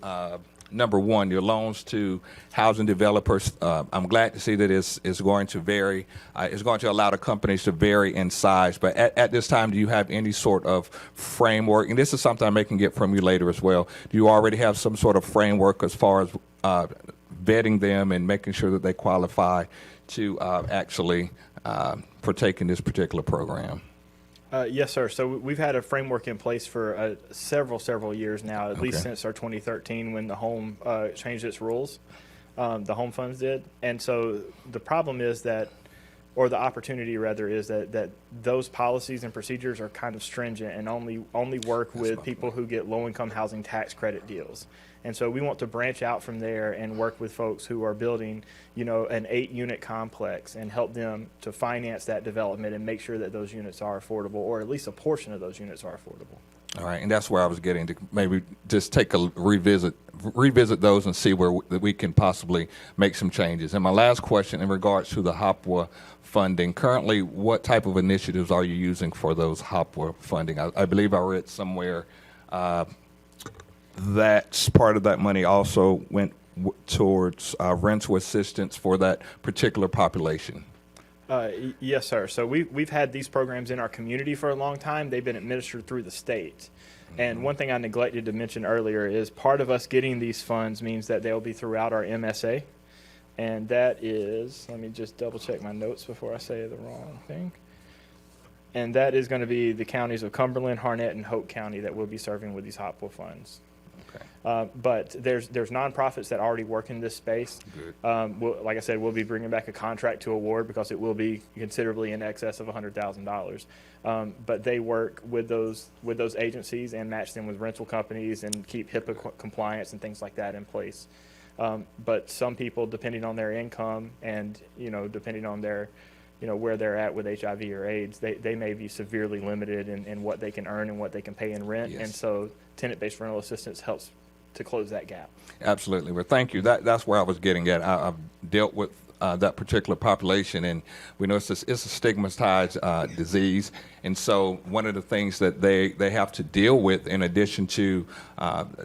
Number one, your loans to housing developers. I'm glad to see that it's going to vary. It's going to allow the companies to vary in size. But at this time, do you have any sort of framework? And this is something I may can get from you later as well. Do you already have some sort of framework as far as vetting them and making sure that they qualify to actually partake in this particular program? Yes, sir. So we've had a framework in place for several years now, at least since our 2013 when the home changed its rules, the home funds did. And so the problem is that, or the opportunity rather, is that those policies and procedures are kind of stringent and only work with people who get low-income housing tax credit deals. And so we want to branch out from there and work with folks who are building, an 8-unit complex and help them to finance that development and make sure that those units are affordable, or at least a portion of those units are affordable. All right, and that's where I was getting to maybe just take a revisit revisit those and see where we can possibly make some changes. And my last question in regards to the HOPWA funding, currently, what type of initiatives are you using for those HOPWA funding? I believe I read somewhere that part of that money also went towards rental assistance for that particular population. Yes, sir. So we've had these programs in our community for a long time. They've been administered through the state. And one thing I neglected to mention earlier is part of us getting these funds means that they'll be throughout our MSA. And that is, let me just double check my notes before I say the wrong thing. And that is going to be the counties of Cumberland, Harnett, and Hope County that we'll be serving with these HOPWA funds. But there's nonprofits that already work in this space. Like I said, we'll be bringing back a contract to award because it will be considerably in excess of $100,000. But they work with those agencies and match them with rental companies and keep HIPAA compliance and things like that in place. But some people, depending on their income and depending on their where they're at with HIV or AIDS, they may be severely limited in what they can earn and what they can pay in rent. Yes. And so tenant-based rental assistance helps to close that gap. Absolutely. Well, thank you. That's where I was getting at. I've dealt with that particular population, and we know it's a stigmatized disease. And so one of the things that they have to deal with, in addition to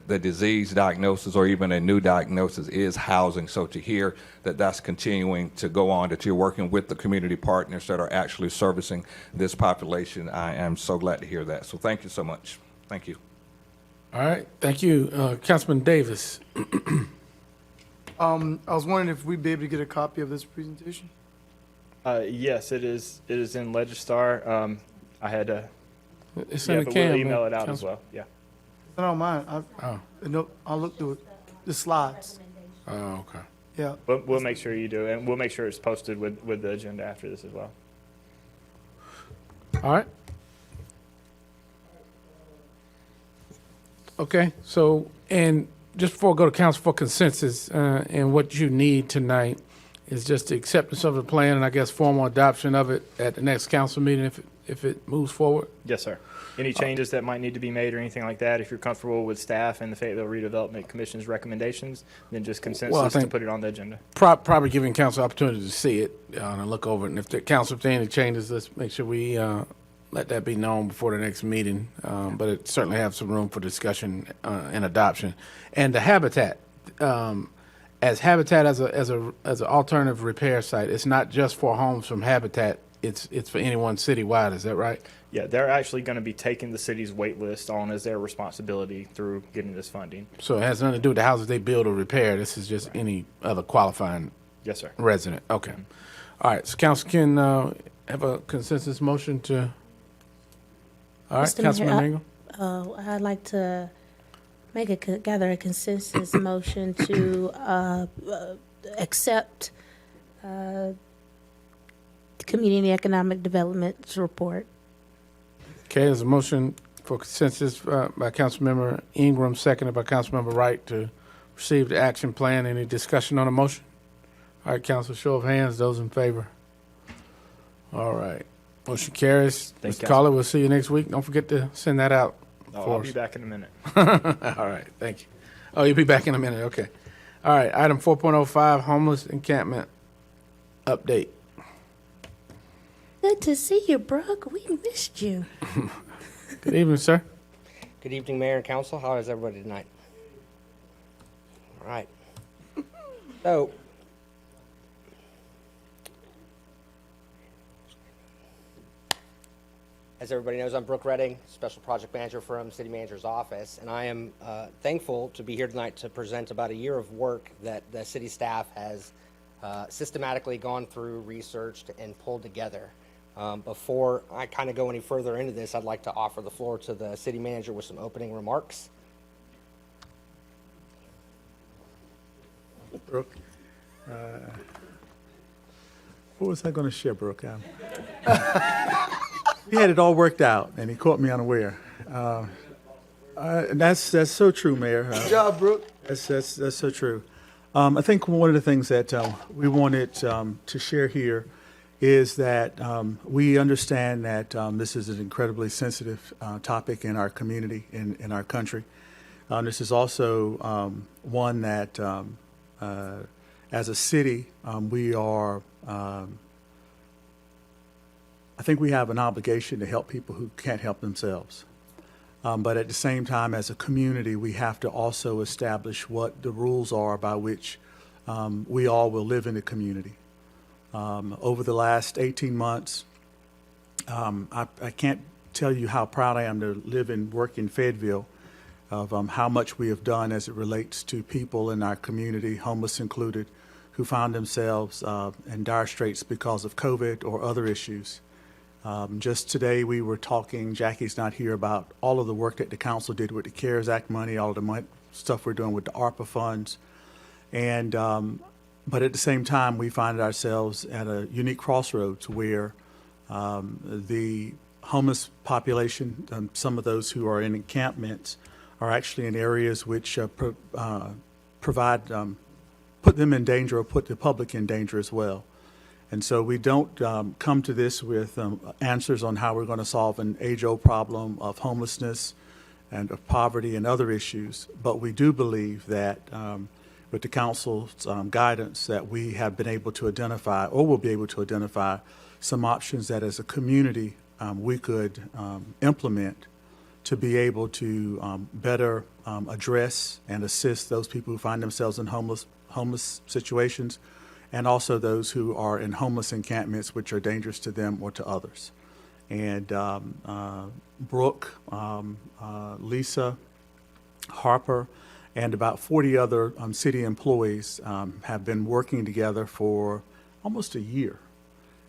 the disease diagnosis or even a new diagnosis, is housing. So to hear that that's continuing to go on, that you're working with the community partners that are actually servicing this population, I am so glad to hear that. So thank you so much. Thank you. All right, thank you. Councilman Davis. I was wondering if we'd be able to get a copy of this presentation? Yes, it is in Legistar. I had to, it's in the but can, we'll email it out Council. as well. Yeah. I don't mind. I'll look through it. The slides. Oh, okay. Yeah. But we'll make sure you do, and we'll make sure it's posted with the agenda after this as well. All right. Okay, so, and just before I go to council for consensus, and what you need tonight is just the acceptance of the plan and I guess formal adoption of it at the next council meeting if it moves forward? Yes, sir. Any changes that might need to be made or anything like that, if you're comfortable with staff and the Fayetteville Redevelopment Commission's recommendations, then just consensus to put it on the agenda. Probably giving council opportunity to see it and look over it. And if the council, if there are any changes, let's make sure we let that be known before the next meeting. But it certainly have some room for discussion and adoption. And the Habitat, as Habitat as an alternative repair site, it's not just for homes from Habitat. It's for anyone citywide. Is that right? Yeah, they're actually going to be taking the city's wait list on as their responsibility through getting this funding. So it has nothing to do with the houses they build or repair. This is just any other qualifying yes, sir. Resident. Okay. All right. So council can have a consensus motion to. All right, Councilman Ingram. I'd like to gather a consensus motion to accept the Community Economic Development's report. Okay, there's a motion for consensus by Councilmember Ingram, seconded by Councilmember Wright to receive the action plan. Any discussion on the motion? All right, council, show of hands. Those in favor? All right. Motion carries. Thanks, Mr. Caller, we'll see you next week. Don't forget to send that out for I'll us. be back in a minute. All right, thank you. Oh, you'll be back in a minute. Okay. All right, item 4.05, homeless encampment update. Good to see you, Brooke. We missed you. Good evening, sir. Good evening, Mayor and Council. How is everybody tonight? All right. So, as everybody knows, I'm Brooke Redding, Special Project Manager from City Manager's Office, and I am thankful to be here tonight to present about a year of work that the city staff has systematically gone through, researched, and pulled together. Before I kind of go any further into this, I'd like to offer the floor to the City Manager with some opening remarks. Brooke, what was I going to share, Brooke? We had it all worked out, and he caught me unaware. And that's so true, Mayor. Good job, Brooke. That's so true. I think one of the things that we wanted to share here is that we understand that this is an incredibly sensitive topic in our community, in our country. This is also one that, as a city, we are, I think we have an obligation to help people who can't help themselves. But at the same time, as a community, we have to also establish what the rules are by which we all will live in the community. Over the last 18 months, I can't tell you how proud I am to live and work in Fayetteville, of how much we have done as it relates to people in our community, homeless included, who found themselves in dire straits because of COVID or other issues. Just today, we were talking, Jackie's not here, about all of the work that the council did with the CARES Act money, all of the stuff we're doing with the ARPA funds. And, but at the same time, we find ourselves at a unique crossroads where the homeless population, some of those who are in encampments, are actually in areas which provide, put them in danger or put the public in danger as well. And so we don't come to this with answers on how we're going to solve an age-old problem of homelessness and of poverty and other issues, but we do believe that with the council's guidance that we have been able to identify, or will be able to identify, some options that as a community we could implement to be able to better address and assist those people who find themselves in homeless situations, and also those who are in homeless encampments which are dangerous to them or to others. And Brooke, Lisa, Harper, and about 40 other city employees have been working together for almost a year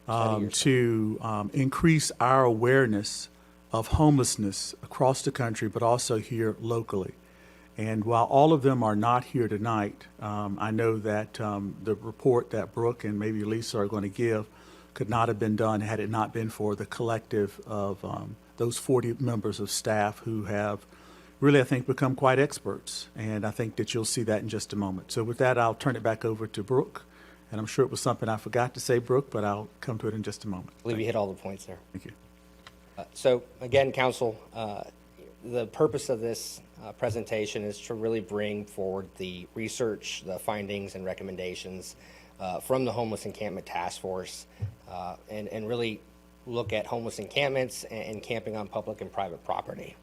to increase our awareness of homelessness across the country, but also here locally. And while all of them are not here tonight, I know that the report that Brooke and maybe Lisa are going to give could not have been done had it not been for the collective of those 40 members of staff who have really, I think, become quite experts. And I think that you'll see that in just a moment. So with that, I'll turn it back over to Brooke. And I'm sure it was something I forgot to say, Brooke, but I'll come to it in just a moment. I believe you hit all the points there. Thank you. So again, Council, the purpose of this presentation is to really bring forward the research, the findings and recommendations from the Homeless Encampment Task Force, and really look at homeless encampments and camping on public and private property.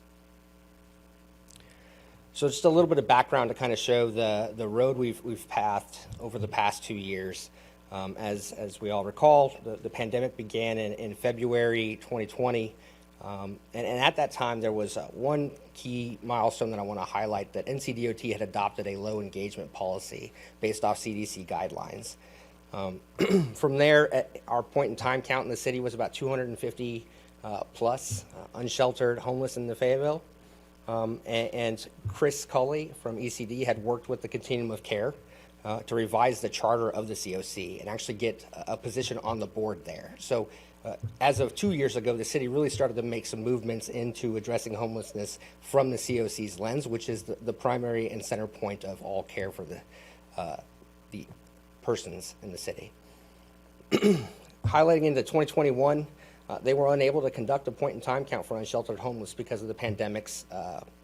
So just a little bit of background to kind of show the road we've pathed over the past 2 years. As we all recall, the pandemic began in February 2020. And at that time, there was one key milestone that I want to highlight, that NCDOT had adopted a low engagement policy based off CDC guidelines. From there, our point in time count in the city was about 250 plus unsheltered homeless in the Fayetteville. And Chris Culley from ECD had worked with the Continuum of Care to revise the charter of the COC and actually get a position on the board there. So as of 2 years ago, the city really started to make some movements into addressing homelessness from the COC's lens, which is the primary and center point of all care for the persons in the city. Highlighting into 2021, they were unable to conduct a point-in-time count for unsheltered homeless because of the pandemic's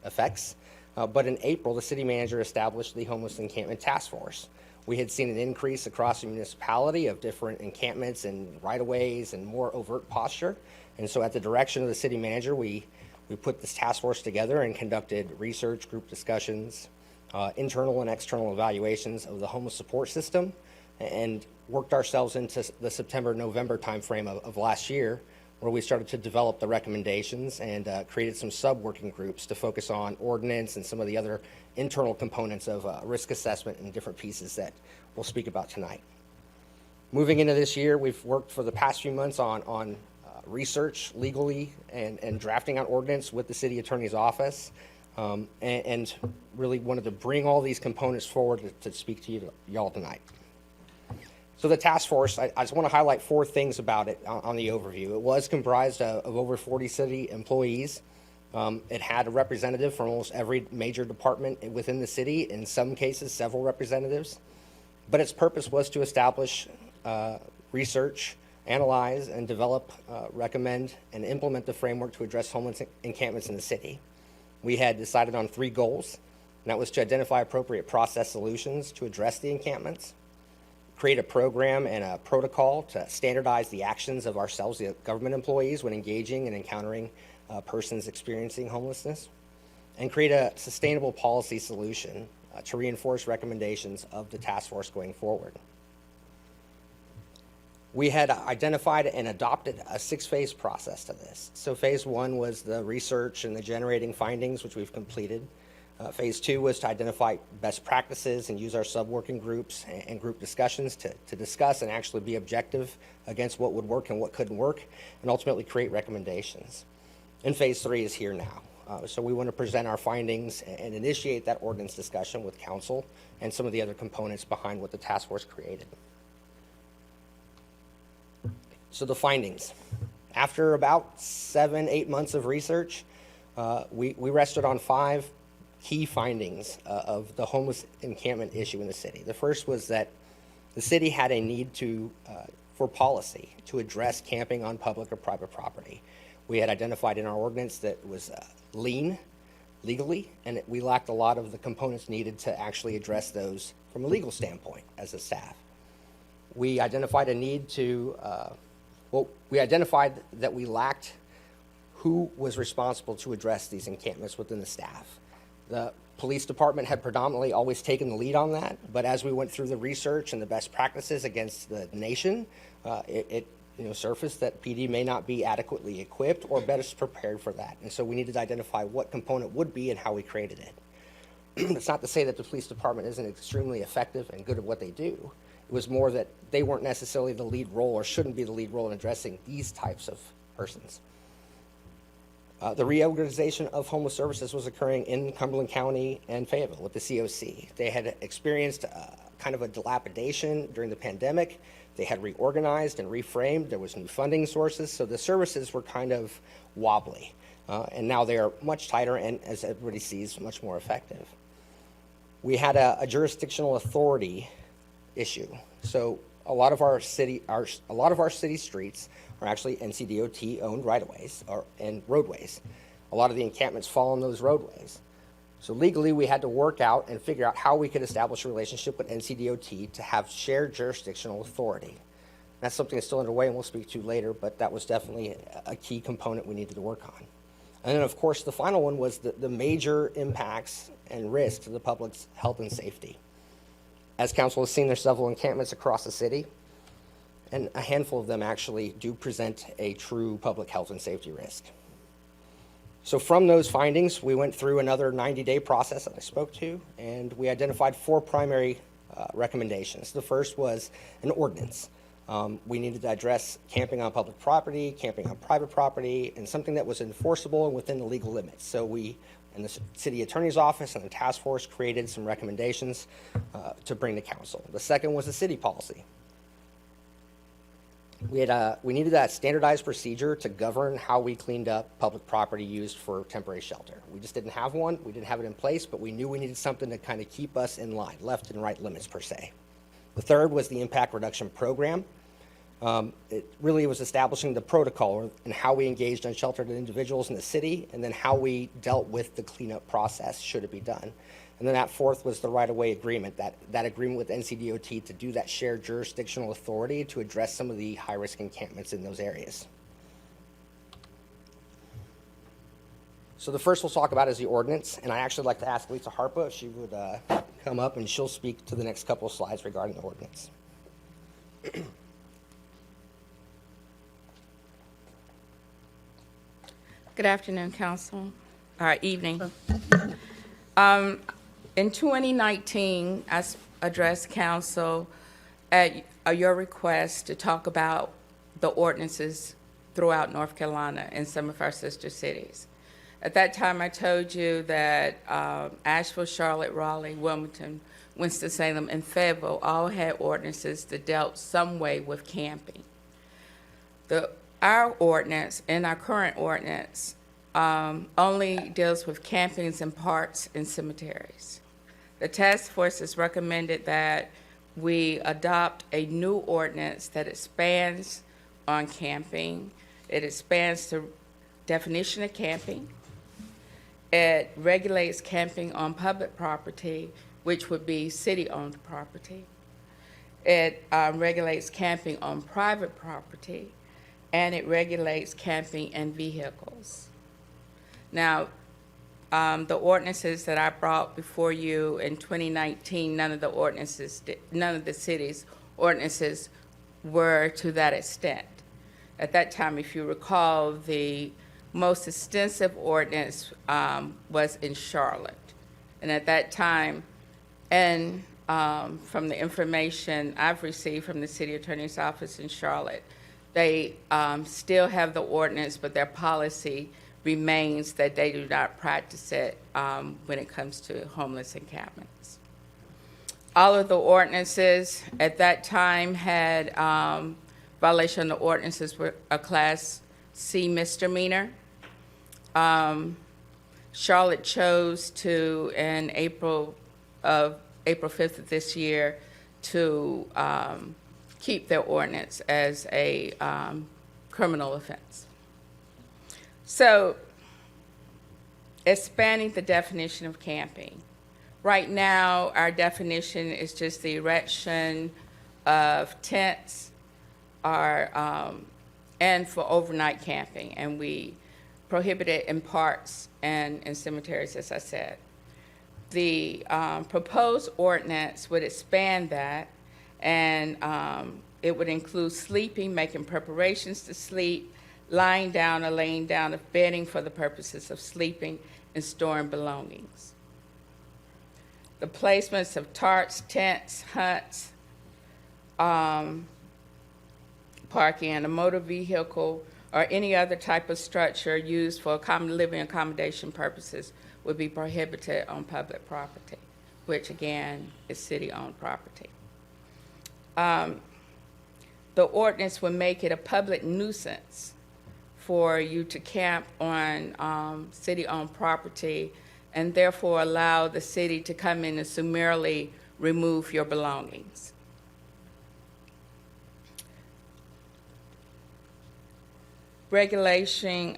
effects. But in April, the city manager established the Homeless Encampment Task Force. We had seen an increase across the municipality of different encampments and right-of-ways and more overt posture. And so at the direction of the city manager, we put this task force together and conducted research, group discussions, internal and external evaluations of the homeless support system, and worked ourselves into the September-November timeframe of last year, where we started to develop the recommendations and created some sub-working groups to focus on ordinance and some of the other internal components of risk assessment and different pieces that we'll speak about tonight. Moving into this year, we've worked for the past few months on research legally and drafting out ordinance with the city attorney's office, and really wanted to bring all these components forward to speak to y'all tonight. So the task force, I just want to highlight 4 things about it on the overview. It was comprised of over 40 city employees. It had a representative from almost every major department within the city, in some cases several representatives. But its purpose was to establish, research, analyze, and develop, recommend, and implement the framework to address homeless encampments in the city. We had decided on 3 goals. and that was to identify appropriate process solutions to address the encampments, create a program and a protocol to standardize the actions of ourselves, the government employees, when engaging and encountering persons experiencing homelessness, and create a sustainable policy solution to reinforce recommendations of the task force going forward. We had identified and adopted a 6-phase process to this. So phase 1 was the research and the generating findings, which we've completed. Phase 2 was to identify best practices and use our sub-working groups and group discussions to discuss and actually be objective against what would work and what couldn't work, and ultimately create recommendations. And phase 3 is here now. So we want to present our findings and initiate that ordinance discussion with council and some of the other components behind what the task force created. So the findings. After about 7-8 months of research, we rested on 5 key findings of the homeless encampment issue in the city. The first was that the city had a need for policy to address camping on public or private property. We had identified in our ordinance that it was lean legally, and we lacked a lot of the components needed to actually address those from a legal standpoint as a staff. We identified a need to, we identified that we lacked who was responsible to address these encampments within the staff. The police department had predominantly always taken the lead on that, but as we went through the research and the best practices against the nation, it surfaced that PD may not be adequately equipped or best prepared for that. And so we needed to identify what component would be and how we created it. It's not to say that the police department isn't extremely effective and good at what they do. It was more that they weren't necessarily the lead role or shouldn't be the lead role in addressing these types of persons. The reorganization of homeless services was occurring in Cumberland County and Fayetteville with the COC. They had experienced kind of a dilapidation during the pandemic. They had reorganized and reframed. There was new funding sources, so the services were kind of wobbly. And now they are much tighter and, as everybody sees, much more effective. We had a jurisdictional authority issue. So a lot of our city streets are actually NCDOT owned right-of-ways and roadways. A lot of the encampments fall on those roadways. So legally, we had to work out and figure out how we could establish a relationship with NCDOT to have shared jurisdictional authority. That's something that's still underway and we'll speak to later, but that was definitely a key component we needed to work on. And then, of course, the final one was the major impacts and risks to the public's health and safety. As council has seen, there's several encampments across the city, and a handful of them actually do present a true public health and safety risk. So from those findings, we went through another 90-day process that I spoke to, and we identified 4 primary recommendations. The first was an ordinance. We needed to address camping on public property, camping on private property, and something that was enforceable and within the legal limits. So we, in the city attorney's office and the task force, created some recommendations to bring to council. The second was a city policy. We needed that standardized procedure to govern how we cleaned up public property used for temporary shelter. We just didn't have one. We didn't have it in place, but we knew we needed something to kind of keep us in line, left and right limits per se. The third was the impact reduction program. It really was establishing the protocol and how we engaged unsheltered individuals in the city, and then how we dealt with the cleanup process should it be done. And then that fourth was the right-of-way agreement, that agreement with NCDOT to do that shared jurisdictional authority to address some of the high-risk encampments in those areas. So the first we'll talk about is the ordinance, and I actually like to ask Lisa Harpa if she would come up, and she'll speak to the next couple of slides regarding the ordinance. Good afternoon, Council, or evening. In 2019, I addressed Council at your request to talk about the ordinances throughout North Carolina and some of our sister cities. At that time, I told you that Asheville, Charlotte, Raleigh, Wilmington, Winston-Salem, and Fayetteville all had ordinances that dealt some way with camping. Our ordinance and our current ordinance only deals with campings in parks and cemeteries. The task force has recommended that we adopt a new ordinance that expands on camping. It expands the definition of camping. It regulates camping on public property, which would be city-owned property. It regulates camping on private property, and it regulates camping and vehicles. Now, the ordinances that I brought before you in 2019, none of the city's ordinances were to that extent. At that time, if you recall, the most extensive ordinance was in Charlotte. And at that time, and from the information I've received from the city attorney's office in Charlotte, they still have the ordinance, but their policy remains that they do not practice it when it comes to homeless encampments. All of the ordinances at that time had violation of the ordinances were a Class C misdemeanor. Charlotte chose to, in April 5th of this year, to keep their ordinance as a criminal offense. So, expanding the definition of camping. Right now, our definition is just the erection of tents and for overnight camping, and we prohibit it in parks and in cemeteries, as I said. The proposed ordinance would expand that, and it would include sleeping, making preparations to sleep, lying down or laying down of bedding for the purposes of sleeping, and storing belongings. The placements of tarps, tents, huts, parking in a motor vehicle, or any other type of structure used for living accommodation purposes would be prohibited on public property, which again is city-owned property. The ordinance would make it a public nuisance for you to camp on city-owned property, and therefore allow the city to come in and summarily remove your belongings. Regulating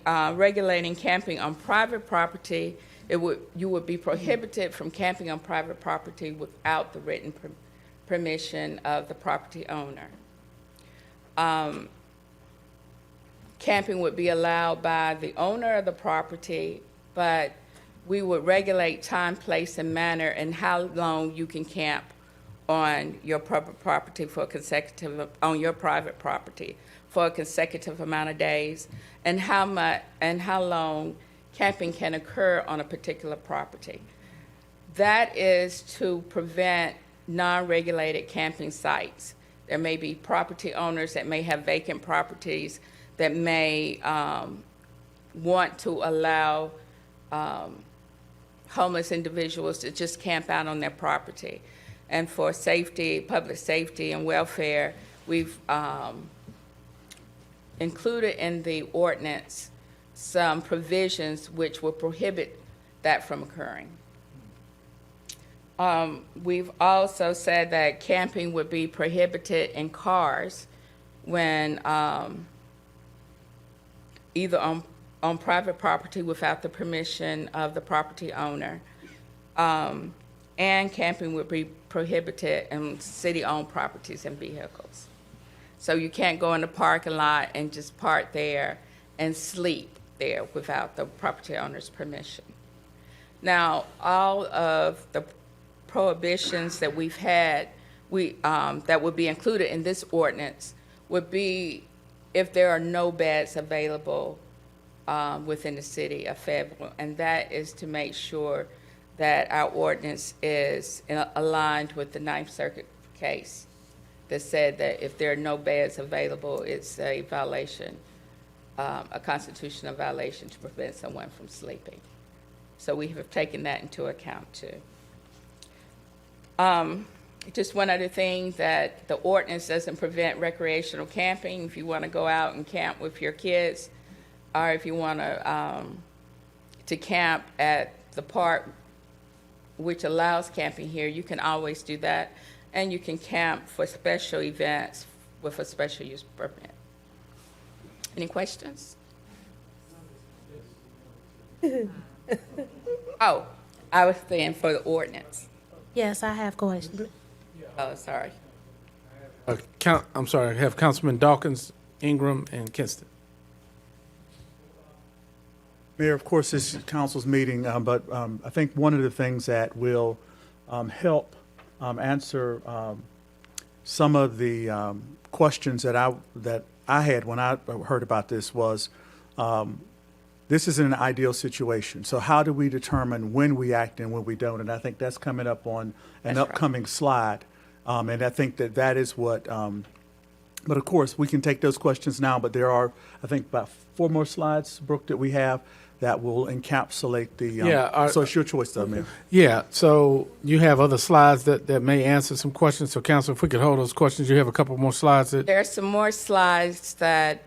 camping on private property, you would be prohibited from camping on private property without the written permission of the property owner. Camping would be allowed by the owner of the property, but we would regulate time, place, and manner, and how long you can camp on your private property for a consecutive amount of days, and how long camping can occur on a particular property. That is to prevent non-regulated camping sites. There may be property owners that may have vacant properties that may want to allow homeless individuals to just camp out on their property. And for safety, public safety and welfare, we've included in the ordinance some provisions which will prohibit that from occurring. We've also said that camping would be prohibited in cars when either on private property without the permission of the property owner, and camping would be prohibited in city-owned properties and vehicles. So you can't go in the parking lot and just park there and sleep there without the property owner's permission. Now, all of the prohibitions that we've had, that would be included in this ordinance would be if there are no beds available within the city of Fayetteville, and that is to make sure that our ordinance is aligned with the Ninth Circuit case that said that if there are no beds available, it's a violation, a constitutional violation to prevent someone from sleeping. So we have taken that into account too. Just one other thing, that the ordinance doesn't prevent recreational camping. If you want to go out and camp with your kids, or if you want to camp at the park, which allows camping here, you can always do that. And you can camp for special events with a special use permit. Any questions? Oh, I was saying for the ordinance. Yes, I have questions. Oh, sorry. I'm sorry, I have Councilman Dawkins, Ingram, and Kinston. Mayor, of course, this is council's meeting, but I think one of the things that will help answer some of the questions that I had when I heard about this was, this is an ideal situation. So how do we determine when we act and when we don't? And I think that's coming up on an upcoming slide. And I think that is what, but of course, we can take those questions now, but there are, I think, about 4 more slides, Brooke, that we have that will encapsulate the, so it's your choice though, Mayor. Yeah, so you have other slides that may answer some questions. So Council, if we could hold those questions, you have a couple more slides that. There are some more slides that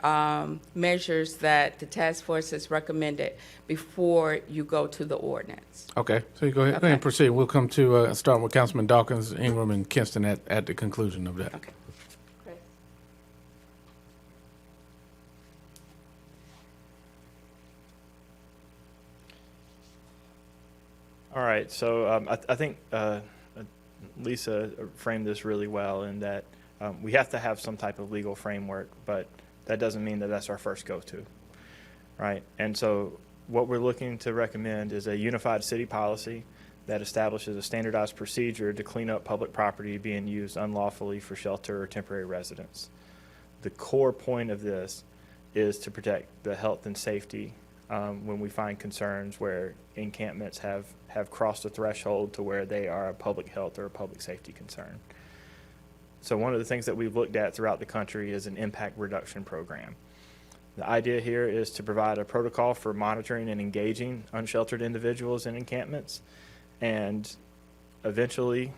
measures that the task force has recommended before you go to the ordinance. Okay, so you go ahead and proceed. We'll come to, start with Councilman Dawkins, Ingram, and Kinston at the conclusion of that. Okay. All right, so I think Lisa framed this really well in that we have to have some type of legal framework, but that doesn't mean that that's our first go-to, right? And so what we're looking to recommend is a unified city policy that establishes a standardized procedure to clean up public property being used unlawfully for shelter or temporary residence. The core point of this is to protect the health and safety when we find concerns where encampments have crossed a threshold to where they are a public health or a public safety concern. So one of the things that we've looked at throughout the country is an impact reduction program. The idea here is to provide a protocol for monitoring and engaging unsheltered individuals in encampments, and eventually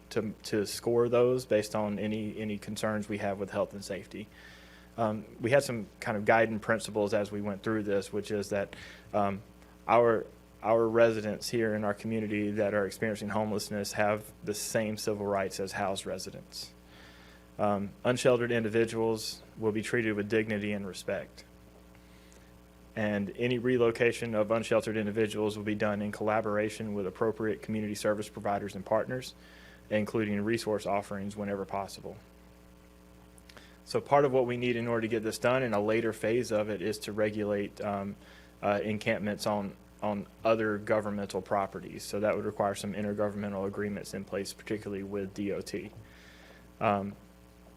to score those based on any concerns we have with health and safety. We had some kind of guiding principles as we went through this, which is that our residents here in our community that are experiencing homelessness have the same civil rights as housed residents. Unsheltered individuals will be treated with dignity and respect. And any relocation of unsheltered individuals will be done in collaboration with appropriate community service providers and partners, including resource offerings whenever possible. So part of what we need in order to get this done in a later phase of it is to regulate encampments on other governmental properties. So that would require some intergovernmental agreements in place, particularly with DOT.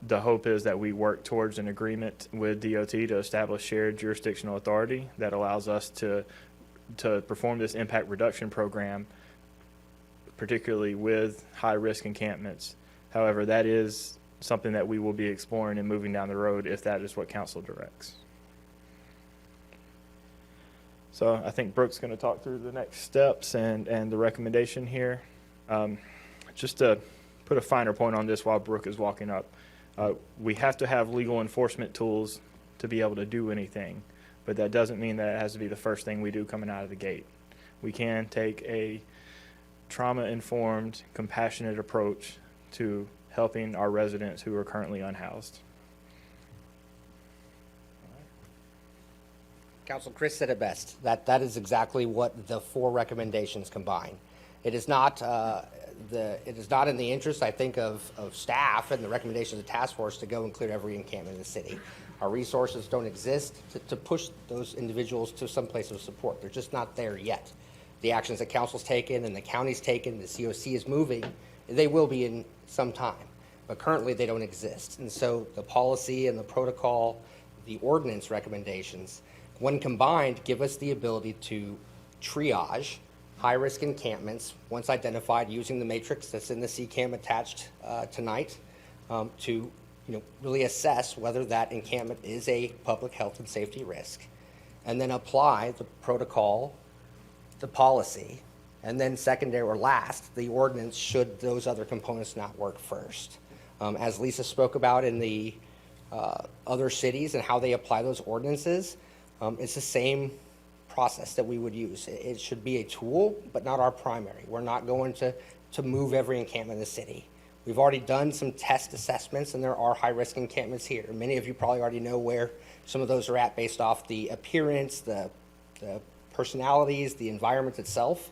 The hope is that we work towards an agreement with DOT to establish shared jurisdictional authority that allows us to perform this impact reduction program, particularly with high-risk encampments. However, that is something that we will be exploring and moving down the road if that is what council directs. So I think Brooke's going to talk through the next steps and the recommendation here. Just to put a finer point on this while Brooke is walking up, we have to have legal enforcement tools to be able to do anything, but that doesn't mean that it has to be the first thing we do coming out of the gate. We can take a trauma-informed, compassionate approach to helping our residents who are currently unhoused. Council Chris said it best. That is exactly what the 4 recommendations combine. It is not in the interest, I think, of staff and the recommendations of the task force to go and clear every encampment in the city. Our resources don't exist to push those individuals to some place of support. They're just not there yet. The actions that council's taken and the county's taken, the COC is moving, they will be in some time, but currently they don't exist. And so the policy and the protocol, the ordinance recommendations, when combined, give us the ability to triage high-risk encampments, once identified using the matrix that's in the CCAM attached tonight, to really assess whether that encampment is a public health and safety risk, and then apply the protocol, the policy, and then secondary or last, the ordinance should those other components not work first. As Lisa spoke about in the other cities and how they apply those ordinances, it's the same process that we would use. It should be a tool, but not our primary. We're not going to move every encampment in the city. We've already done some test assessments, and there are high-risk encampments here. Many of you probably already know where some of those are at based off the appearance, the personalities, the environment itself.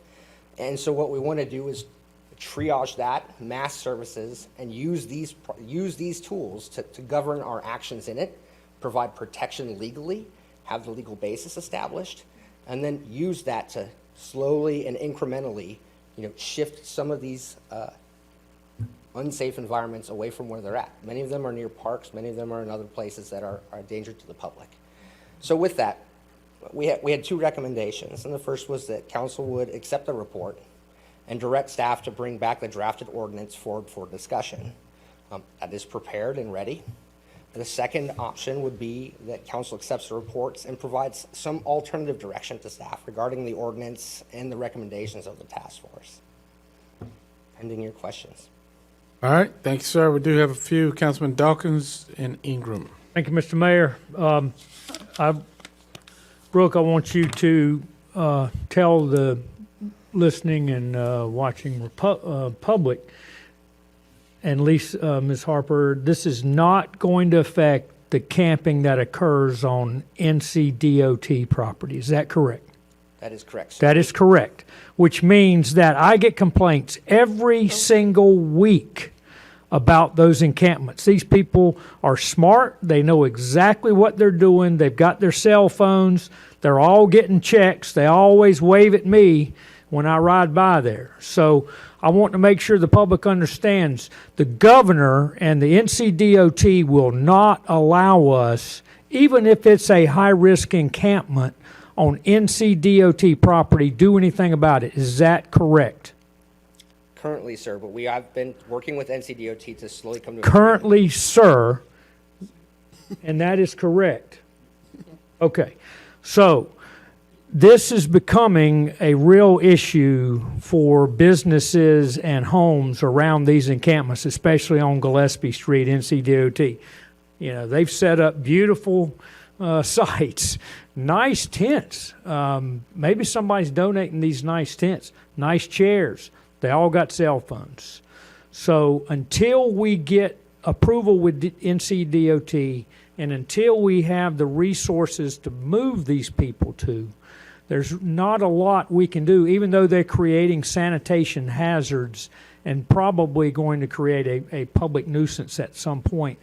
And so what we want to do is triage that, mass services, and use these tools to govern our actions in it, provide protection legally, have the legal basis established, and then use that to slowly and incrementally, shift some of these unsafe environments away from where they're at. Many of them are near parks. Many of them are in other places that are a danger to the public. So with that, we had two recommendations, and the first was that council would accept the report and direct staff to bring back the drafted ordinance forward for discussion. That is prepared and ready. The second option would be that council accepts the reports and provides some alternative direction to staff regarding the ordinance and the recommendations of the task force. Pending your questions. All right, thank you, sir. We do have a few. Councilman Dawkins and Ingram. Thank you, Mr. Mayor. Brooke, I want you to tell the listening and watching public, and Lisa, Ms. Harper, this is not going to affect the camping that occurs on NCDOT property. Is that correct? That is correct, sir. That is correct, which means that I get complaints every single week about those encampments. These people are smart. They know exactly what they're doing. They've got their cell phones. They're all getting checks. They always wave at me when I ride by there. So I want to make sure the public understands the governor and the NCDOT will not allow us, even if it's a high-risk encampment on NCDOT property, do anything about it. Is that correct? Currently, sir, but we have been working with NCDOT to slowly come to Currently, sir, and that is correct. Okay, so this is becoming a real issue for businesses and homes around these encampments, especially on Gillespie Street, NCDOT. They've set up beautiful sites, nice tents. Maybe somebody's donating these nice tents, nice chairs. They all got cell phones. So until we get approval with NCDOT and until we have the resources to move these people to, there's not a lot we can do, even though they're creating sanitation hazards and probably going to create a public nuisance at some point.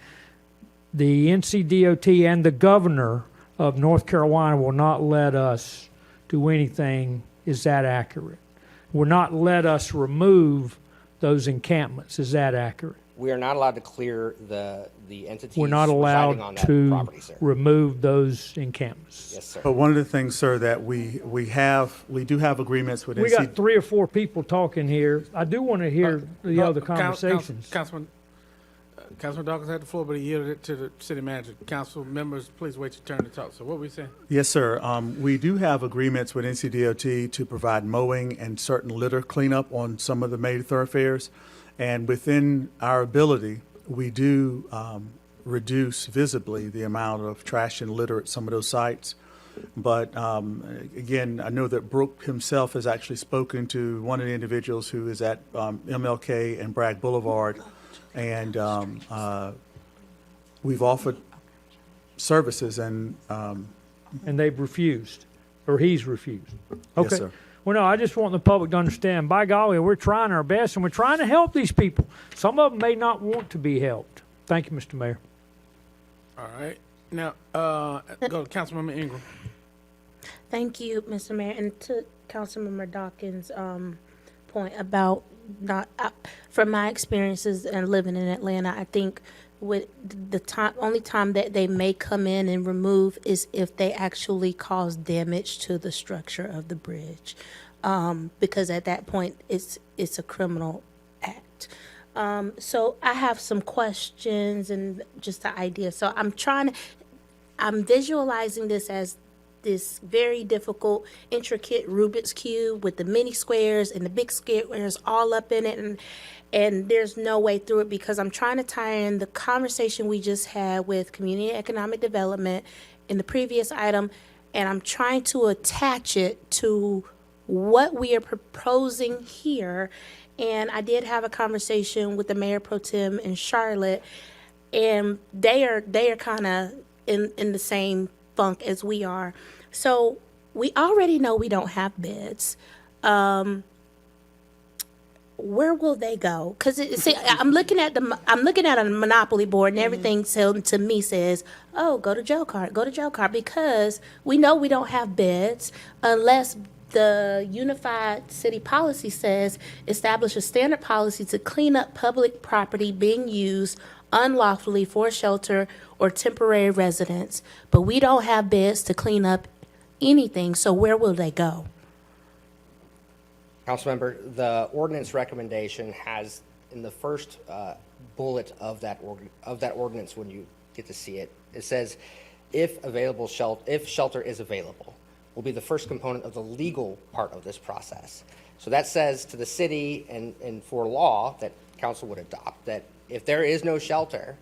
The NCDOT and the governor of North Carolina will not let us do anything. Is that accurate? Will not let us remove those encampments. Is that accurate? We are not allowed to clear the entities We're not residing on allowed that to property, sir. remove those encampments. Yes, sir. But one of the things, sir, that we do have agreements with We got 3 or 4 people talking here. I do want to hear the other conversations. Councilman Dawkins had the floor, but he yielded it to the city manager. Council members, please wait your turn to talk. So what were we saying? Yes, sir. We do have agreements with NCDOT to provide mowing and certain litter cleanup on some of the major thoroughfares. And within our ability, we do reduce visibly the amount of trash and litter at some of those sites. But again, I know that Brooke himself has actually spoken to one of the individuals who is at MLK and Bragg Boulevard. And we've offered services and they've refused, or he's refused. Okay. Yes, sir. Well, no, I just want the public to understand, by golly, we're trying our best and we're trying to help these people. Some of them may not want to be helped. Thank you, Mr. Mayor. All right. Now, go to Councilmember Ingram. Thank you, Mr. Mayor. And to Councilmember Dawkins' point about from my experiences and living in Atlanta, I think with the only time that they may come in and remove is if they actually cause damage to the structure of the bridge, because at that point it's a criminal act. So I have some questions and just the idea. So I'm visualizing this as this very difficult, intricate Rubik's Cube with the mini squares and the big squares all up in it, and there's no way through it, because I'm trying to tie in the conversation we just had with community economic development in the previous item, and I'm trying to attach it to what we are proposing here. And I did have a conversation with the Mayor Pro Tem in Charlotte, and they are kind of in the same funk as we are. So we already know we don't have beds. Where will they go? Because see, I'm looking at a monopoly board, and everything to me says, "Oh, go to jail card, go to jail card," because we know we don't have beds unless the unified city policy says establish a standard policy to clean up public property being used unlawfully for shelter or temporary residence. But we don't have beds to clean up anything. So where will they go? Councilmember, the ordinance recommendation has in the first bullet of that ordinance, when you get to see it, it says, if shelter is available, will be the first component of the legal part of this process. So that says to the city and for law that council would adopt that if there is no shelter,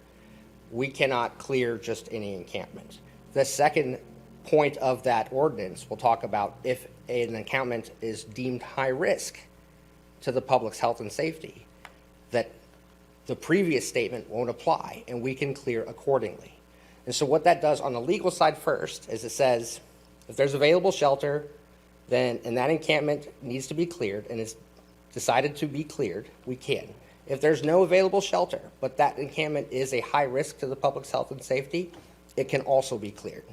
we cannot clear just any encampment. The second point of that ordinance will talk about if an encampment is deemed high risk to the public's health and safety, that the previous statement won't apply and we can clear accordingly. And so what that does on the legal side first is it says, if there's available shelter, then, and that encampment needs to be cleared and is decided to be cleared, we can. If there's no available shelter, but that encampment is a high risk to the public's health and safety, it can also be cleared,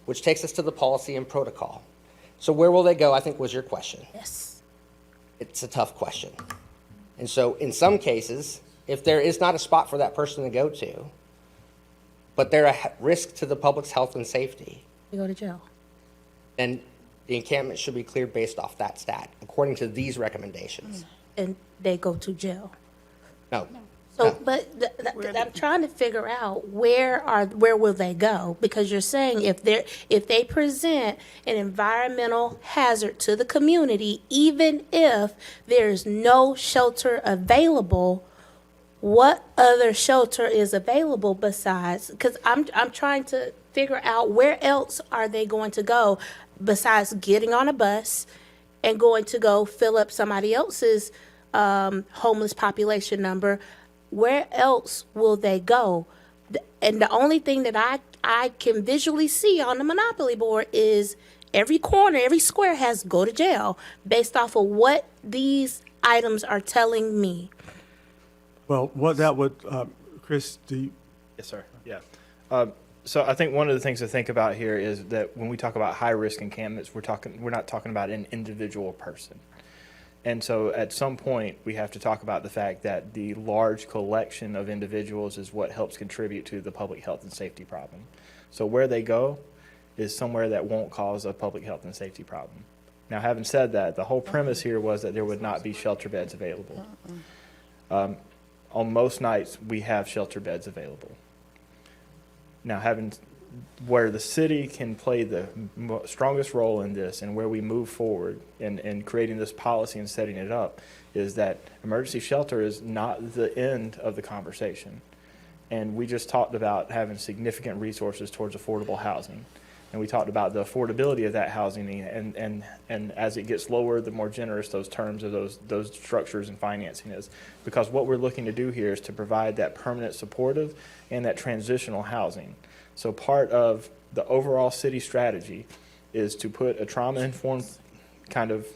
which takes us to the policy and protocol. So where will they go, I think was your question. Yes. It's a tough question. And so in some cases, if there is not a spot for that person to go to, but they're a risk to the public's health and safety, They go to jail. then the encampment should be cleared based off that stat, according to these recommendations. And they go to jail. No. So, but I'm trying to figure out where will they go? Because you're saying if they present an environmental hazard to the community, even if there's no shelter available, what other shelter is available besides? Because I'm trying to figure out where else are they going to go besides getting on a bus and going to go fill up somebody else's homeless population number. Where else will they go? And the only thing that I can visually see on the Monopoly board is every corner, every square has go to jail based off of what these items are telling me. Well, what that would, Chris, do you? Yes, sir. Yeah. So I think one of the things to think about here is that when we talk about high-risk encampments, we're not talking about an individual person. And so at some point, we have to talk about the fact that the large collection of individuals is what helps contribute to the public health and safety problem. So where they go is somewhere that won't cause a public health and safety problem. Now, having said that, the whole premise here was that there would not be shelter beds available. On most nights, we have shelter beds available. Now, where the city can play the strongest role in this and where we move forward in creating this policy and setting it up is that emergency shelter is not the end of the conversation. And we just talked about having significant resources towards affordable housing. And we talked about the affordability of that housing and as it gets lower, the more generous those terms of those structures and financing is. Because what we're looking to do here is to provide that permanent supportive and that transitional housing. So part of the overall city strategy is to put a trauma-informed kind of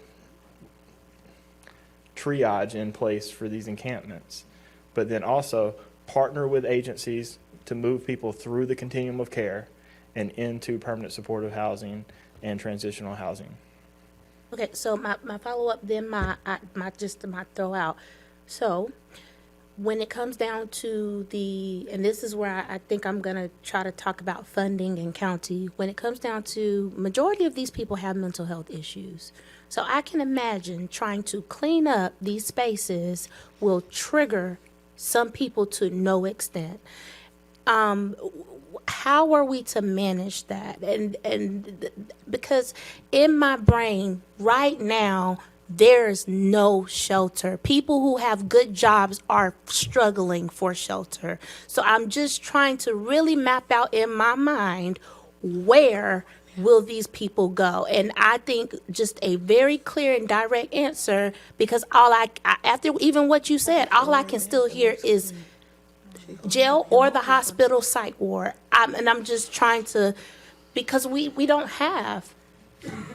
triage in place for these encampments, but then also partner with agencies to move people through the continuum of care and into permanent supportive housing and transitional housing. Okay, so my follow-up, then my throw out. So when it comes down to and this is where I think I'm going to try to talk about funding and county, when it comes down to majority of these people have mental health issues. So I can imagine trying to clean up these spaces will trigger some people to no extent. How are we to manage that? And because in my brain right now, there's no shelter. People who have good jobs are struggling for shelter. So I'm just trying to really map out in my mind where will these people go? And I think just a very clear and direct answer, because after even what you said, all I can still hear is jail or the hospital psych ward. I'm just trying to, because we don't have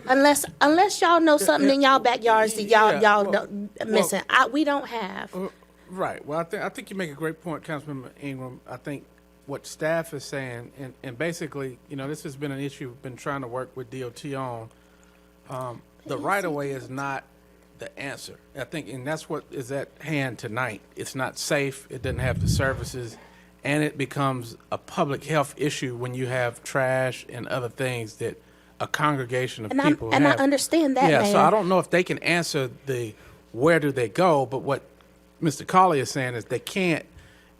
Unless y'all know something in y'all backyards that Yeah, y'all well, don't missing. We don't have. Right. Well, I think you make a great point, Councilmember Ingram. I think what staff is saying, and basically, this has been an issue we've been trying to work with DOT on. The right-of-way is not the answer. I think, and that's what is at hand tonight. It's not safe, it doesn't have the services, and it becomes a public health issue when you have trash and other things that a congregation of people And have. I understand that, Yeah, Mayor. so I don't know if they can answer the where do they go, but what Mr. Colley is saying is they can't,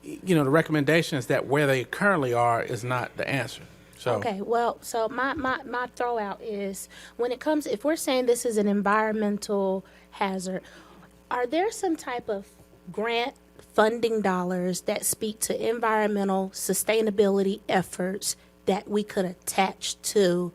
the recommendation is that where they currently are is not the answer. So. Okay, well, so my throw out is when it comes, if we're saying this is an environmental hazard, are there some type of grant funding dollars that speak to environmental sustainability efforts that we could attach to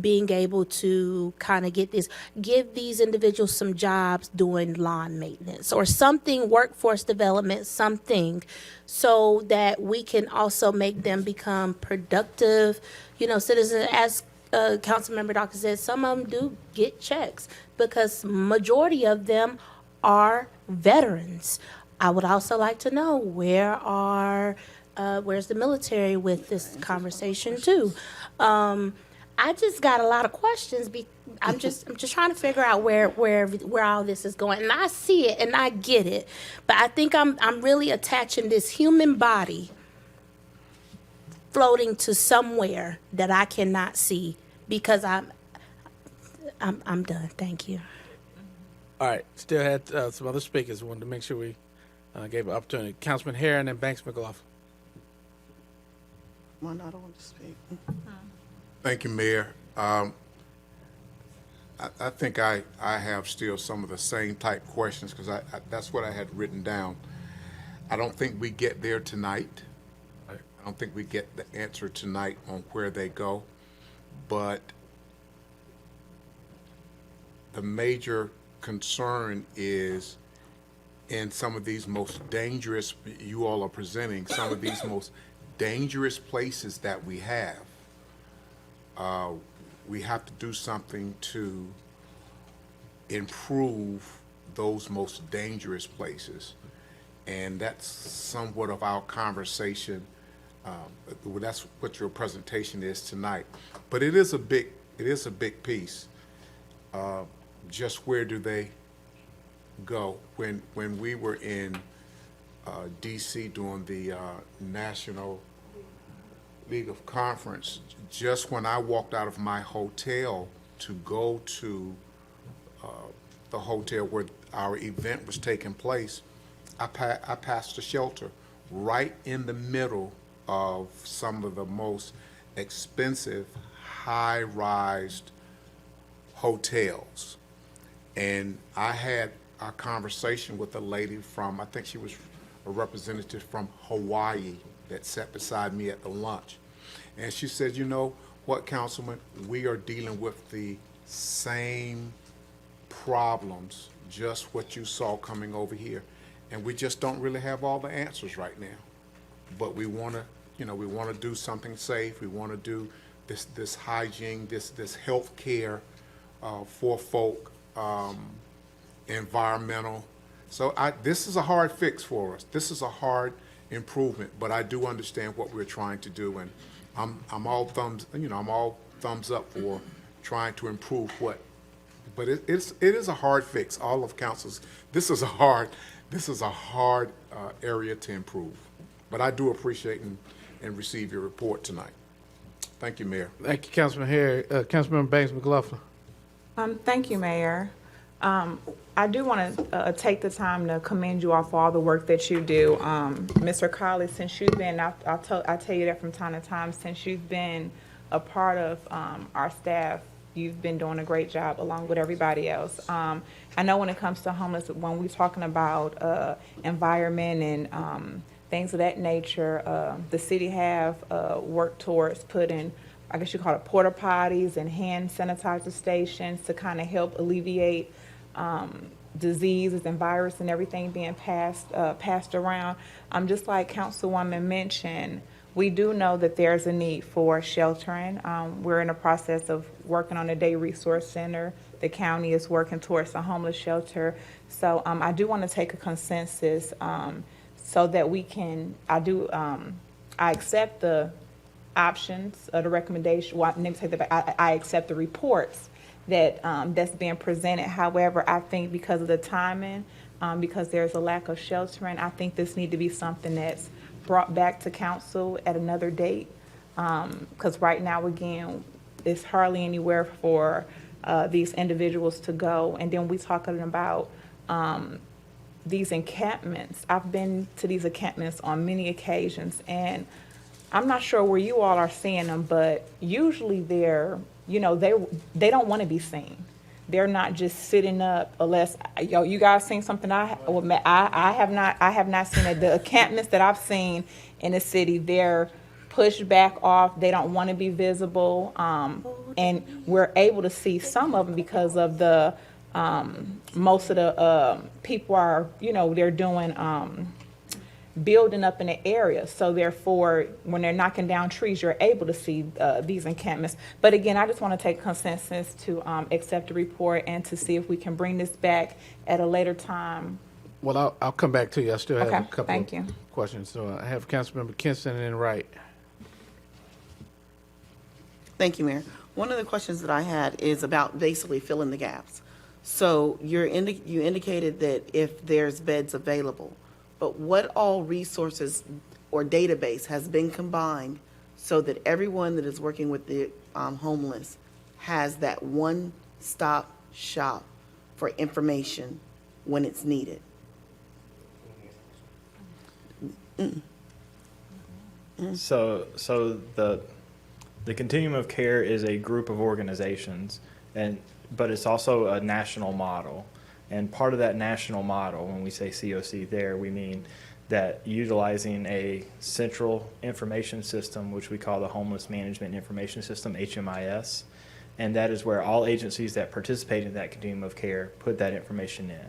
being able to kind of give these individuals some jobs doing lawn maintenance or something, workforce development, something, so that we can also make them become productive, citizens. As Councilmember Dawkins said, some of them do get checks because majority of them are veterans. I would also like to know where's the military with this conversation too. I just got a lot of questions. I'm just trying to figure out where all this is going, and I see it and I get it, but I think I'm really attaching this human body floating to somewhere that I cannot see because I'm done. Thank you. All right, still had some other speakers. Wanted to make sure we gave an opportunity. Councilman Hare and then Banks McLaughlin. One, I don't want to speak. Thank you, Mayor. I think I have still some of the same type questions because that's what I had written down. I don't think we get there tonight. I don't think we get the answer tonight on where they go, but the major concern is in some of these most dangerous, you all are presenting some of these most dangerous places that we have. We have to do something to improve those most dangerous places. And that's somewhat of our conversation. That's what your presentation is tonight. But it is a big piece. Just where do they go? When we were in DC doing the National League of Conference, just when I walked out of my hotel to go to the hotel where our event was taking place, I passed a shelter right in the middle of some of the most expensive, high-rise hotels. And I had a conversation with a lady from, I think she was a representative from Hawaii that sat beside me at the lunch. And she said, you know what, Councilman, we are dealing with the same problems, just what you saw coming over here. And we just don't really have all the answers right now. But we want to, we want to do something safe. We want to do this hygiene, this health care for folk, environmental. So this is a hard fix for us. This is a hard improvement, but I do understand what we're trying to do, and I'm all thumbs up for trying to improve what. But it is a hard fix. All of councils, this is a hard area to improve. But I do appreciate and receive your report tonight. Thank you, Mayor. Thank you, Councilman Hare. Councilmember Banks McLaughlin. Thank you, Mayor. I do want to take the time to commend you all for all the work that you do. Mr. Colley, since you've been, I'll tell you that from time to time, since you've been a part of our staff, you've been doing a great job along with everybody else. I know when it comes to homeless, when we're talking about environment and things of that nature, the city have worked towards putting, I guess you call it porta potties and hand sanitizer stations to kind of help alleviate diseases and virus and everything being passed around. Just like Councilwoman mentioned, We do know that there's a need for sheltering. We're in the process of working on a day resource center. The county is working towards a homeless shelter. So I do want to take a consensus so that we can, I accept the options of the recommendation, well, let me take that back. I accept the reports that that's being presented. However, I think because of the timing, because there's a lack of sheltering, I think this need to be something that's brought back to council at another date. Because right now, again, it's hardly anywhere for these individuals to go. And then we talking about these encampments. I've been to these encampments on many occasions, and I'm not sure where you all are seeing them, but usually they're, you know, they don't want to be seen. They're not just sitting up unless, you guys seen something I have not seen it. The encampments that I've seen in the city, they're pushed back off. They don't want to be visible. And we're able to see some of them because of the, most of the people are, you know, they're doing, building up in the area. So therefore, when they're knocking down trees, you're able to see these encampments. But again, I just want to take consensus to accept the report and to see if we can bring this back at a later time. Well, I'll come back to you. I still have a Okay, couple thank of you. questions. So I have Councilmember Kinston and then Wright. Thank you, Mayor. One of the questions that I had is about basically filling the gaps. So you indicated that if there's beds available, but what all resources or database has been combined so that everyone that is working with the homeless has that one-stop shop for information when it's needed? So the continuum of care is a group of organizations, but it's also a national model. And part of that national model, when we say COC there, we mean that utilizing a central information system, which we call the Homeless Management Information System, HMIS, and that is where all agencies that participate in that continuum of care put that information in.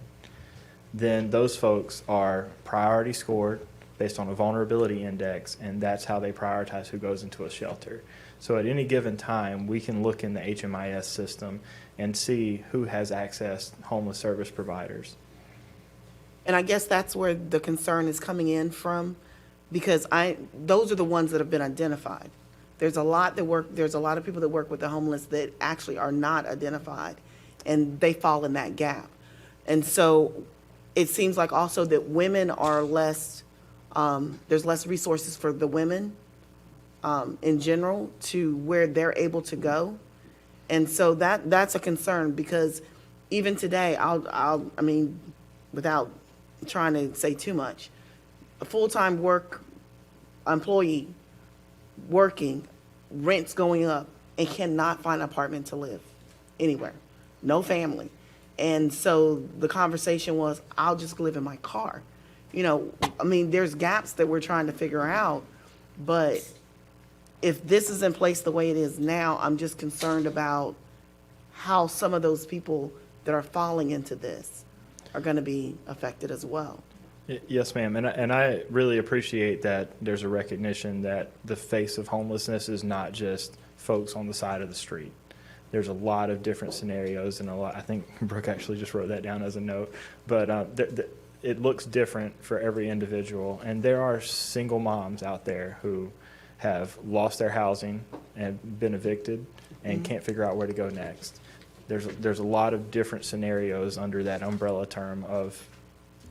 Then those folks are priority scored based on a vulnerability index, and that's how they prioritize who goes into a shelter. So at any given time, we can look in the HMIS system and see who has accessed homeless service providers. And I guess that's where the concern is coming in from, because those are the ones that have been identified. There's a lot of people that work with the homeless that actually are not identified, and they fall in that gap. And so it seems like also that women are less, there's less resources for the women in general to where they're able to go. And so that's a concern, because even today, I mean, without trying to say too much, a full-time employee working, rent's going up, and cannot find an apartment to live anywhere, no family. And so the conversation was, I'll just live in my car. You know, I mean, there's gaps that we're trying to figure out, but if this is in place the way it is now, I'm just concerned about how some of those people that are falling into this are going to be affected as well. Yes, ma'am. And I really appreciate that there's a recognition that the face of homelessness is not just folks on the side of the street. There's a lot of different scenarios, and I think Brooke actually just wrote that down as a note, but it looks different for every individual. And there are single moms out there who have lost their housing and been evicted and can't figure out where to go next. There's a lot of different scenarios under that umbrella term of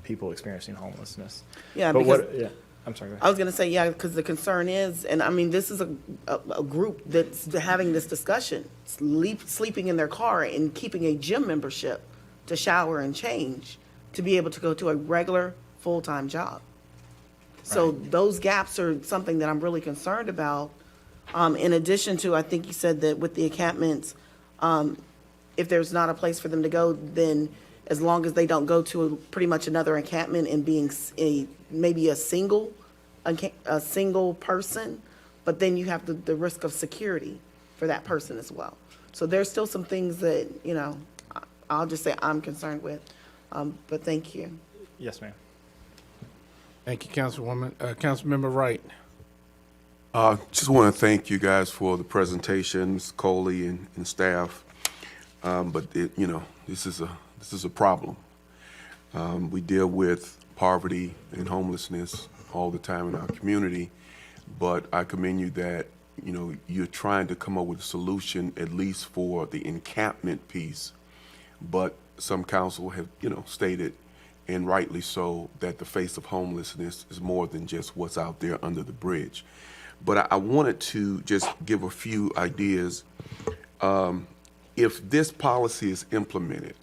people experiencing homelessness. Yeah, but because I'm sorry. I was going to say, yeah, because the concern is, and I mean, this is a group that's having this discussion, sleeping in their car and keeping a gym membership to shower and change to be able to go to a regular full-time job. So those gaps are something that I'm really concerned about. In addition to, I think you said that with the encampments, if there's not a place for them to go, then as long as they don't go to pretty much another encampment and being maybe a single person, but then you have the risk of security for that person as well. So there's still some things that, you know, I'll just say I'm concerned with. But thank you. Yes, ma'am. Thank you, Councilwoman. Councilmember Wright. Just want to thank you guys for the presentation, Ms. Coley and staff. This is a problem. We deal with poverty and homelessness all the time in our community, but I commend you that, you're trying to come up with a solution at least for the encampment piece. But some council have, stated, and rightly so, that the face of homelessness is more than just what's out there under the bridge. But I wanted to just give a few ideas. If this policy is implemented,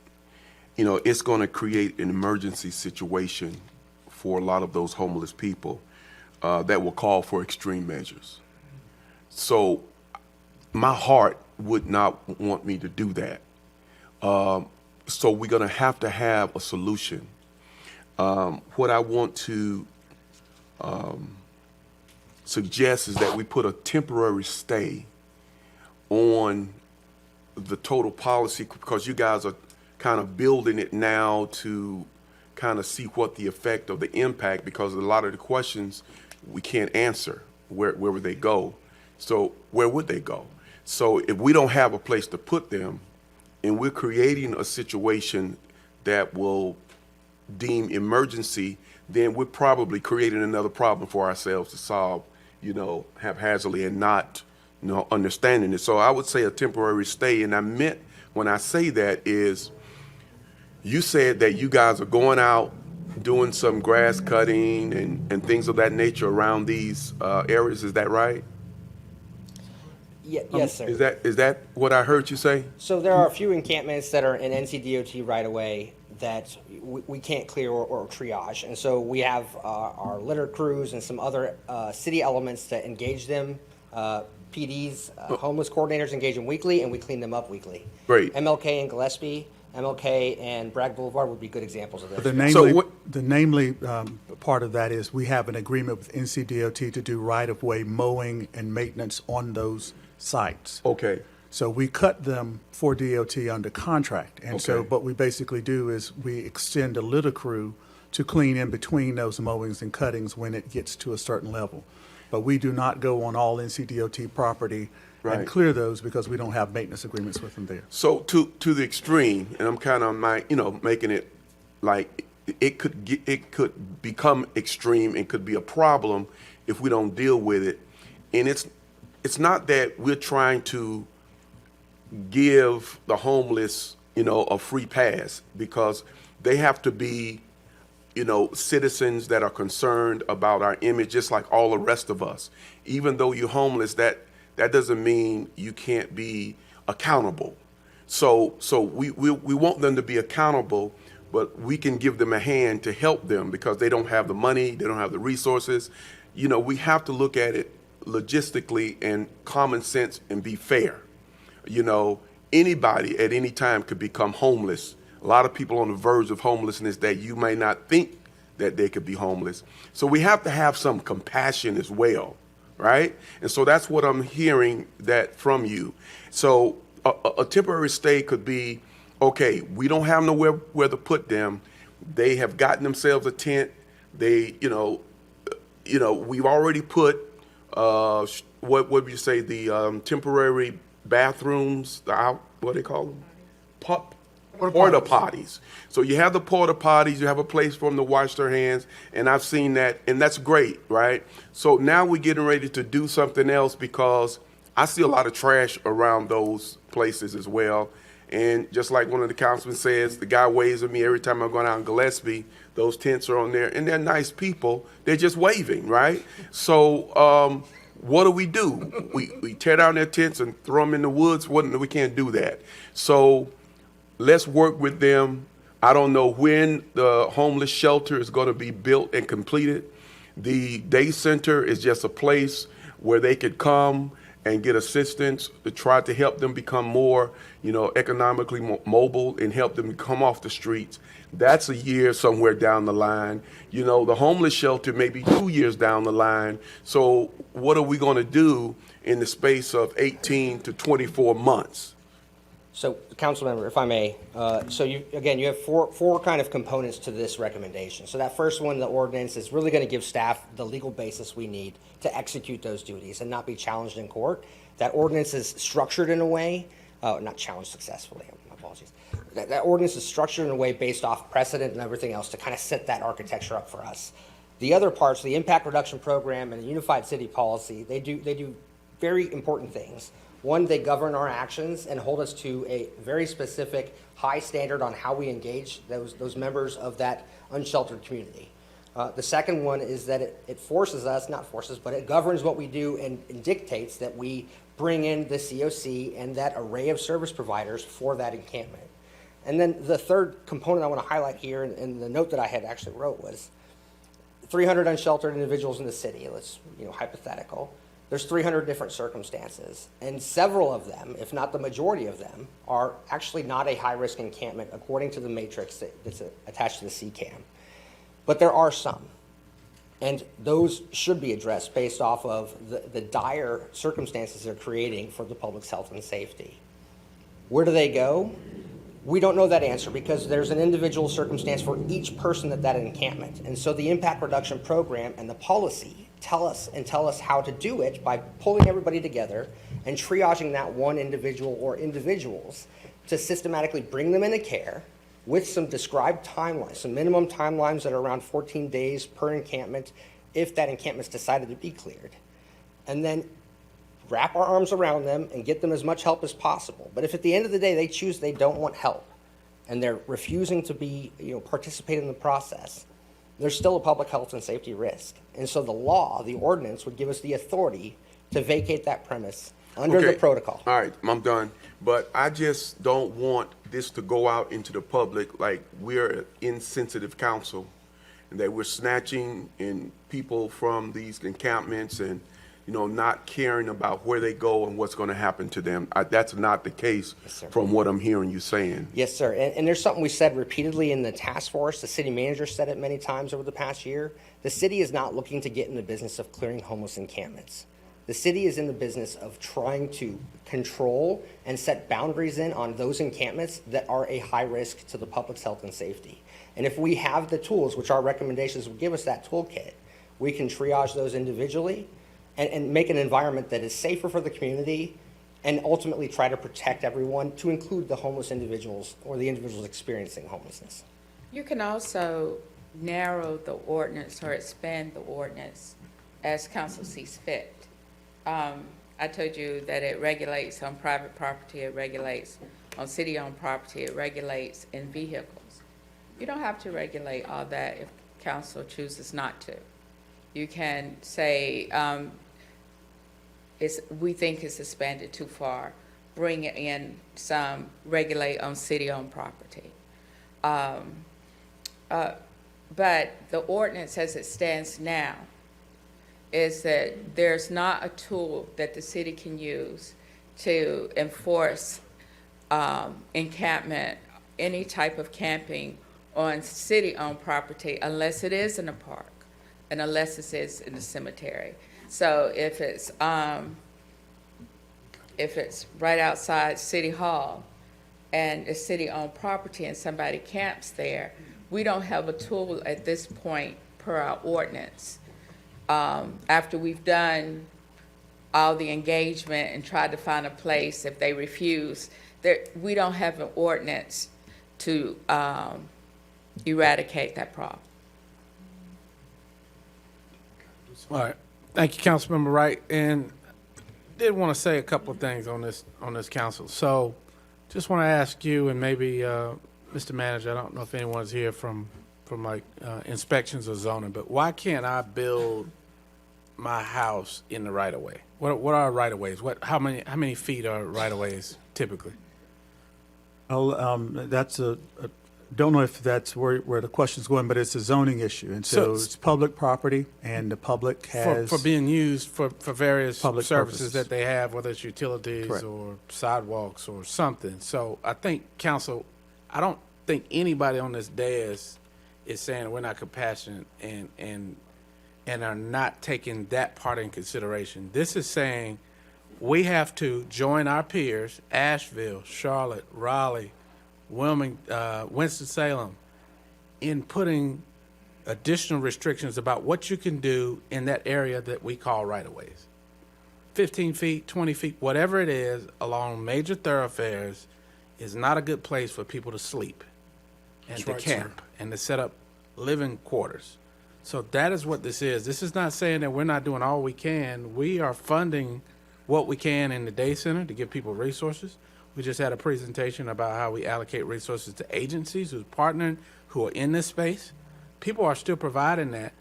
it's going to create an emergency situation for a lot of those homeless people that will call for extreme measures. So my heart would not want me to do that. So we're going to have a solution. What I want to suggest is that we put a temporary stay on the total policy, because you guys are kind of building it now to kind of see what the effect of the impact, because a lot of the questions we can't answer. Where would they go? So where would they go? So if we don't have a place to put them, and we're creating a situation that will deem emergency, then we're probably creating another problem for ourselves to solve, haphazardly and not, understanding it. So I would say a temporary stay, and I meant when I say that is, you said that you guys are going out doing some grass cutting and things of that nature around these areas. Is that right? Yes, sir. Is that what I heard you say? So there are a few encampments that are in NCDOT right away that we can't clear or triage. And so we have our litter crews and some other city elements that engage them. PDs, homeless coordinators engage them weekly, and we clean them up weekly. Great. MLK and Gillespie, MLK and Bragg Boulevard would be good examples of this. The namely part of that is we have an agreement with NCDOT to do right-of-way mowing and maintenance on those sites. Okay. So we cut them for DOT under contract. And so Okay. what we basically do is we extend a litter crew to clean in between those mowings and cuttings when it gets to a certain level. But we do not go on all NCDOT property Right. and clear those, because we don't have maintenance agreements with them there. So to the extreme, and I'm kind of making it like it could become extreme and could be a problem if we don't deal with it. And it's not that we're trying to give the homeless, a free pass, because they have to be, citizens that are concerned about our image, just like all the rest of us. Even though you're homeless, that doesn't mean you can't be accountable. So we want them to be accountable, but we can give them a hand to help them because they don't have the money, they don't have the resources. We have to look at it logistically and common sense and be fair. Anybody at any time could become homeless. A lot of people on the verge of homelessness that you may not think that they could be homeless. So we have to have some compassion as well, right? And so that's what I'm hearing that from you. So a temporary stay could be, okay, we don't have nowhere where to put them. They have gotten themselves a tent. They, we've already put, what would you say, the temporary bathrooms, what do they call them? Porta potties. So you have the porta potties, you have a place for them to wash their hands, and I've seen that, and that's great, right? So now we're getting ready to do something else, because I see a lot of trash around those places as well. And just like one of the councilmen says, the guy waves at me every time I'm going out in Gillespie. Those tents are on there, and they're nice people. They're just waving, right? So what do? We tear down their tents and throw them in the woods? We can't do that. So let's work with them. I don't know when the homeless shelter is going to be built and completed. The day center is just a place where they could come and get assistance to try to help them become more, economically mobile and help them come off the streets. That's a year somewhere down the line. The homeless shelter may be 2 years down the line. So what are we going to do in the space of 18 to 24 months? So, council member, if I may, so you have four kind of components to this recommendation. So that first one, the ordinance, is really going to give staff the legal basis we need to execute those duties and not be challenged in court. That ordinance is structured in a way, not challenged successfully, my apologies. That ordinance is structured in a way based off precedent and everything else to kind of set that architecture up for us. The other parts, the impact reduction program and the unified city policy, they do very important things. One, they govern our actions and hold us to a very specific high standard on how we engage those members of that unsheltered community. The second one is that it forces us, not forces, but it governs what we do and dictates that we bring in the COC and that array of service providers for that encampment. And then the third component I want to highlight here, and the note that I had actually wrote was 300 unsheltered individuals in the city. Let's, hypothetical. There's 300 different circumstances, and several of them, if not the majority of them, are actually not a high-risk encampment according to the matrix that's attached to the CCAM. But there are some, and those should be addressed based off of the dire circumstances they're creating for the public's health and safety. Where do they go? We don't know that answer because there's an individual circumstance for each person at that encampment. And so the impact reduction program and the policy tell us how to do it by pulling everybody together and triaging that one individual or individuals to systematically bring them into care with some described timelines, some minimum timelines that are around 14 days per encampment if that encampment's decided to be cleared. And then wrap our arms around them and get them as much help as possible. But if at the end of the day they choose they don't want help and they're refusing to be, participate in the process, there's still a public health and safety risk. And so the law, the ordinance, would give us the authority to vacate that premise under the protocol. All right, I'm done. But I just don't want this to go out into the public like we're an insensitive council and that we're snatching in people from these encampments and not caring about where they go and what's going to happen to them. That's not the case from what I'm hearing you saying. Yes, sir. And there's something we said repeatedly in the task force. The city manager said it many times over the past year. The city is not looking to get in the business of clearing homeless encampments. The city is in the business of trying to control and set boundaries in on those encampments that are a high risk to the public's health and safety. And if we have the tools, which our recommendations will give us that toolkit, we can triage those individually and make an environment that is safer for the community and ultimately try to protect everyone, to include the homeless individuals or the individuals experiencing homelessness. You can also narrow the ordinance or expand the ordinance as council sees fit. I told you that it regulates on private property, it regulates on city-owned property, it regulates in vehicles. You don't have to regulate all that if council chooses not to. You can say, we think it's expanded too far. Bring in some regulate on city-owned property. But the ordinance as it stands now is that there's not a tool that the city can use to enforce encampment, any type of camping on city-owned property unless it is in a park and unless it is in the cemetery. So if it's right outside City Hall and it's city-owned property and somebody camps there, we don't have a tool at this point per our ordinance. After we've done all the engagement and tried to find a place, if they refuse, we don't have an ordinance to eradicate that problem. All right. Thank you, Councilmember Wright. And did want to say a couple of things on this council. So just want to ask you and maybe Mr. Manager, I don't know if anyone's here from like inspections or zoning, but why can't I build my house in the right of way? What are right of ways? How many feet are right of ways typically? That's don't know if that's where the question's going, but it's a zoning issue. And so it's public property, and the public has... For being used for various public services purposes. that they have, whether it's utilities Correct. or sidewalks or something. So I think, council, I don't think anybody on this dais is saying we're not compassionate and are not taking that part in consideration. This is saying we have to join our peers, Asheville, Charlotte, Raleigh, Winston-Salem, in putting additional restrictions about what you can do in that area that we call right-of-ways. 15 feet, 20 feet, whatever it is, along major thoroughfares is not a good place for people to sleep and That's to right, camp and to set up living quarters. So that is what this is. This is not saying that we're not doing all we can. We are funding what we can in the day center to give people resources. We just had a presentation about how we allocate resources to agencies who's partnering, who are in this space. People are still providing that.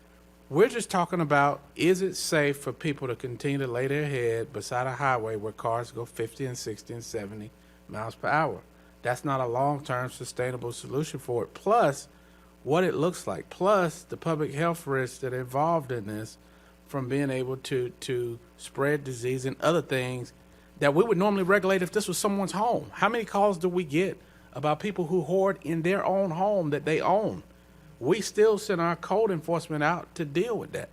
We're just talking about, is it safe for people to continue to lay their head beside a highway where cars go 50 and 60 and 70 miles per hour? That's not a long-term sustainable solution for it. Plus, what it looks like. Plus, the public health risks that are involved in this, from being able to spread disease and other things that we would normally regulate if this was someone's home. How many calls do we get about people who hoard in their own home that they own? We still send our code enforcement out to deal with that.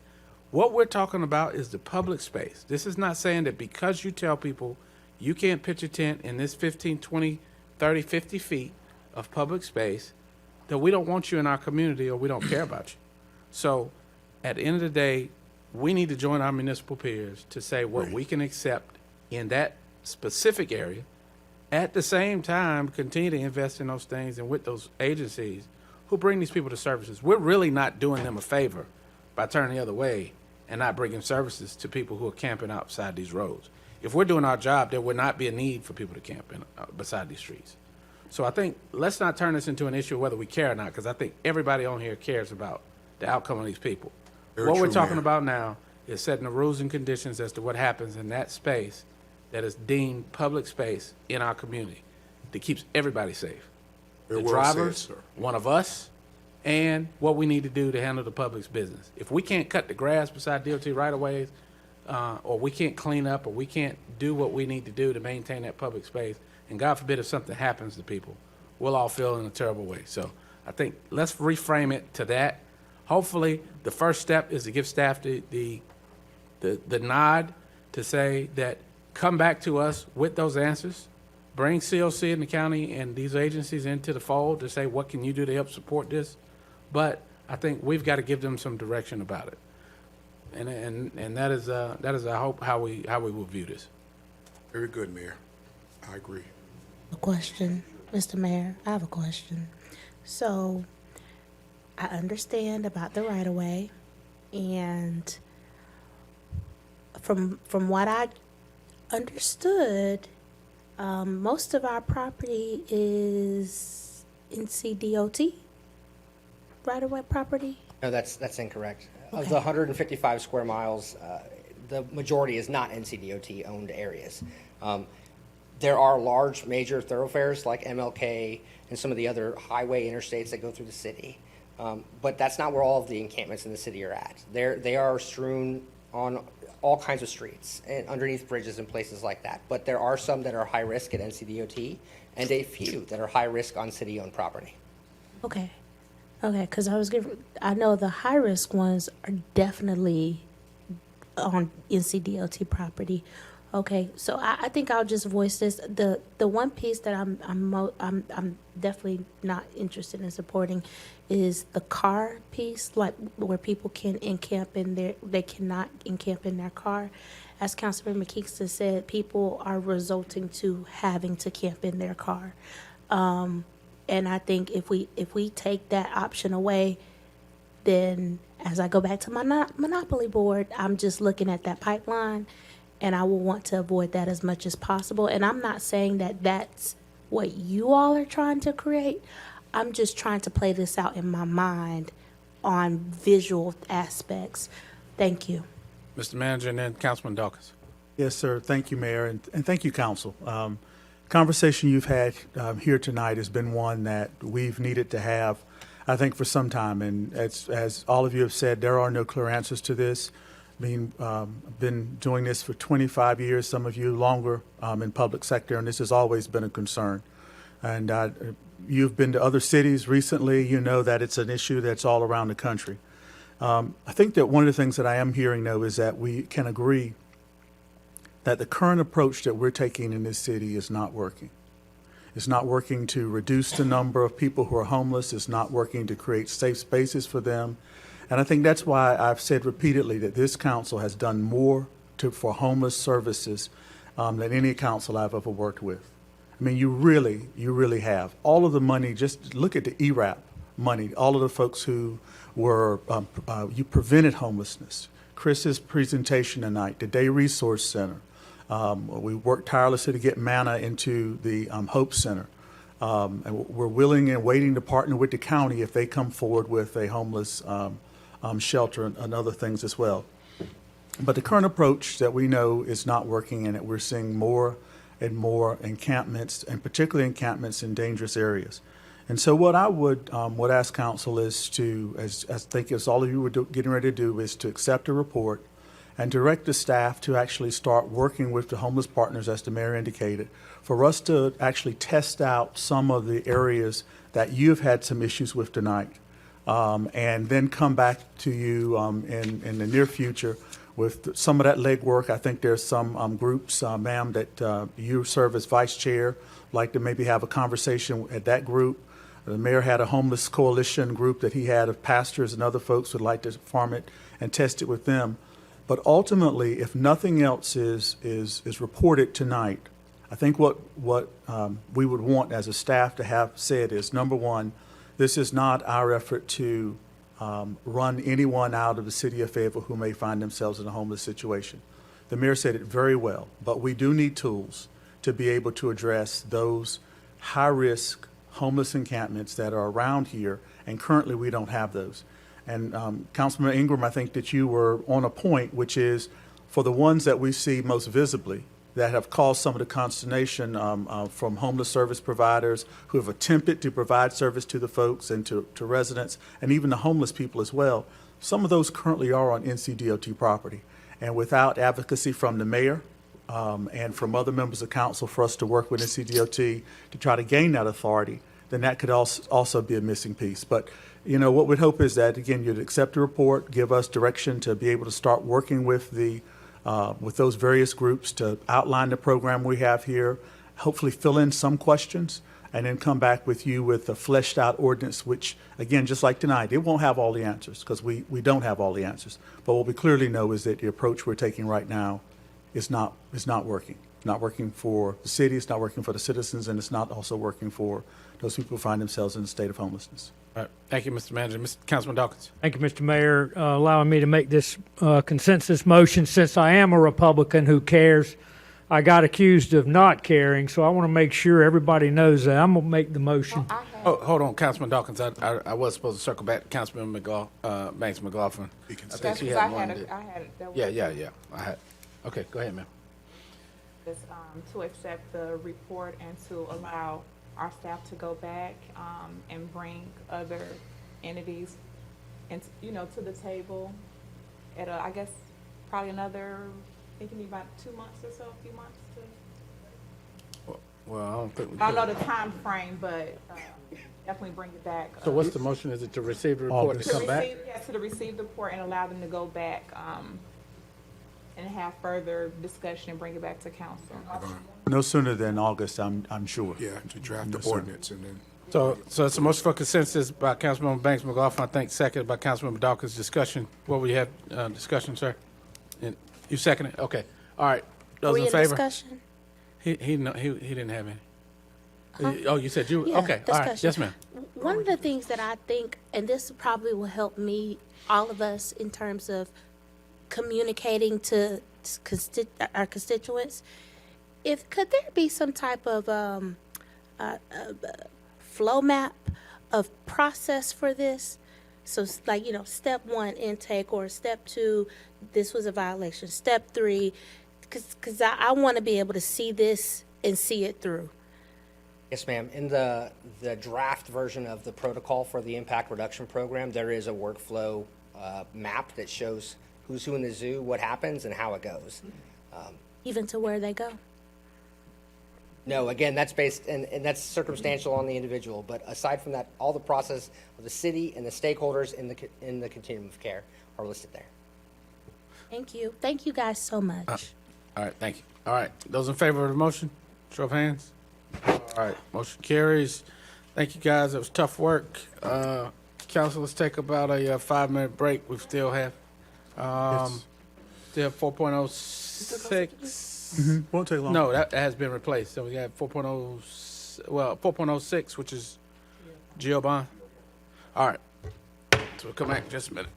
What we're talking about is the public space. This is not saying that because you tell people you can't pitch a tent in this 15, 20, 30, 50 feet of public space, that we don't want you in our community or we don't care about you. So at the end of the day, we need to join our municipal peers to say what we can accept in that specific area. At the same time, continue to invest in those things and with those agencies who bring these people to services. We're really not doing them a favor by turning the other way and not bringing services to people who are camping outside these roads. If we're doing our job, there would not be a need for people to camp beside these streets. So I think let's not turn this into an issue of whether we care or not, because I think everybody on here cares about the outcome of these people. What we're talking about now is setting the rules and conditions as to what happens in that space that is deemed public space in our community that keeps everybody safe. The drivers, one of us, and what we need to do to handle the public's business. If we can't cut the grass beside DOT right-of-ways, or we can't clean up, or we can't do what we need to do to maintain that public space, and God forbid if something happens to people, we'll all feel in a terrible way. So I think let's reframe it to that. Hopefully, the first step is to give staff the nod to say that come back to us with those answers. Bring COC in the county and these agencies into the fold to say, what can you do to help support this? But I think we've got to give them some direction about it. And that is I hope how we will view this. Very good, Mayor. I agree. A question, Mr. Mayor, I have a question. So I understand about the right-of-way, and from what I understood, most of our property is NCDOT right-of-way property. No, that's incorrect. Of Okay. the 155 square miles, the majority is not NCDOT-owned areas. There are large major thoroughfares like MLK and some of the other highway interstates that go through the city. But that's not where all of the encampments in the city are at. They are strewn on all kinds of streets and underneath bridges and places like that. But there are some that are high risk at NCDOT and a few that are high risk on city-owned property. Okay, because I know the high-risk ones are definitely on NCDOT property. Okay, so I think I'll just voice this. The one piece that I'm definitely not interested in supporting is the car piece, like where people can encamp they cannot encamp in their car. As Councilman McKeekston said, people are resulting to having to camp in their car. And I think if we take that option away, then as I go back to my Monopoly board, I'm just looking at that pipeline, and I will want to avoid that as much as possible. And I'm not saying that that's what you all are trying to create. I'm just trying to play this out in my mind on visual aspects. Thank you. Mr. Manager, and then Councilman Dawkins. Yes, sir. Thank you, Mayor, and thank you, Council. Conversation you've had here tonight has been one that we've needed to have, I think, for some time. And as all of you have said, there are no clear answers to this. Been doing this for 25 years, some of you longer in public sector, and this has always been a concern. And you've been to other cities recently. You know that it's an issue that's all around the country. I think that one of the things that I am hearing, though, is that we can agree that the current approach that we're taking in this city is not working. It's not working to reduce the number of people who are homeless. It's not working to create safe spaces for them. And I think that's why I've said repeatedly that this council has done more for homeless services than any council I've ever worked with. I mean, you really have. All of the money, just look at the ERAP money, all of the folks who were, you prevented homelessness. Chris's presentation tonight, the Day Resource Center. We worked tirelessly to get manna into the Hope Center. And we're willing and waiting to partner with the county if they come forward with a homeless shelter and other things as well. But the current approach that we know is not working, and that we're seeing more and more encampments, and particularly encampments in dangerous areas. And so what I would ask council is to, as I think as all of you were getting ready to do, is to accept a report and direct the staff to actually start working with the homeless partners, as the mayor indicated, for us to actually test out some of the areas that you've had some issues with tonight, and then come back to you in the near future with some of that legwork. I think there's some groups, ma'am, that you serve as vice chair, like to maybe have a conversation at that group. The mayor had a homeless coalition group that he had of pastors and other folks who would like to farm it and test it with them. But ultimately, if nothing else is reported tonight, I think what we would want as a staff to have said is, number one, this is not our effort to run anyone out of the city of Fayetteville who may find themselves in a homeless situation. The mayor said it very well, but we do need tools to be able to address those high-risk homeless encampments that are around here, and currently we don't have those. And Councilman Ingram, I think that you were on a point, which is for the ones that we see most visibly that have caused some of the consternation from homeless service providers who have attempted to provide service to the folks and to residents, and even the homeless people as well. Some of those currently are on NCDOT property. And without advocacy from the mayor and from other members of council for us to work with NCDOT to try to gain that authority, then that could also be a missing piece. But you know, what we'd hope is that, again, you'd accept the report, give us direction to be able to start working with with those various groups to outline the program we have here, hopefully fill in some questions, and then come back with you with a fleshed out ordinance, which, again, just like tonight, it won't have all the answers, because we don't have all the answers. But what we clearly know is that the approach we're taking right now is not working. It's not working for the city, it's not working for the citizens, and it's not also working for those people who find themselves in a state of homelessness. All right. Thank you, Mr. Manager. Councilman Dawkins. Thank you, Mr. Mayor, allowing me to make this consensus motion. Since I am a Republican who cares, I got accused of not caring, so I want to make sure everybody knows that. I'm going to make the motion. Oh, hold on, Councilman Dawkins. I was supposed to circle back to Councilman Banks McLaughlin. I think she had one. Yeah. I had. Okay, go ahead, ma'am. To accept the report and to allow our staff to go back and bring other entities and to the table at I guess probably another, thinking about 2 months or so, a few months to. Well, I don't think. I don't know the time frame, but definitely bring it back. So what's the motion? Is it to receive the report and to come back? Yes, to receive the report and allow them to go back and have further discussion and bring it back to council. No sooner than August, I'm sure. Yeah, to draft the ordinance and then. So it's a motion for consensus by Councilman Banks McLaughlin, I think seconded by Councilman Dawkins. Discussion. What we have discussion, sir? And you second it? Okay. All right. Those in favor? Discussion? He didn't have any. Oh, you said you? Yeah, okay. All right. Yes, ma'am. One of the things that I think, and this probably will help me, all of us, in terms of communicating to our constituents, could there be some type of flow map of process for this? So like, step 1, intake, or step 2, this was a violation, step 3, because I want to be able to see this and see it through. Yes, ma'am. In the draft version of the protocol for the impact reduction program, there is a workflow map that shows who's who in the zoo, what happens, and how it goes. Even to where they go? No, again, that's based, and that's circumstantial on the individual. But aside from that, all the process of the city and the stakeholders in the continuum of care are listed there. Thank you. Thank you guys so much. All right. Thank you. All right, those in favor of the motion, show of hands. All right, motion carries. Thank you, guys. It was tough work. Council, let's take about a 5-minute break. We still have, still have 4.06. Won't take long. No, that has been replaced. So we have 4.06, which is Geo Bond. All right, so we'll come back in just a minute.